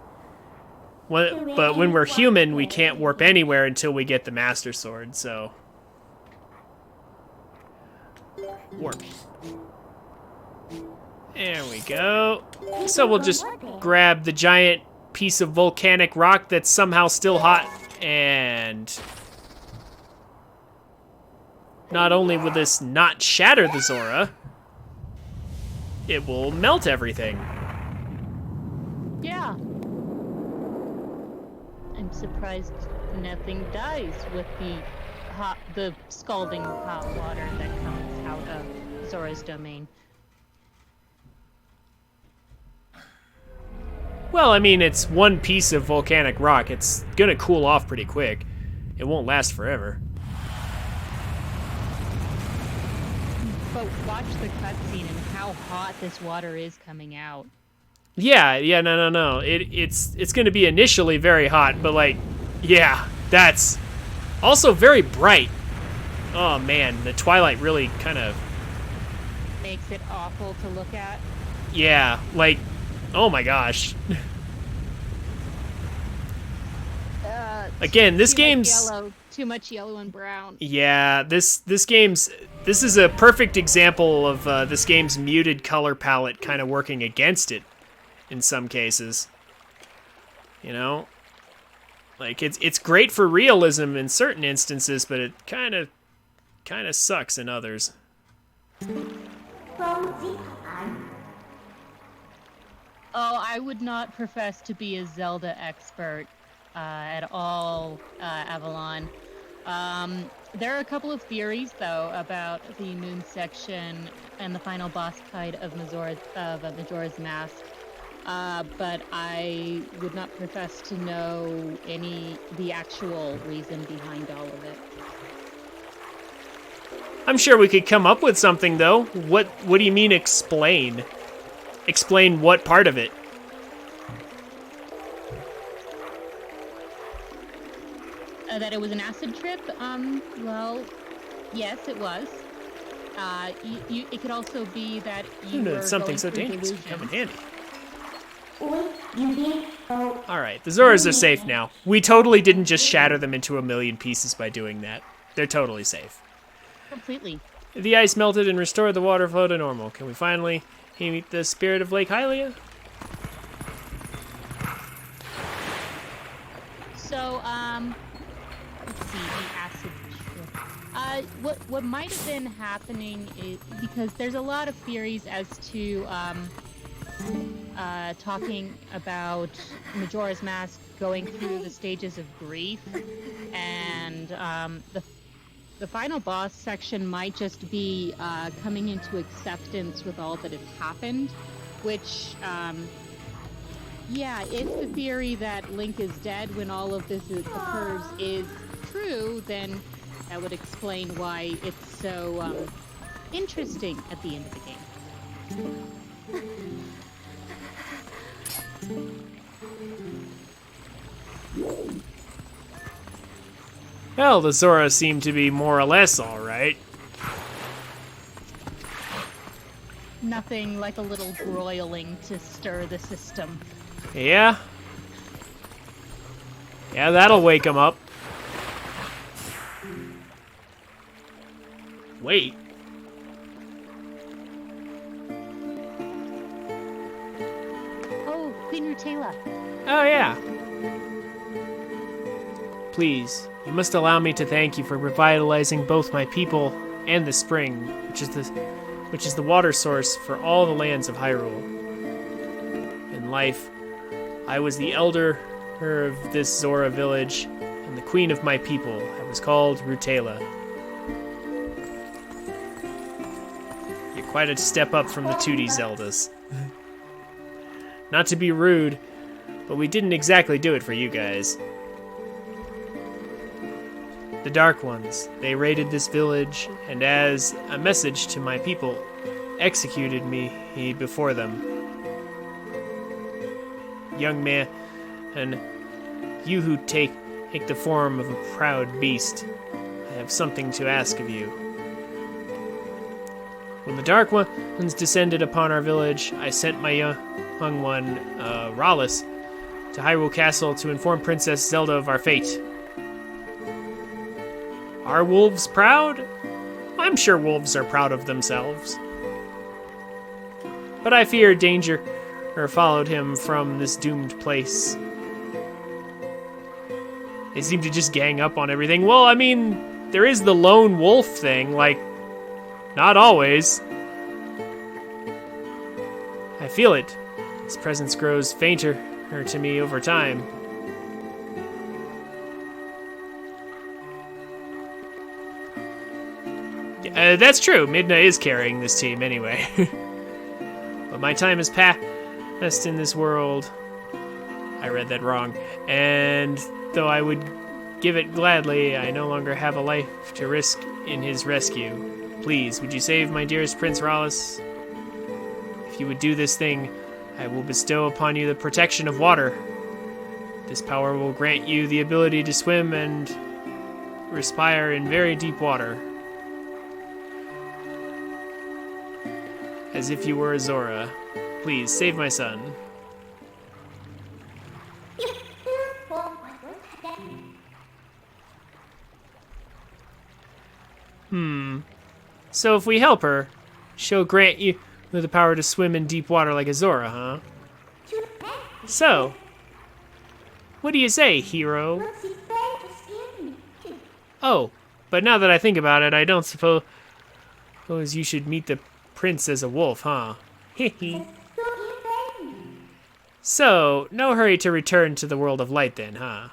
but when we're human, we can't warp anywhere until we get the Master Sword. So warp. There we go. So we'll just grab the giant piece of volcanic rock that's somehow still hot, and not only will this not shatter the Zora, it will melt everything. Yeah. I'm surprised nothing dies with the scalding hot water that comes out of Zora's domain. Well, I mean, it's one piece of volcanic rock. It's gonna cool off pretty quick. It won't last forever. But watch the cutscene and how hot this water is coming out. Yeah, no. It's gonna be initially very hot, but like, yeah, that's also very bright. Oh man, the Twilight really kind of Makes it awful to look at. yeah, like, oh my gosh. Again, this game's too much yellow and brown. yeah, this is a perfect example of this game's muted color palette kind of working against it in some cases. You know, like it's great for realism in certain instances, but it kind of sucks in others. Oh, I would not profess to be a Zelda expert at all, Avalon. There are a couple of theories, though, about the moon section and the final boss fight of Majora's Mask, but I would not profess to know the actual reason behind all of it. I'm sure we could come up with something, though. What do you mean explain? Explain what part of it? That it was an acid trip? Well, yes, it was. It could also be that you were something going so through dangerous could come in delusions. handy. Alright, the Zoras are safe now. We totally didn't just shatter them into a million pieces by doing that. They're totally safe. Completely. The ice melted and restored the water flow to normal. Can we finally meet the spirit of Lake Hylia? So, let's see, the acid trip. What might have been happening is, because there's a lot of theories as to, talking about Majora's Mask going through the stages of grief, and, the final boss section might just be coming into acceptance with all that has happened, which, yeah, if the theory that Link is dead when all of this occurs is true, then that would explain why it's so interesting at the end of the game. Well, the Zora seem to be more or less alright. Nothing like a little broiling to stir the system. Yeah? Yeah, that'll wake him up. Wait. Oh, Queen Rutela. Oh, yeah. Please, you must allow me to thank you for revitalizing both my people and the spring, which is the water source for all the lands of Hyrule. In life, I was the elder of this Zora village and the queen of my people. I was called Rutela. Your Quite a step up from the 2D Zeldas. Not to be rude, but we didn't exactly do it for you guys. The Dark Ones, they raided this village, and as a message to my people, executed me before them. Young man, and you who take the form of a proud beast, I have something to ask of you. When the Dark Ones descended upon our village, I sent my young one, Raleigh, to Hyrule Castle to inform Princess Zelda of our fate. Are wolves proud? I'm sure wolves are proud of themselves. But I fear danger followed him from this doomed place. They seem to just gang up on everything. Well, I mean, there is the lone wolf thing, like, not always. I feel it. His presence grows fainter to me over time. That's true. Midna is carrying this team anyway. But my time has passed in this world. I read that wrong. And though I would give it gladly, I no longer have a life to risk in his rescue. Please, would you save my dearest Prince Raleigh? If you would do this thing, I will bestow upon you the protection of water. This power will grant you the ability to swim and respire in very deep water. As if you were a Zora. Please, save my son. So if we help her, she'll grant you the power to swim in deep water like a Zora, huh? So, what do you say, hero? Oh, but now that I think about it, I don't suppose you should meet the prince as a wolf, huh? So, no hurry to return to the world of light then, huh?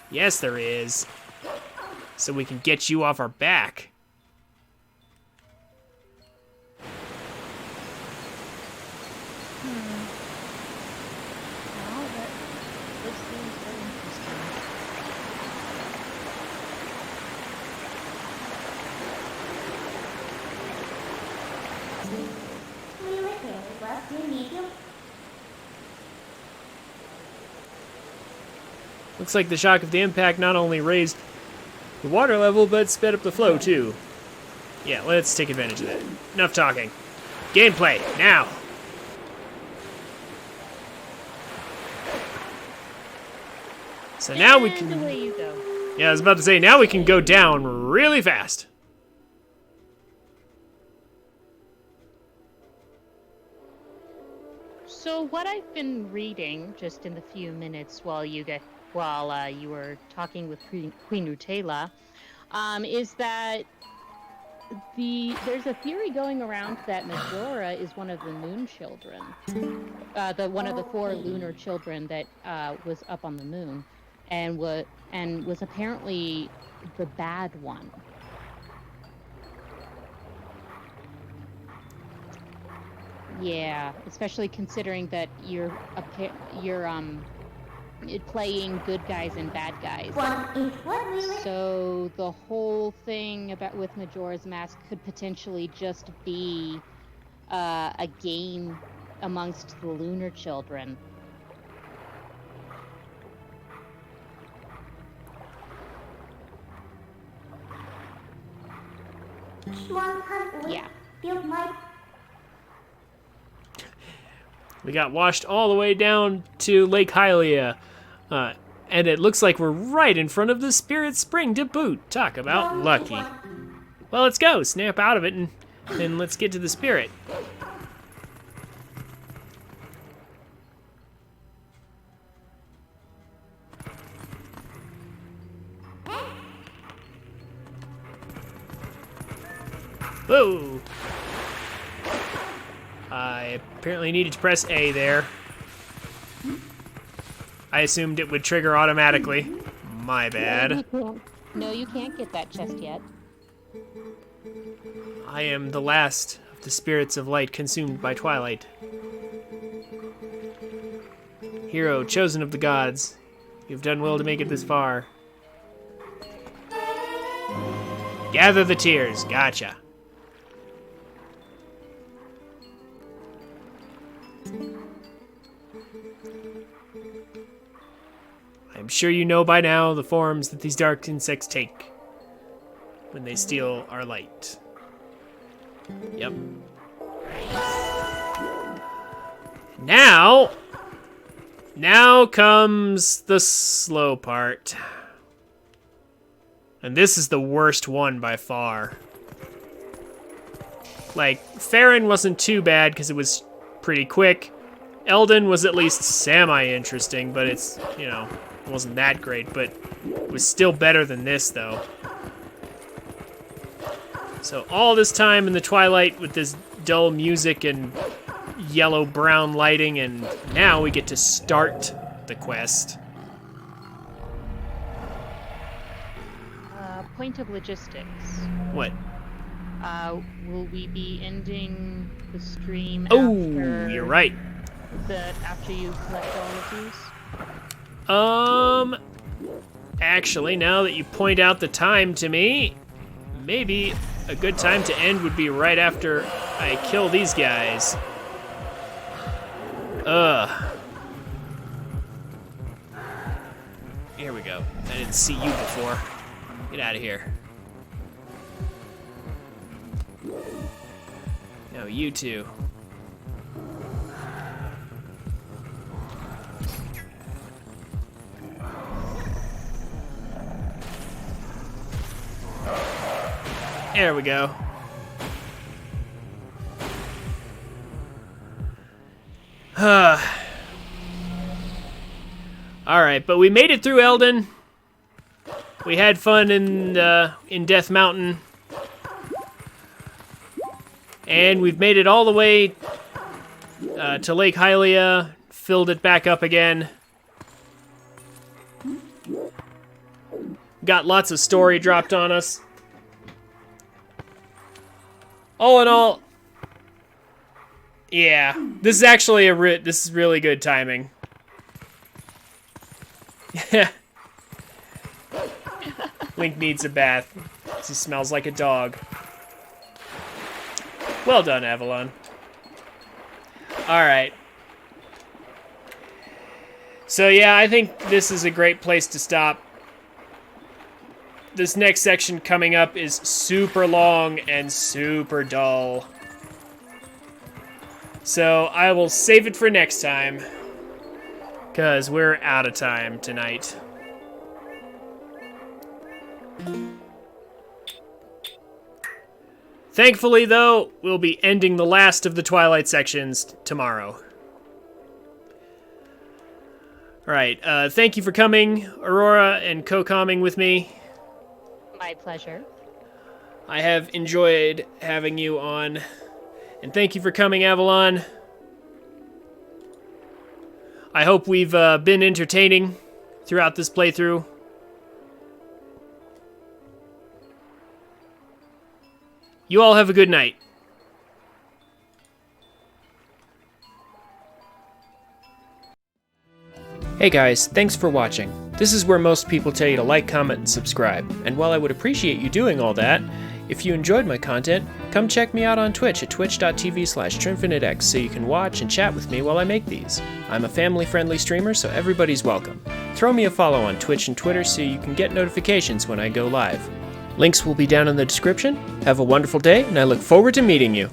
Yes, there is. So we can get you off our back. Well, this seems very interesting. Looks like the shock of the impact not only raised the water level, but sped up the flow too. Yeah, let's take advantage of that. Enough talking. Gameplay, now! So now we can... Away you go. Yeah, I was about to say, now we can go down really fast. So what I've been reading just in the few minutes while you were talking with Queen Rutela, is that there's a theory going around that Majora is one of the moon children, one of the 4 lunar children that was up on the moon, and was apparently the bad one. Yeah, especially considering that you're playing good guys and bad guys. So the whole thing with Majora's Mask could potentially just be a game amongst the lunar children. Yeah. We got washed all the way down to Lake Hylia. And it looks like we're right in front of the Spirit Spring to boot. Talk about lucky. Well, let's go. Snap out of it and let's get to the Spirit. Whoa! I apparently needed to press A there. I assumed it would trigger automatically. My bad. No, you can't get that chest yet. I am the last of the spirits of light consumed by twilight. Hero, chosen of the gods, you've done well to make it this far. Gather the tears. Gotcha. I'm sure you know by now the forms that these dark insects take when they steal our light. Yep. Now comes the slow part. And this is the worst one by far. Like, Farron wasn't too bad because it was pretty quick. Eldon was at least semi-interesting, but it's, you know, it wasn't that great, but it was still better than this, though. So all this time in the twilight with this dull music and yellow-brown lighting, and now we get to start the quest. Point of logistics. What? Will we be ending the stream Oh, you're right. After you collect all of these? Actually, now that you point out the time to me, maybe a good time to end would be right after I kill these guys. Here we go. I didn't see you before. Get out of here. No, you two. There we go. Alright, but we made it through Eldon. We had fun in Death Mountain. And we've made it all the way to Lake Hylia, filled it back up again. Got lots of story dropped on us. All in all, yeah, this is actually this is really good timing. Link needs a bath. He smells like a dog. Well done, Avalon. Alright. So yeah, I think this is a great place to stop. This next section coming up is super long and super dull. So I will save it for next time, because we're out of time tonight. Thankfully, though, we'll be ending the last of the Twilight sections tomorrow. Alright, thank you for coming, Aurora, and co-comming with me. My pleasure. I have enjoyed having you on. And thank you for coming, Avalon. I hope we've been entertaining throughout this playthrough. You all have a good night. Hey guys, thanks for watching. This is where most people tell you to like, comment, and subscribe. And while I would appreciate you doing all that, if you enjoyed my content, come check me out on Twitch at twitch.tv/TrinfiniteX so you can watch and chat with me while I make these. I'm a family-friendly streamer, so everybody's welcome. Throw me a follow on Twitch and Twitter so you can get notifications when I go live. Links will be down in the description. Have a wonderful day, and I look forward to meeting you.